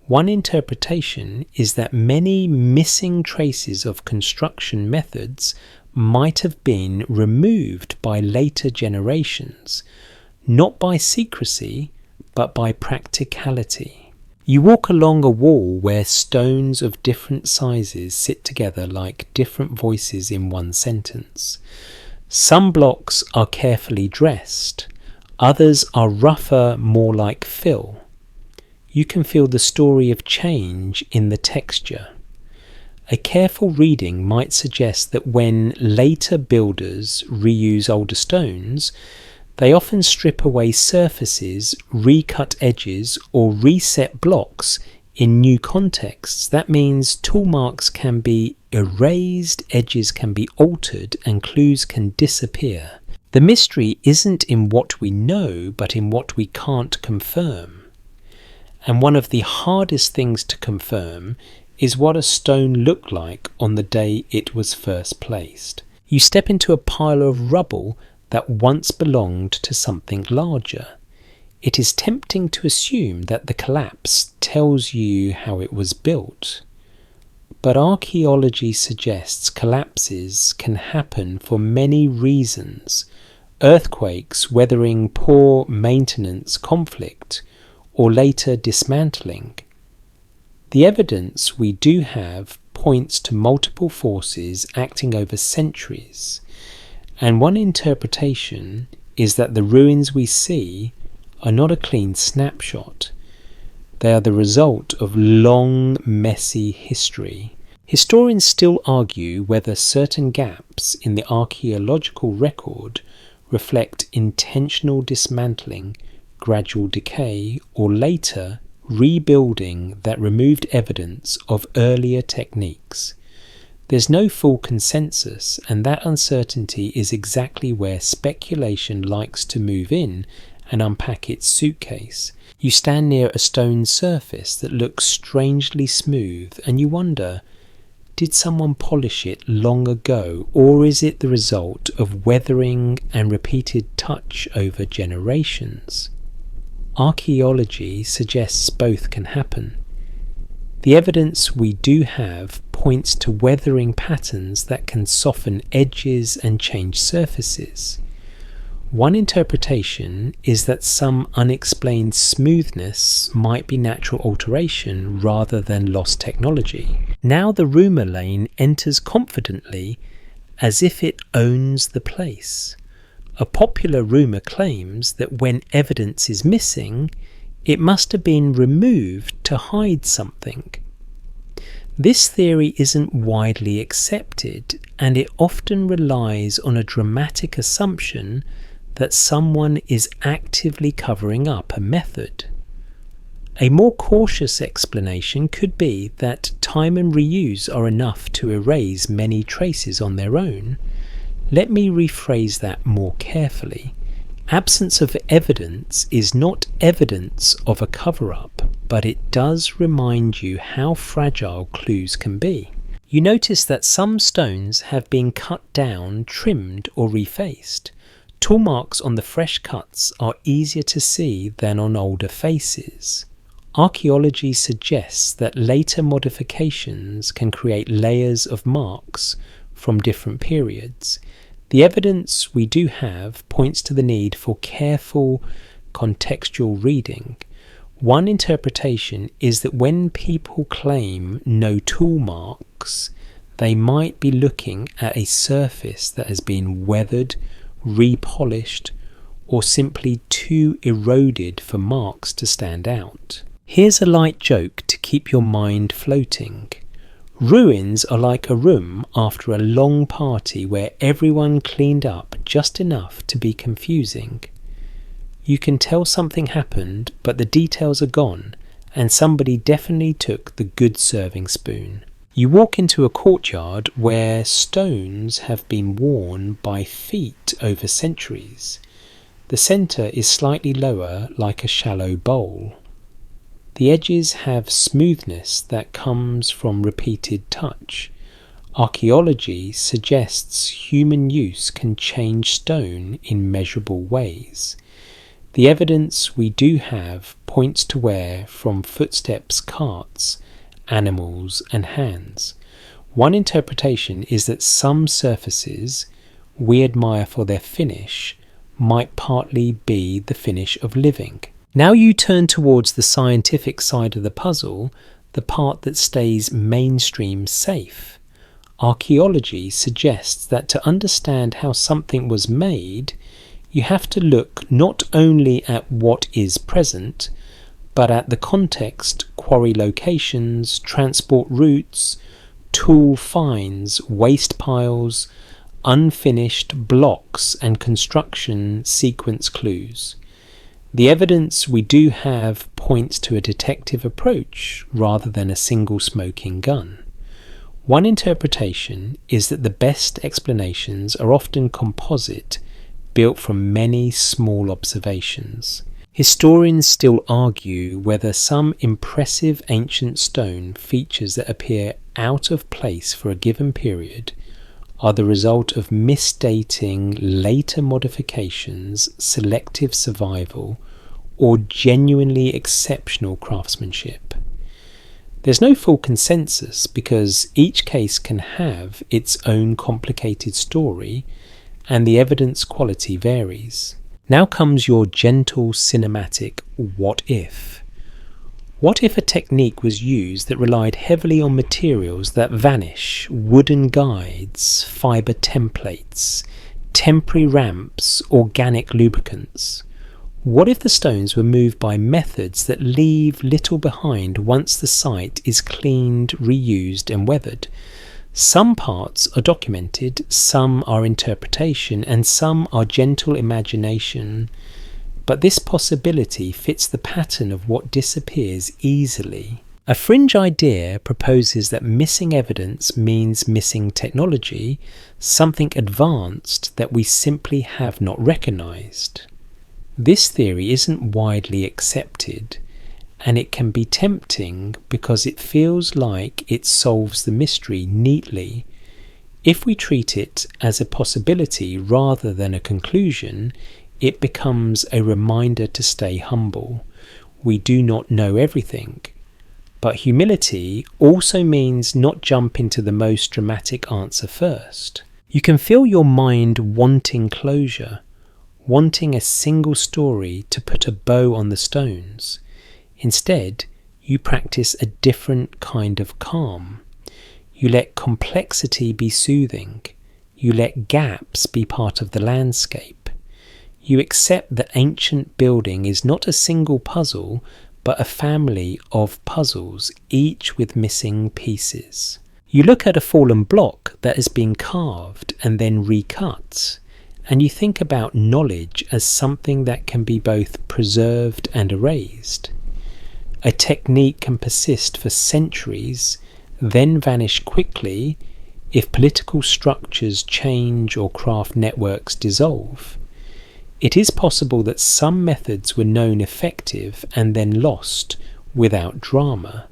One interpretation is that many missing traces of construction methods might have been removed by later generations, not by secrecy, but by practicality. You walk along a wall where stones of different sizes sit together like different voices in one sentence. Some blocks are carefully dressed, others are rougher, more like fill. You can feel the story of change in the texture. A careful reading might suggest that when later builders reuse older stones, they often strip away surfaces, recut edges, or reset blocks in new contexts. That means tool marks can be erased, edges can be altered, and clues can disappear. The mystery isn't in what we know, but in what we can't confirm. And one of the hardest things to confirm is what a stone looked like on the day it was first placed. You step into a pile of rubble that once belonged to something larger. It is tempting to assume that the collapse tells you how it was built. But archaeology suggests collapses can happen for many reasons: earthquakes, weathering, poor maintenance, conflict, or later dismantling. The evidence we do have points to multiple forces acting over centuries, and one interpretation is that the ruins we see are not a clean snapshot. They are the result of long, messy history. Historians still argue whether certain gaps in the archaeological record reflect intentional dismantling, gradual decay, or later rebuilding that removed evidence of earlier techniques. There's no full consensus, and that uncertainty is exactly where speculation likes to move in and unpack its suitcase. You stand near a stone surface that looks strangely smooth, and you wonder, did someone polish it long ago, or is it the result of weathering and repeated touch over generations? Archaeology suggests both can happen. The evidence we do have points to weathering patterns that can soften edges and change surfaces. One interpretation is that some unexplained smoothness might be natural alteration rather than lost technology. Now the rumour lane enters confidently, as if it owns the place. A popular rumour claims that when evidence is missing, it must have been removed to hide something. This theory isn't widely accepted, and it often relies on a dramatic assumption that someone is actively covering up a method. A more cautious explanation could be that time and reuse are enough to erase many traces on their own. Let me rephrase that more carefully. Absence of evidence is not evidence of a cover-up, but it does remind you how fragile clues can be. You notice that some stones have been cut down, trimmed, or refaced. Tool marks on the fresh cuts are easier to see than on older faces. Archaeology suggests that later modifications can create layers of marks from different periods. The evidence we do have points to the need for careful contextual reading. One interpretation is that when people claim no tool marks, they might be looking at a surface that has been weathered, repolished, or simply too eroded for marks to stand out. Here's a light joke to keep your mind floating. Ruins are like a room after a long party where everyone cleaned up just enough to be confusing. You can tell something happened, but the details are gone, and somebody definitely took the good serving spoon. You walk into a courtyard where stones have been worn by feet over centuries. The centre is slightly lower, like a shallow bowl. The edges have smoothness that comes from repeated touch. Archaeology suggests human use can change stone in measurable ways. The evidence we do have points to where from footsteps, carts, animals, and hands. One interpretation is that some surfaces we admire for their finish might partly be the finish of living. Now you turn towards the scientific side of the puzzle, the part that stays mainstream safe. Archaeology suggests that to understand how something was made, you have to look not only at what is present, but at the context, quarry locations, transport routes, tool finds, waste piles, unfinished blocks, and construction sequence clues. The evidence we do have points to a detective approach rather than a single smoking gun. One interpretation is that the best explanations are often composite, built from many small observations. Historians still argue whether some impressive ancient stone features that appear out of place for a given period are the result of misdating, later modifications, selective survival, or genuinely exceptional craftsmanship. There's no full consensus because each case can have its own complicated story and the evidence quality varies. Now comes your gentle cinematic what if. What if a technique was used that relied heavily on materials that vanish, wooden guides, fibre templates, temporary ramps, organic lubricants? What if the stones were moved by methods that leave little behind once the site is cleaned, reused and weathered? Some parts are documented, some are interpretation, and some are gentle imagination. But this possibility fits the pattern of what disappears easily. A fringe idea proposes that missing evidence means missing technology, something advanced that we simply have not recognised. This theory isn't widely accepted, and it can be tempting because it feels like it solves the mystery neatly. If we treat it as a possibility rather than a conclusion, it becomes a reminder to stay humble. We do not know everything. But humility also means not jumping to the most dramatic answer first. You can feel your mind wanting closure, wanting a single story to put a bow on the stones. Instead, you practice a different kind of calm. You let complexity be soothing. You let gaps be part of the landscape. You accept that ancient building is not a single puzzle, but a family of puzzles, each with missing pieces. You look at a fallen block that has been carved and then recut, and you think about knowledge as something that can be both preserved and erased. A technique can persist for centuries, then vanish quickly if political structures change or craft networks dissolve. It is possible that some methods were known effective and then lost without drama.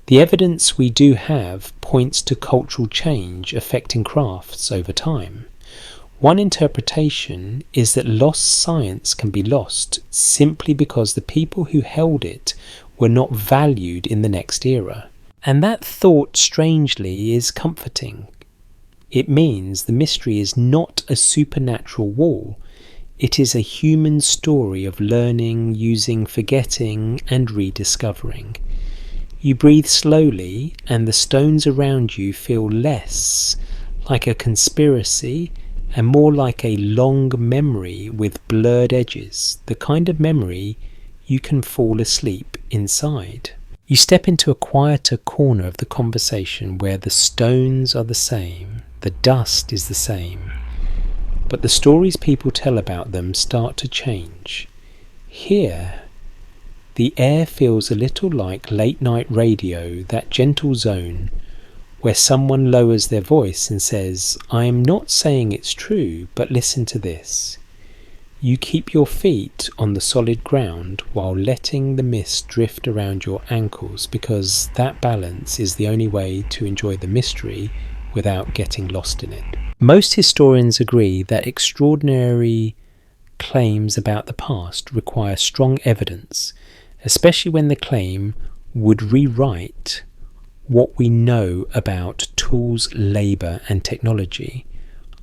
The evidence we do have points to cultural change affecting crafts over time. One interpretation is that lost science can be lost simply because the people who held it were not valued in the next era. And that thought, strangely, is comforting. It means the mystery is not a supernatural wall. It is a human story of learning, using, forgetting, and rediscovering. You breathe slowly, and the stones around you feel less like a conspiracy and more like a long memory with blurred edges, the kind of memory you can fall asleep inside. You step into a quieter corner of the conversation where the stones are the same, the dust is the same, but the stories people tell about them start to change. Here, the air feels a little like late-night radio, that gentle zone where someone lowers their voice and says, "I am not saying it's true, but listen to this." You keep your feet on the solid ground while letting the mist drift around your ankles, because that balance is the only way to enjoy the mystery without getting lost in it. Most historians agree that extraordinary claims about the past require strong evidence, especially when the claim would rewrite what we know about tools, labour and technology.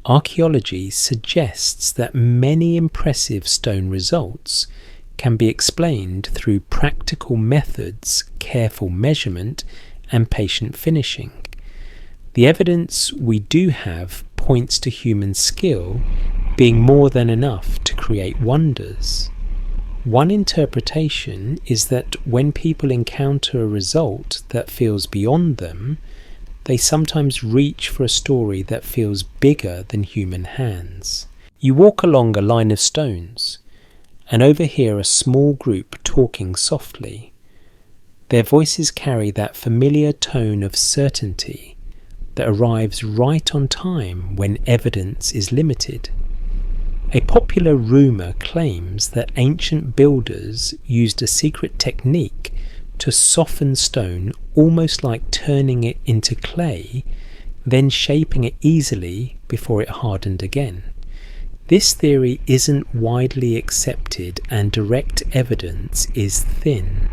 Archaeology suggests that many impressive stone results can be explained through practical methods, careful measurement and patient finishing. The evidence we do have points to human skill being more than enough to create wonders. One interpretation is that when people encounter a result that feels beyond them, they sometimes reach for a story that feels bigger than human hands. You walk along a line of stones and overhear a small group talking softly. Their voices carry that familiar tone of certainty that arrives right on time when evidence is limited. A popular rumour claims that ancient builders used a secret technique to soften stone, almost like turning it into clay, then shaping it easily before it hardened again. This theory isn't widely accepted and direct evidence is thin.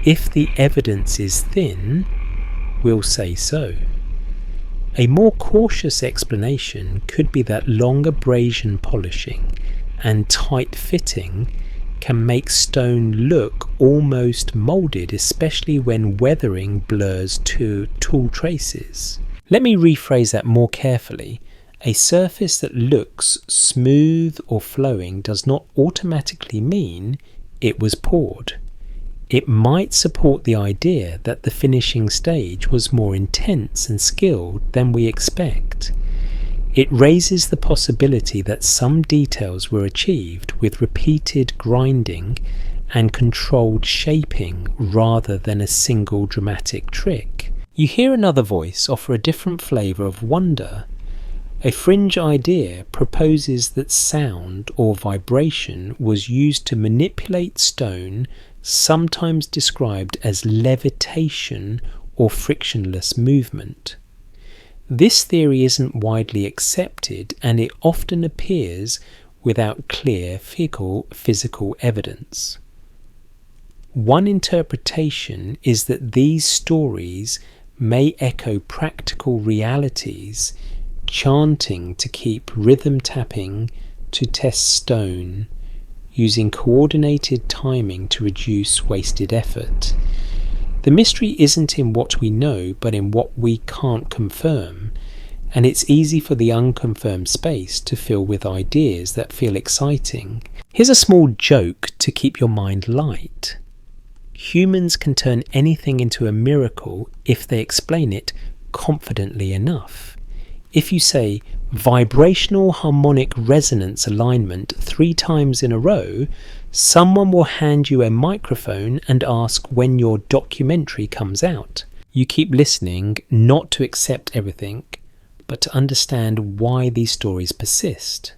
If the evidence is thin, we'll say so. A more cautious explanation could be that long abrasion polishing and tight fitting can make stone look almost moulded, especially when weathering blurs tool traces. Let me rephrase that more carefully. A surface that looks smooth or flowing does not automatically mean it was poured. It might support the idea that the finishing stage was more intense and skilled than we expect. It raises the possibility that some details were achieved with repeated grinding and controlled shaping rather than a single dramatic trick. You hear another voice offer a different flavour of wonder. A fringe idea proposes that sound or vibration was used to manipulate stone, sometimes described as levitation or frictionless movement. This theory isn't widely accepted and it often appears without clear physical evidence. One interpretation is that these stories may echo practical realities, chanting to keep rhythm, tapping to test stone, using coordinated timing to reduce wasted effort. The mystery isn't in what we know, but in what we can't confirm, and it's easy for the unconfirmed space to fill with ideas that feel exciting. Here's a small joke to keep your mind light. Humans can turn anything into a miracle if they explain it confidently enough. If you say vibrational harmonic resonance alignment 3 times in a row, someone will hand you a microphone and ask when your documentary comes out. You keep listening, not to accept everything, but to understand why these stories persist.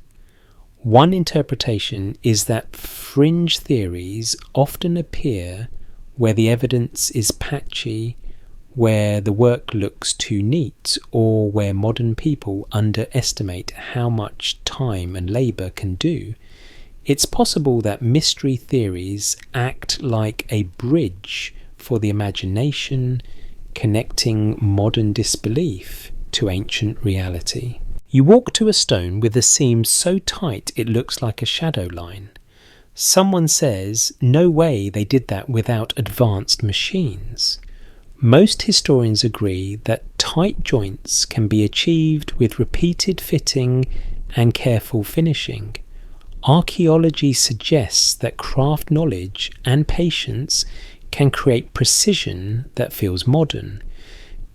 One interpretation is that fringe theories often appear where the evidence is patchy, where the work looks too neat, or where modern people underestimate how much time and labour can do. It's possible that mystery theories act like a bridge for the imagination, connecting modern disbelief to ancient reality. You walk to a stone with a seam so tight it looks like a shadow line. Someone says, no way they did that without advanced machines. Most historians agree that tight joints can be achieved with repeated fitting and careful finishing. Archaeology suggests that craft knowledge and patience can create precision that feels modern.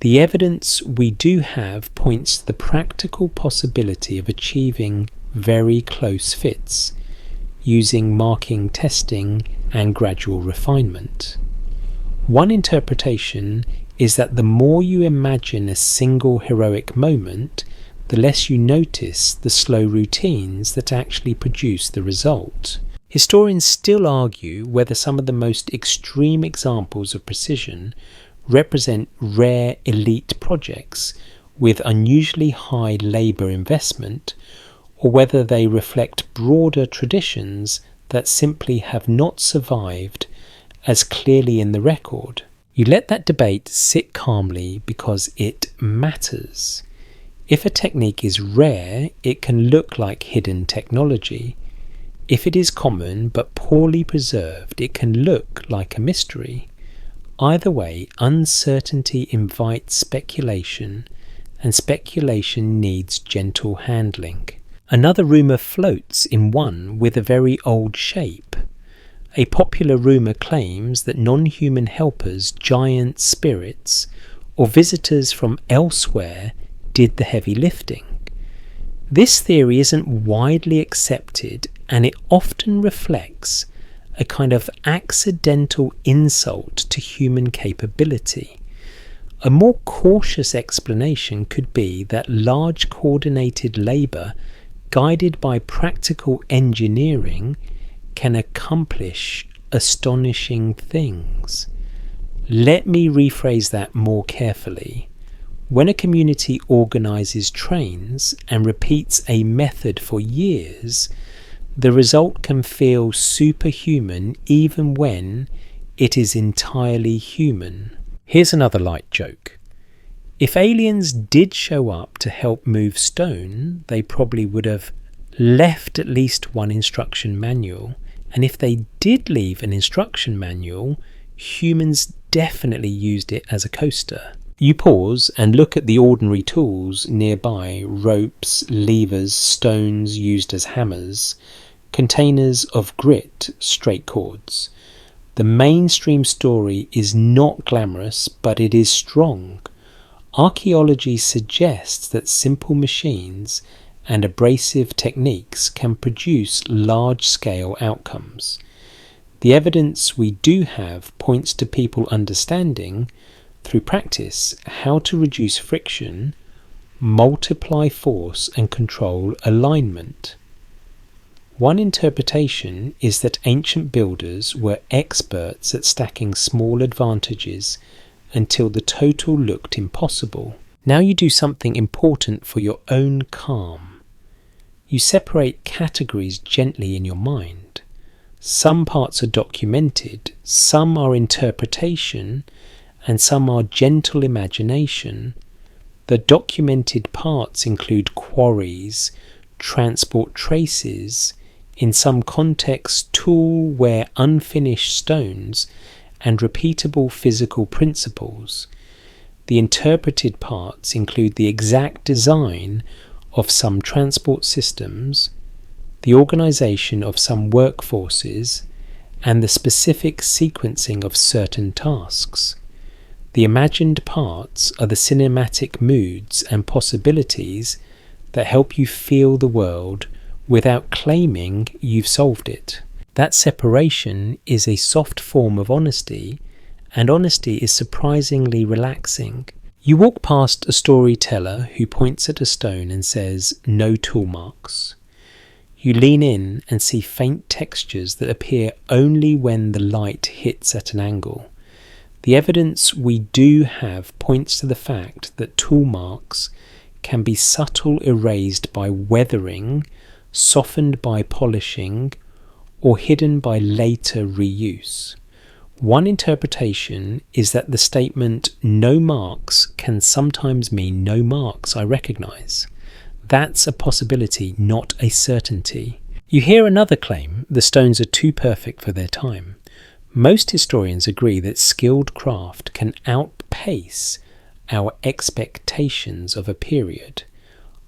The evidence we do have points to the practical possibility of achieving very close fits, using marking testing and gradual refinement. One interpretation is that the more you imagine a single heroic moment, the less you notice the slow routines that actually produce the result. Historians still argue whether some of the most extreme examples of precision represent rare elite projects with unusually high labour investment, or whether they reflect broader traditions that simply have not survived as clearly in the record. You let that debate sit calmly because it matters. If a technique is rare, it can look like hidden technology. If it is common but poorly preserved, it can look like a mystery. Either way, uncertainty invites speculation, and speculation needs gentle handling. Another rumour floats in one with a very old shape. A popular rumour claims that non-human helpers, giant spirits, or visitors from elsewhere did the heavy lifting. This theory isn't widely accepted, and it often reflects a kind of accidental insult to human capability. A more cautious explanation could be that large coordinated labour guided by practical engineering, can accomplish astonishing things. Let me rephrase that more carefully. When a community organises trains and repeats a method for years, the result can feel superhuman even when it is entirely human. Here's another light joke. If aliens did show up to help move stone, they probably would have left at least one instruction manual. And if they did leave an instruction manual, humans definitely used it as a coaster. You pause and look at the ordinary tools nearby: ropes, levers, stones used as hammers, containers of grit, straight cords. The mainstream story is not glamorous, but it is strong. Archaeology suggests that simple machines and abrasive techniques can produce large-scale outcomes. The evidence we do have points to people understanding, through practice, how to reduce friction, multiply force and control alignment. One interpretation is that ancient builders were experts at stacking small advantages until the total looked impossible. Now you do something important for your own calm. You separate categories gently in your mind. Some parts are documented, some are interpretation, and some are gentle imagination. The documented parts include quarries, transport traces, in some contexts tool where unfinished stones, and repeatable physical principles. The interpreted parts include the exact design of some transport systems, the organisation of some workforces, and the specific sequencing of certain tasks. The imagined parts are the cinematic moods and possibilities that help you feel the world without claiming you've solved it. That separation is a soft form of honesty, and honesty is surprisingly relaxing. You walk past a storyteller who points at a stone and says, "No tool marks." You lean in and see faint textures that appear only when the light hits at an angle. The evidence we do have points to the fact that tool marks can be subtly erased by weathering, softened by polishing, or hidden by later reuse. One interpretation is that the statement "no marks" can sometimes mean no marks I recognise. That's a possibility, not a certainty. You hear another claim: the stones are too perfect for their time. Most historians agree that skilled craft can outpace our expectations of a period.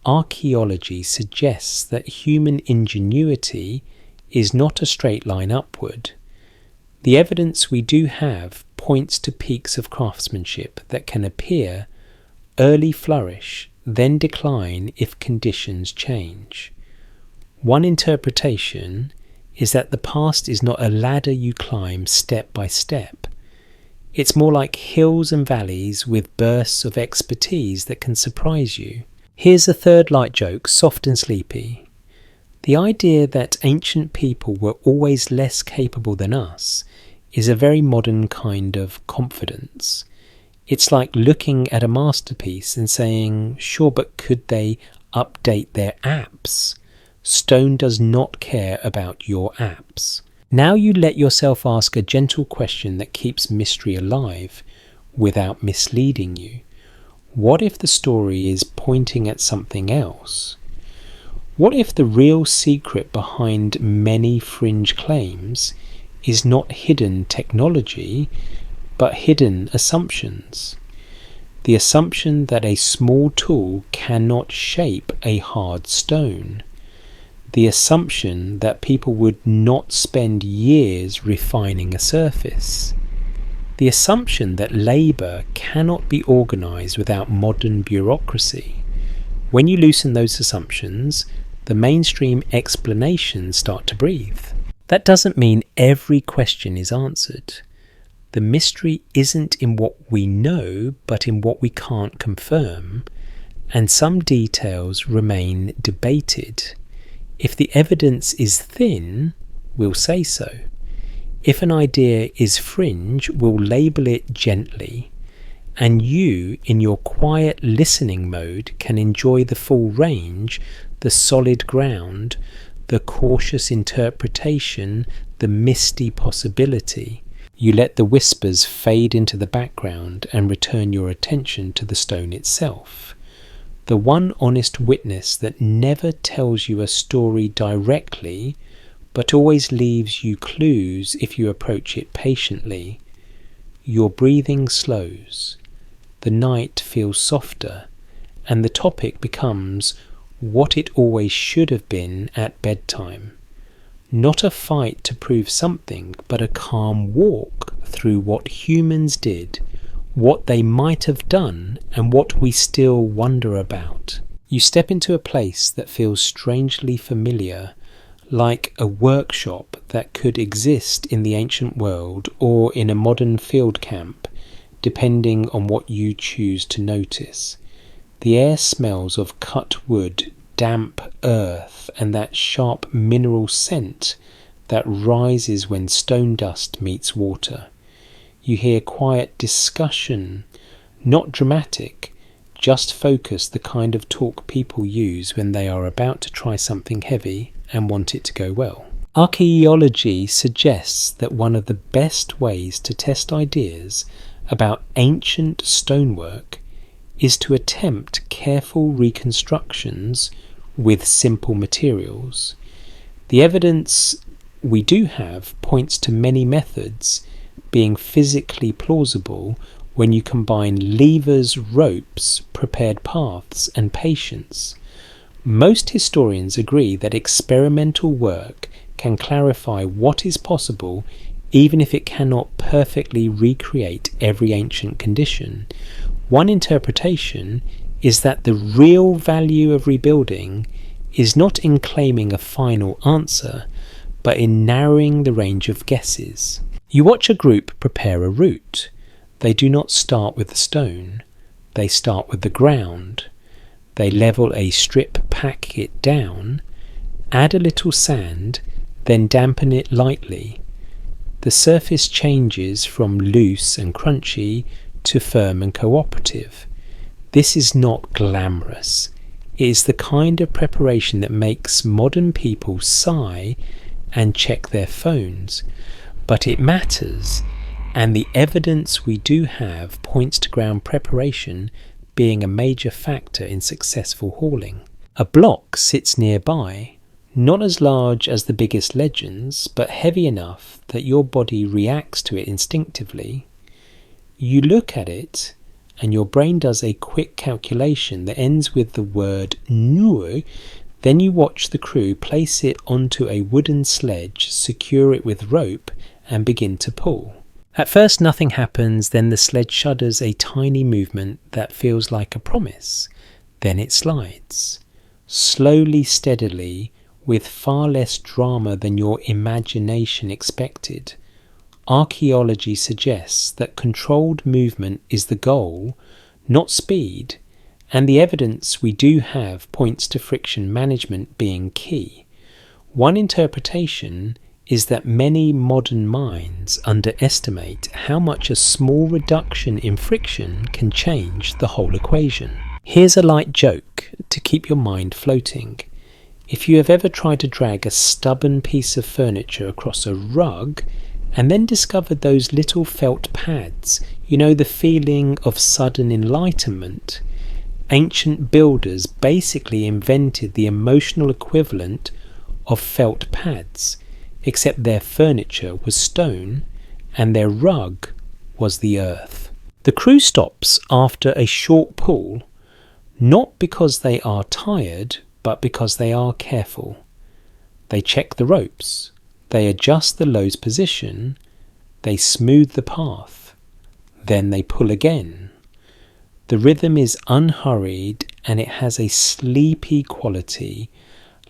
Archaeology suggests that human ingenuity is not a straight line upward. The evidence we do have points to peaks of craftsmanship that can appear, early flourish, then decline if conditions change. One interpretation is that the past is not a ladder you climb step by step. It's more like hills and valleys with bursts of expertise that can surprise you. Here's a third light joke, soft and sleepy. The idea that ancient people were always less capable than us is a very modern kind of confidence. It's like looking at a masterpiece and saying, sure, but could they update their apps? Stone does not care about your apps. Now you let yourself ask a gentle question that keeps mystery alive without misleading you. What if the story is pointing at something else? What if the real secret behind many fringe claims is not hidden technology, but hidden assumptions? The assumption that a small tool cannot shape a hard stone. The assumption that people would not spend years refining a surface. The assumption that labour cannot be organised without modern bureaucracy. When you loosen those assumptions, the mainstream explanations start to breathe. That doesn't mean every question is answered. The mystery isn't in what we know, but in what we can't confirm, and some details remain debated. If the evidence is thin, we'll say so. If an idea is fringe, we'll label it gently. And you, in your quiet listening mode, can enjoy the full range, the solid ground, the cautious interpretation, the misty possibility. You let the whispers fade into the background and return your attention to the stone itself. The one honest witness that never tells you a story directly, but always leaves you clues if you approach it patiently. Your breathing slows. The night feels softer, and the topic becomes what it always should have been at bedtime. Not a fight to prove something, but a calm walk through what humans did, what they might have done, and what we still wonder about. You step into a place that feels strangely familiar, like a workshop that could exist in the ancient world or in a modern field camp, depending on what you choose to notice. The air smells of cut wood, damp earth, and that sharp mineral scent that rises when stone dust meets water. You hear quiet discussion, not dramatic, just focused, the kind of talk people use when they are about to try something heavy and want it to go well. Archaeology suggests that one of the best ways to test ideas about ancient stonework is to attempt careful reconstructions with simple materials. The evidence we do have points to many methods being physically plausible when you combine levers, ropes, prepared paths, and patience. Most historians agree that experimental work can clarify what is possible even if it cannot perfectly recreate every ancient condition. One interpretation is that the real value of rebuilding is not in claiming a final answer, but in narrowing the range of guesses. You watch a group prepare a route. They do not start with the stone. They start with the ground. They level a strip, pack it down, add a little sand, then dampen it lightly. The surface changes from loose and crunchy to firm and cooperative. This is not glamorous. It is the kind of preparation that makes modern people sigh and check their phones. But it matters, and the evidence we do have points to ground preparation being a major factor in successful hauling. A block sits nearby, not as large as the biggest legends, but heavy enough that your body reacts to it instinctively. You look at it, and your brain does a quick calculation that ends with the word "nuo." Then you watch the crew place it onto a wooden sledge, secure it with rope, and begin to pull. At first nothing happens, then the sledge shudders a tiny movement that feels like a promise. Then it slides. Slowly, steadily, with far less drama than your imagination expected. Archaeology suggests that controlled movement is the goal, not speed, and the evidence we do have points to friction management being key. One interpretation is that many modern minds underestimate how much a small reduction in friction can change the whole equation. Here's a light joke to keep your mind floating. If you have ever tried to drag a stubborn piece of furniture across a rug and then discovered those little felt pads, you know, the feeling of sudden enlightenment. Ancient builders basically invented the emotional equivalent of felt pads, except their furniture was stone and their rug was the earth. The crew stops after a short pull, not because they are tired, but because they are careful. They check the ropes, they adjust the load's position, they smooth the path, then they pull again. The rhythm is unhurried and it has a sleepy quality,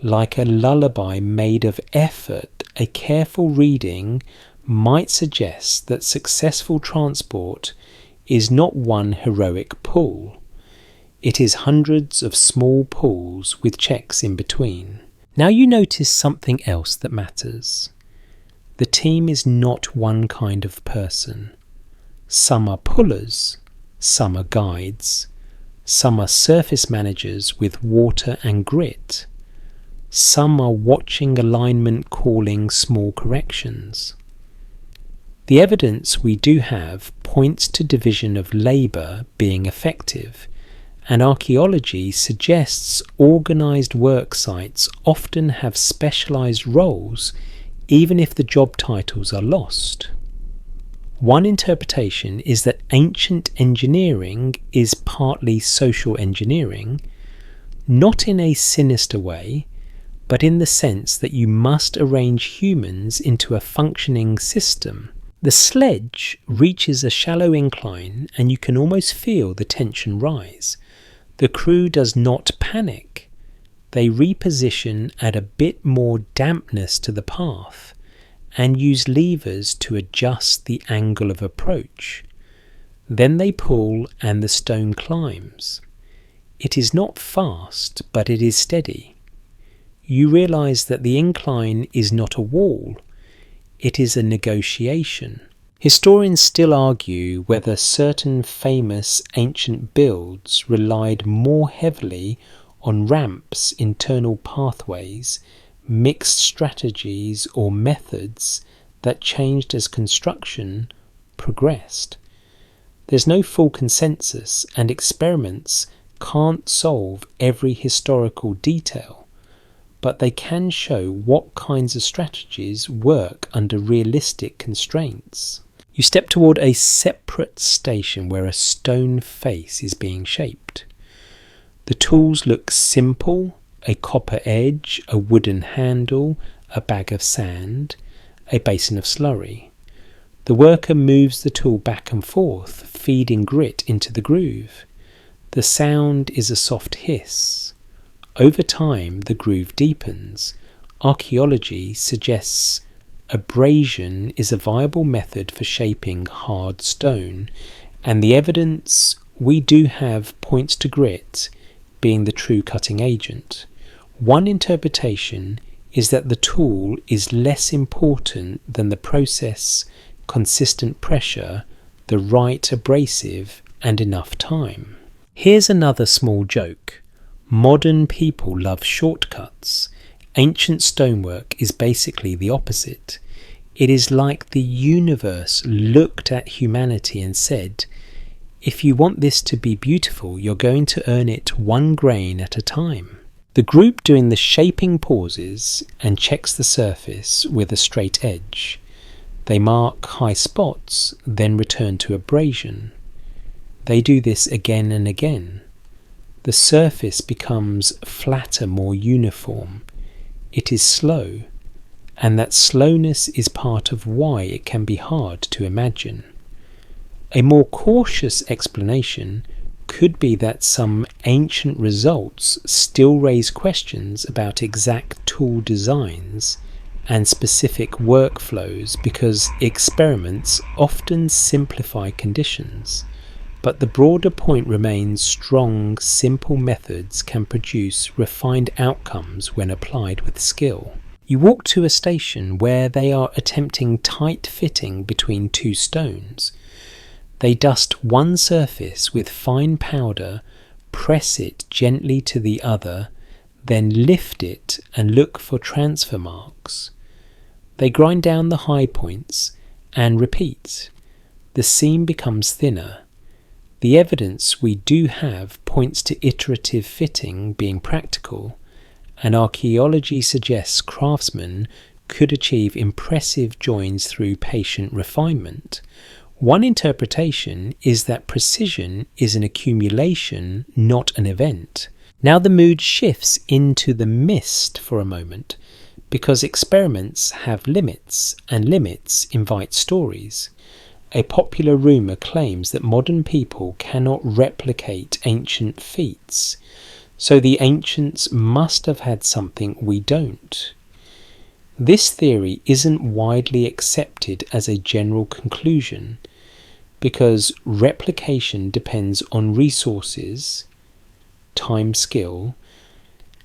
like a lullaby made of effort. A careful reading might suggest that successful transport is not one heroic pull. It is hundreds of small pulls with checks in between. Now you notice something else that matters. The team is not one kind of person. Some are pullers, some are guides, some are surface managers with water and grit, some are watching alignment calling small corrections. The evidence we do have points to division of labour being effective, and archaeology suggests organised work sites often have specialised roles even if the job titles are lost. One interpretation is that ancient engineering is partly social engineering, not in a sinister way, but in the sense that you must arrange humans into a functioning system. The sledge reaches a shallow incline and you can almost feel the tension rise. The crew does not panic. They reposition, add a bit more dampness to the path, and use levers to adjust the angle of approach. Then they pull and the stone climbs. It is not fast, but it is steady. You realise that the incline is not a wall, it is a negotiation. Historians still argue whether certain famous ancient builds relied more heavily on ramps, internal pathways, mixed strategies or methods that changed as construction progressed. There's no full consensus, and experiments can't solve every historical detail, but they can show what kinds of strategies work under realistic constraints. You step toward a separate station where a stone face is being shaped. The tools look simple: a copper edge, a wooden handle, a bag of sand, a basin of slurry. The worker moves the tool back and forth, feeding grit into the groove. The sound is a soft hiss. Over time, the groove deepens. Archaeology suggests abrasion is a viable method for shaping hard stone, and the evidence we do have points to grit being the true cutting agent. One interpretation is that the tool is less important than the process, consistent pressure, the right abrasive, and enough time. Here's another small joke. Modern people love shortcuts. Ancient stonework is basically the opposite. It is like the universe looked at humanity and said, if you want this to be beautiful, you're going to earn it one grain at a time. The group doing the shaping pauses and checks the surface with a straight edge. They mark high spots, then return to abrasion. They do this again and again. The surface becomes flatter, more uniform. It is slow, and that slowness is part of why it can be hard to imagine. A more cautious explanation could be that some ancient results still raise questions about exact tool designs and specific workflows because experiments often simplify conditions. But the broader point remains: strong, simple methods can produce refined outcomes when applied with skill. You walk to a station where they are attempting tight fitting between two stones. They dust one surface with fine powder, press it gently to the other, then lift it and look for transfer marks. They grind down the high points and repeat. The seam becomes thinner. The evidence we do have points to iterative fitting being practical, and archaeology suggests craftsmen could achieve impressive joins through patient refinement. One interpretation is that precision is an accumulation, not an event. Now the mood shifts into the mist for a moment, because experiments have limits, and limits invite stories. A popular rumour claims that modern people cannot replicate ancient feats, so the ancients must have had something we don't. This theory isn't widely accepted as a general conclusion, because replication depends on resources, time, skill,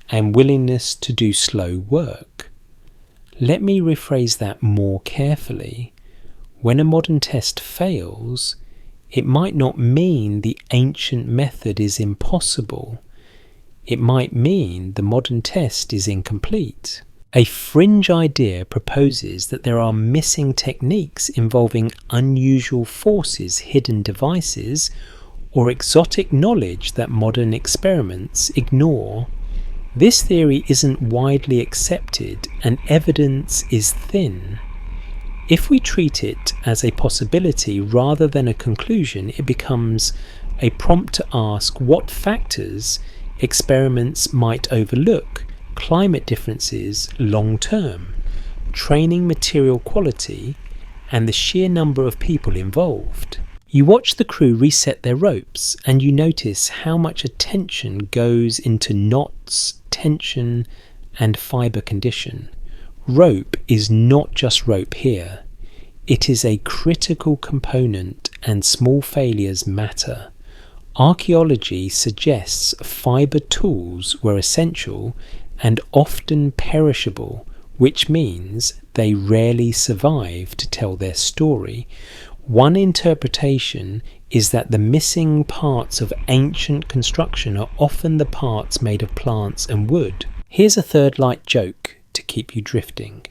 and willingness to do slow work. Let me rephrase that more carefully. When a modern test fails, it might not mean the ancient method is impossible. It might mean the modern test is incomplete. A fringe idea proposes that there are missing techniques involving unusual forces, hidden devices, or exotic knowledge that modern experiments ignore. This theory isn't widely accepted and evidence is thin. If we treat it as a possibility rather than a conclusion, it becomes a prompt to ask what factors experiments might overlook: climate differences long term, training material quality, and the sheer number of people involved. You watch the crew reset their ropes and you notice how much attention goes into knots, tension, and fibre condition. Rope is not just rope here. It is a critical component and small failures matter. Archaeology suggests fibre tools were essential and often perishable, which means they rarely survive to tell their story. One interpretation is that the missing parts of ancient construction are often the parts made of plants and wood. Here's a third light joke to keep you drifting.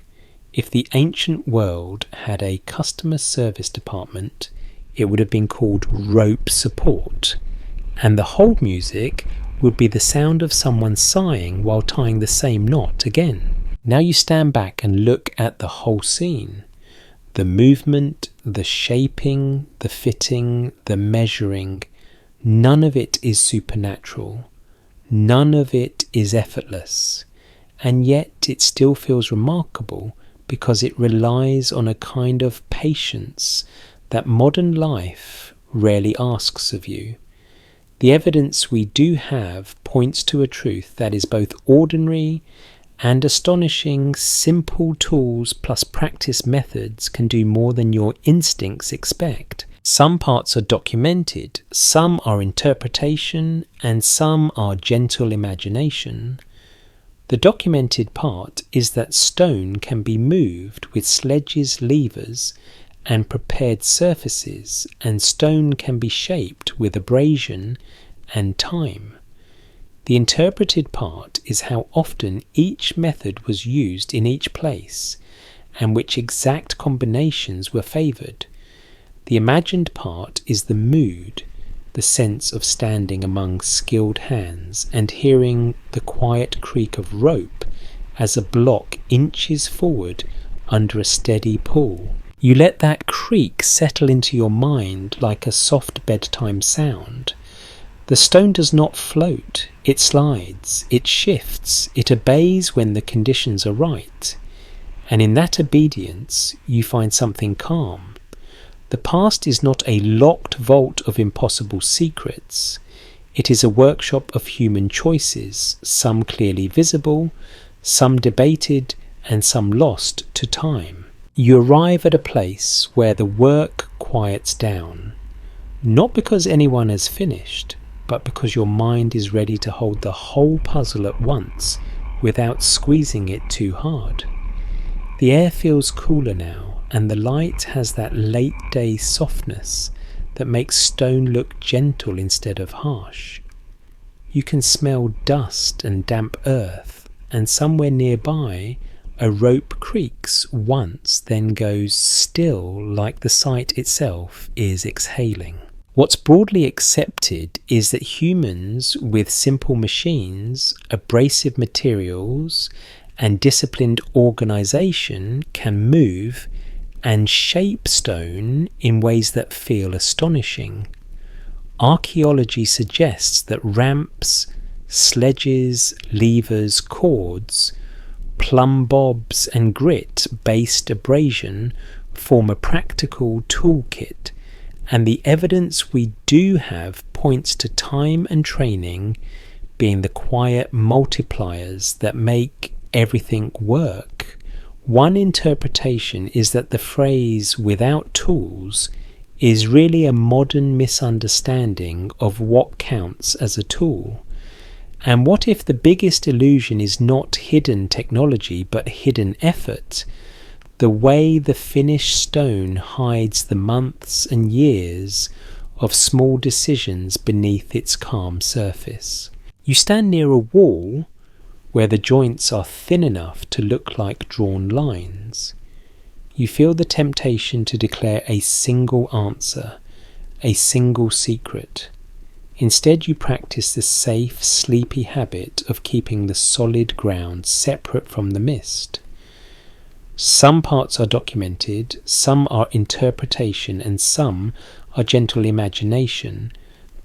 If the ancient world had a customer service department, it would have been called rope support, and the hold music would be the sound of someone sighing while tying the same knot again. Now you stand back and look at the whole scene. The movement, the shaping, the fitting, the measuring, none of it is supernatural. None of it is effortless. And yet it still feels remarkable because it relies on a kind of patience that modern life rarely asks of you. The evidence we do have points to a truth that is both ordinary and astonishing. Simple tools plus practice methods can do more than your instincts expect. Some parts are documented, some are interpretation, and some are gentle imagination. The documented part is that stone can be moved with sledges, levers, and prepared surfaces, and stone can be shaped with abrasion and time. The interpreted part is how often each method was used in each place, and which exact combinations were favoured. The imagined part is the mood, the sense of standing among skilled hands and hearing the quiet creak of rope as a block inches forward under a steady pull. You let that creak settle into your mind like a soft bedtime sound. The stone does not float, it slides, it shifts, it obeys when the conditions are right. And in that obedience you find something calm. The past is not a locked vault of impossible secrets. It is a workshop of human choices, some clearly visible, some debated, and some lost to time. You arrive at a place where the work quiets down, not because anyone has finished, but because your mind is ready to hold the whole puzzle at once without squeezing it too hard. The air feels cooler now, and the light has that late day softness that makes stone look gentle instead of harsh. You can smell dust and damp earth, and somewhere nearby a rope creaks once, then goes still like the site itself is exhaling. What's broadly accepted is that humans with simple machines, abrasive materials, and disciplined organisation can move and shape stone in ways that feel astonishing. Archaeology suggests that ramps, sledges, levers, cords, plumb bobs and grit-based abrasion form a practical toolkit, and the evidence we do have points to time and training being the quiet multipliers that make everything work. One interpretation is that the phrase "without tools" is really a modern misunderstanding of what counts as a tool. And what if the biggest illusion is not hidden technology but hidden effort? The way the finished stone hides the months and years of small decisions beneath its calm surface. You stand near a wall where the joints are thin enough to look like drawn lines. You feel the temptation to declare a single answer, a single secret. Instead, you practice the safe, sleepy habit of keeping the solid ground separate from the mist. Some parts are documented, some are interpretation, and some are gentle imagination.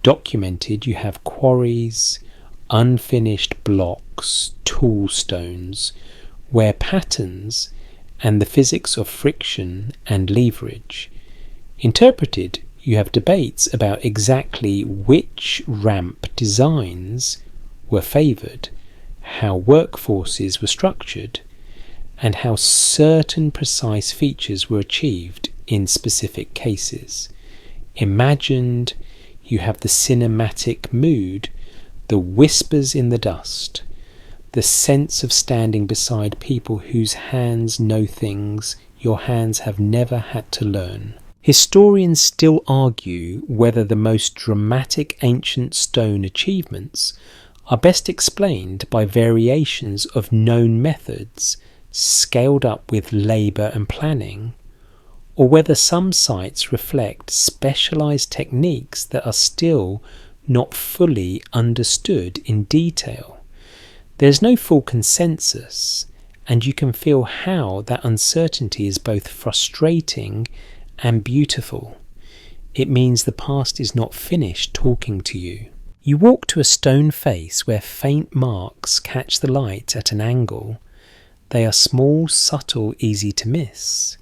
Documented, you have quarries, unfinished blocks, tool stones, where patterns and the physics of friction and leverage. Interpreted, you have debates about exactly which ramp designs were favoured, how workforces were structured, and how certain precise features were achieved in specific cases. Imagined, you have the cinematic mood, the whispers in the dust, the sense of standing beside people whose hands know things your hands have never had to learn. Historians still argue whether the most dramatic ancient stone achievements are best explained by variations of known methods scaled up with labour and planning, or whether some sites reflect specialised techniques that are still not fully understood in detail. There's no full consensus, and you can feel how that uncertainty is both frustrating and beautiful. It means the past is not finished talking to you. You walk to a stone face where faint marks catch the light at an angle. They are small, subtle, easy to miss.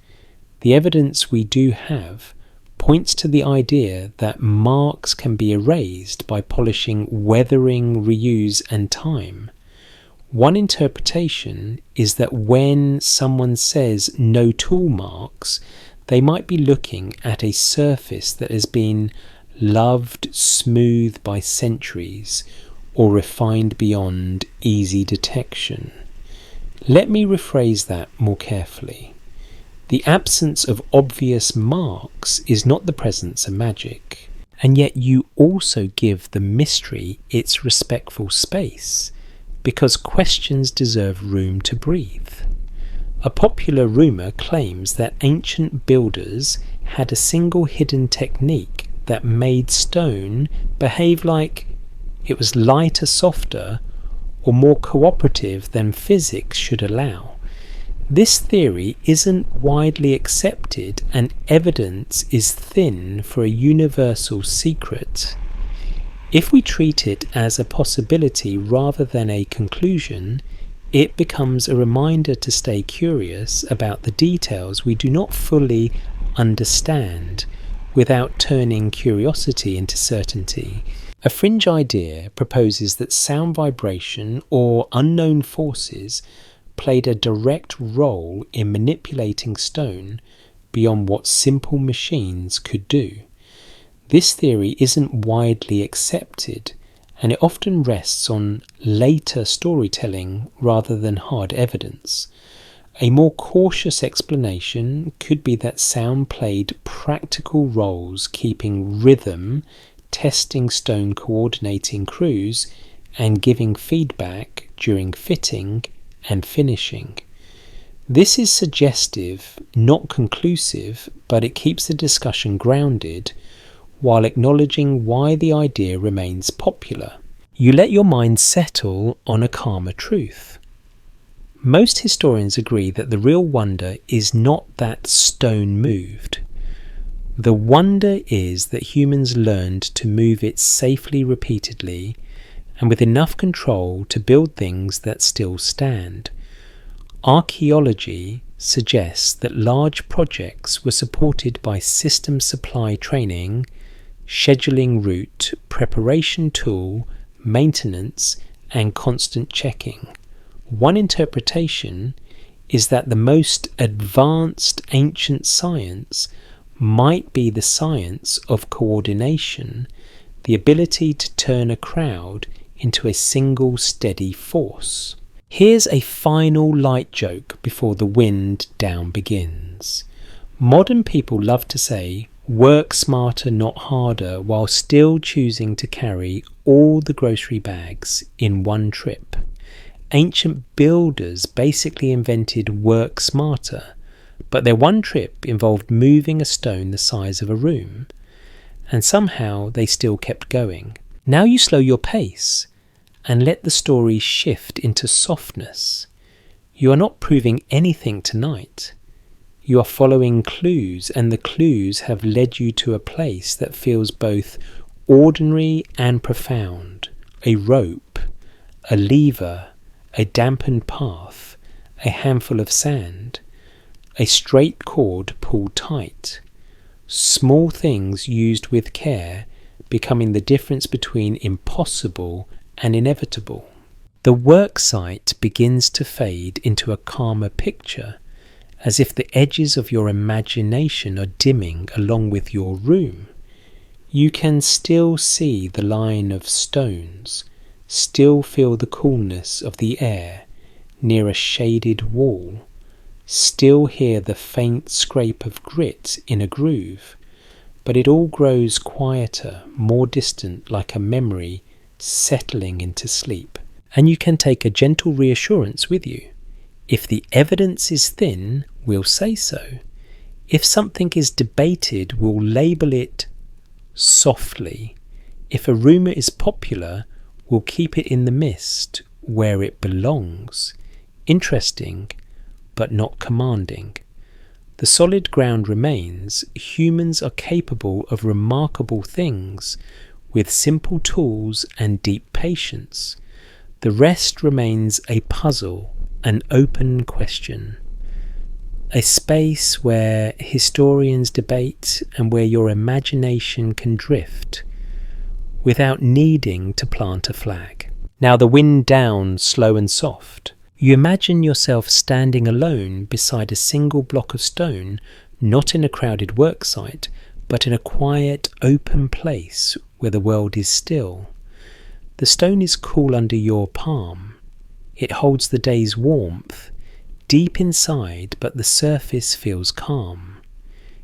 The evidence we do have points to the idea that marks can be erased by polishing, weathering, reuse, and time. One interpretation is that when someone says no tool marks, they might be looking at a surface that has been loved, smoothed by centuries, or refined beyond easy detection. Let me rephrase that more carefully. The absence of obvious marks is not the presence of magic, and yet you also give the mystery its respectful space, because questions deserve room to breathe. A popular rumour claims that ancient builders had a single hidden technique that made stone behave like it was lighter, softer, or more cooperative than physics should allow. This theory isn't widely accepted, and evidence is thin for a universal secret. If we treat it as a possibility rather than a conclusion, it becomes a reminder to stay curious about the details we do not fully understand without turning curiosity into certainty. A fringe idea proposes that sound vibration or unknown forces played a direct role in manipulating stone beyond what simple machines could do. This theory isn't widely accepted, and it often rests on later storytelling rather than hard evidence. A more cautious explanation could be that sound played practical roles, keeping rhythm, testing stone, coordinating crews, and giving feedback during fitting and finishing. This is suggestive, not conclusive, but it keeps the discussion grounded while acknowledging why the idea remains popular. You let your mind settle on a calmer truth. Most historians agree that the real wonder is not that stone moved. The wonder is that humans learned to move it safely, repeatedly, and with enough control to build things that still stand. Archaeology suggests that large projects were supported by system supply training, scheduling route, preparation tool, maintenance, and constant checking. One interpretation is that the most advanced ancient science might be the science of coordination, the ability to turn a crowd into a single steady force. Here's a final light joke before the wind down begins. Modern people love to say, work smarter, not harder, while still choosing to carry all the grocery bags in one trip. Ancient builders basically invented work smarter, but their one trip involved moving a stone the size of a room, and somehow they still kept going. Now you slow your pace and let the story shift into softness. You are not proving anything tonight. You are following clues, and the clues have led you to a place that feels both ordinary and profound. A rope, a lever, a dampened path, a handful of sand, a straight cord pulled tight. Small things used with care becoming the difference between impossible and inevitable. The work site begins to fade into a calmer picture, as if the edges of your imagination are dimming along with your room. You can still see the line of stones, still feel the coolness of the air near a shaded wall, still hear the faint scrape of grit in a groove, but it all grows quieter, more distant, like a memory settling into sleep. And you can take a gentle reassurance with you. If the evidence is thin, we'll say so. If something is debated, we'll label it softly. If a rumour is popular, we'll keep it in the mist where it belongs. Interesting, but not commanding. The solid ground remains. Humans are capable of remarkable things with simple tools and deep patience. The rest remains a puzzle, an open question. A space where historians debate and where your imagination can drift without needing to plant a flag. Now the wind down, slow and soft. You imagine yourself standing alone beside a single block of stone, not in a crowded worksite, but in a quiet, open place where the world is still. The stone is cool under your palm. It holds the day's warmth, deep inside, but the surface feels calm.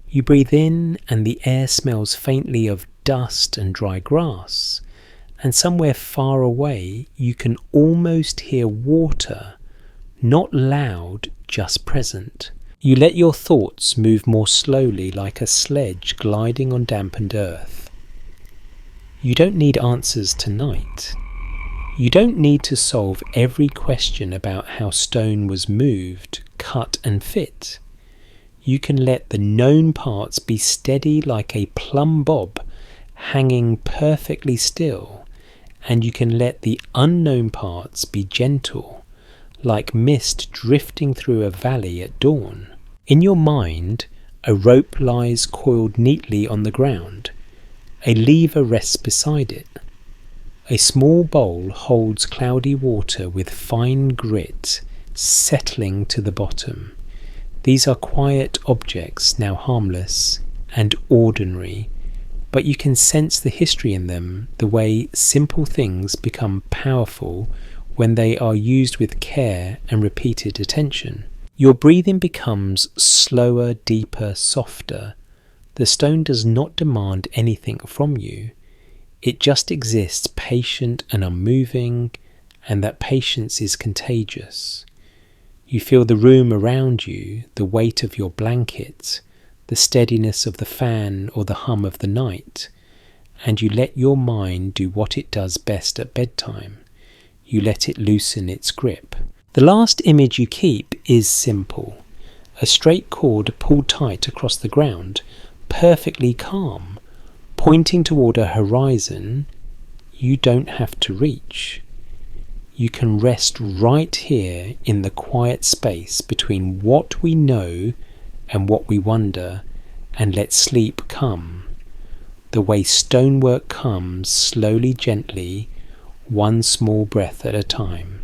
You breathe in and the air smells faintly of dust and dry grass, and somewhere far away you can almost hear water, not loud, just present. You let your thoughts move more slowly, like a sledge gliding on dampened earth. You don't need answers tonight. You don't need to solve every question about how stone was moved, cut and fit. You can let the known parts be steady like a plumb bob, hanging perfectly still, and you can let the unknown parts be gentle, like mist drifting through a valley at dawn. In your mind, a rope lies coiled neatly on the ground. A lever rests beside it. A small bowl holds cloudy water with fine grit settling to the bottom. These are quiet objects, now harmless and ordinary, but you can sense the history in them, the way simple things become powerful when they are used with care and repeated attention. Your breathing becomes slower, deeper, softer. The stone does not demand anything from you. It just exists, patient and unmoving, and that patience is contagious. You feel the room around you, the weight of your blanket, the steadiness of the fan or the hum of the night, and you let your mind do what it does best at bedtime. You let it loosen its grip. The last image you keep is simple. A straight cord pulled tight across the ground, perfectly calm, pointing toward a horizon you don't have to reach. You can rest right here in the quiet space between what we know and what we wonder, and let sleep come, the way stonework comes slowly, gently, one small breath at a time.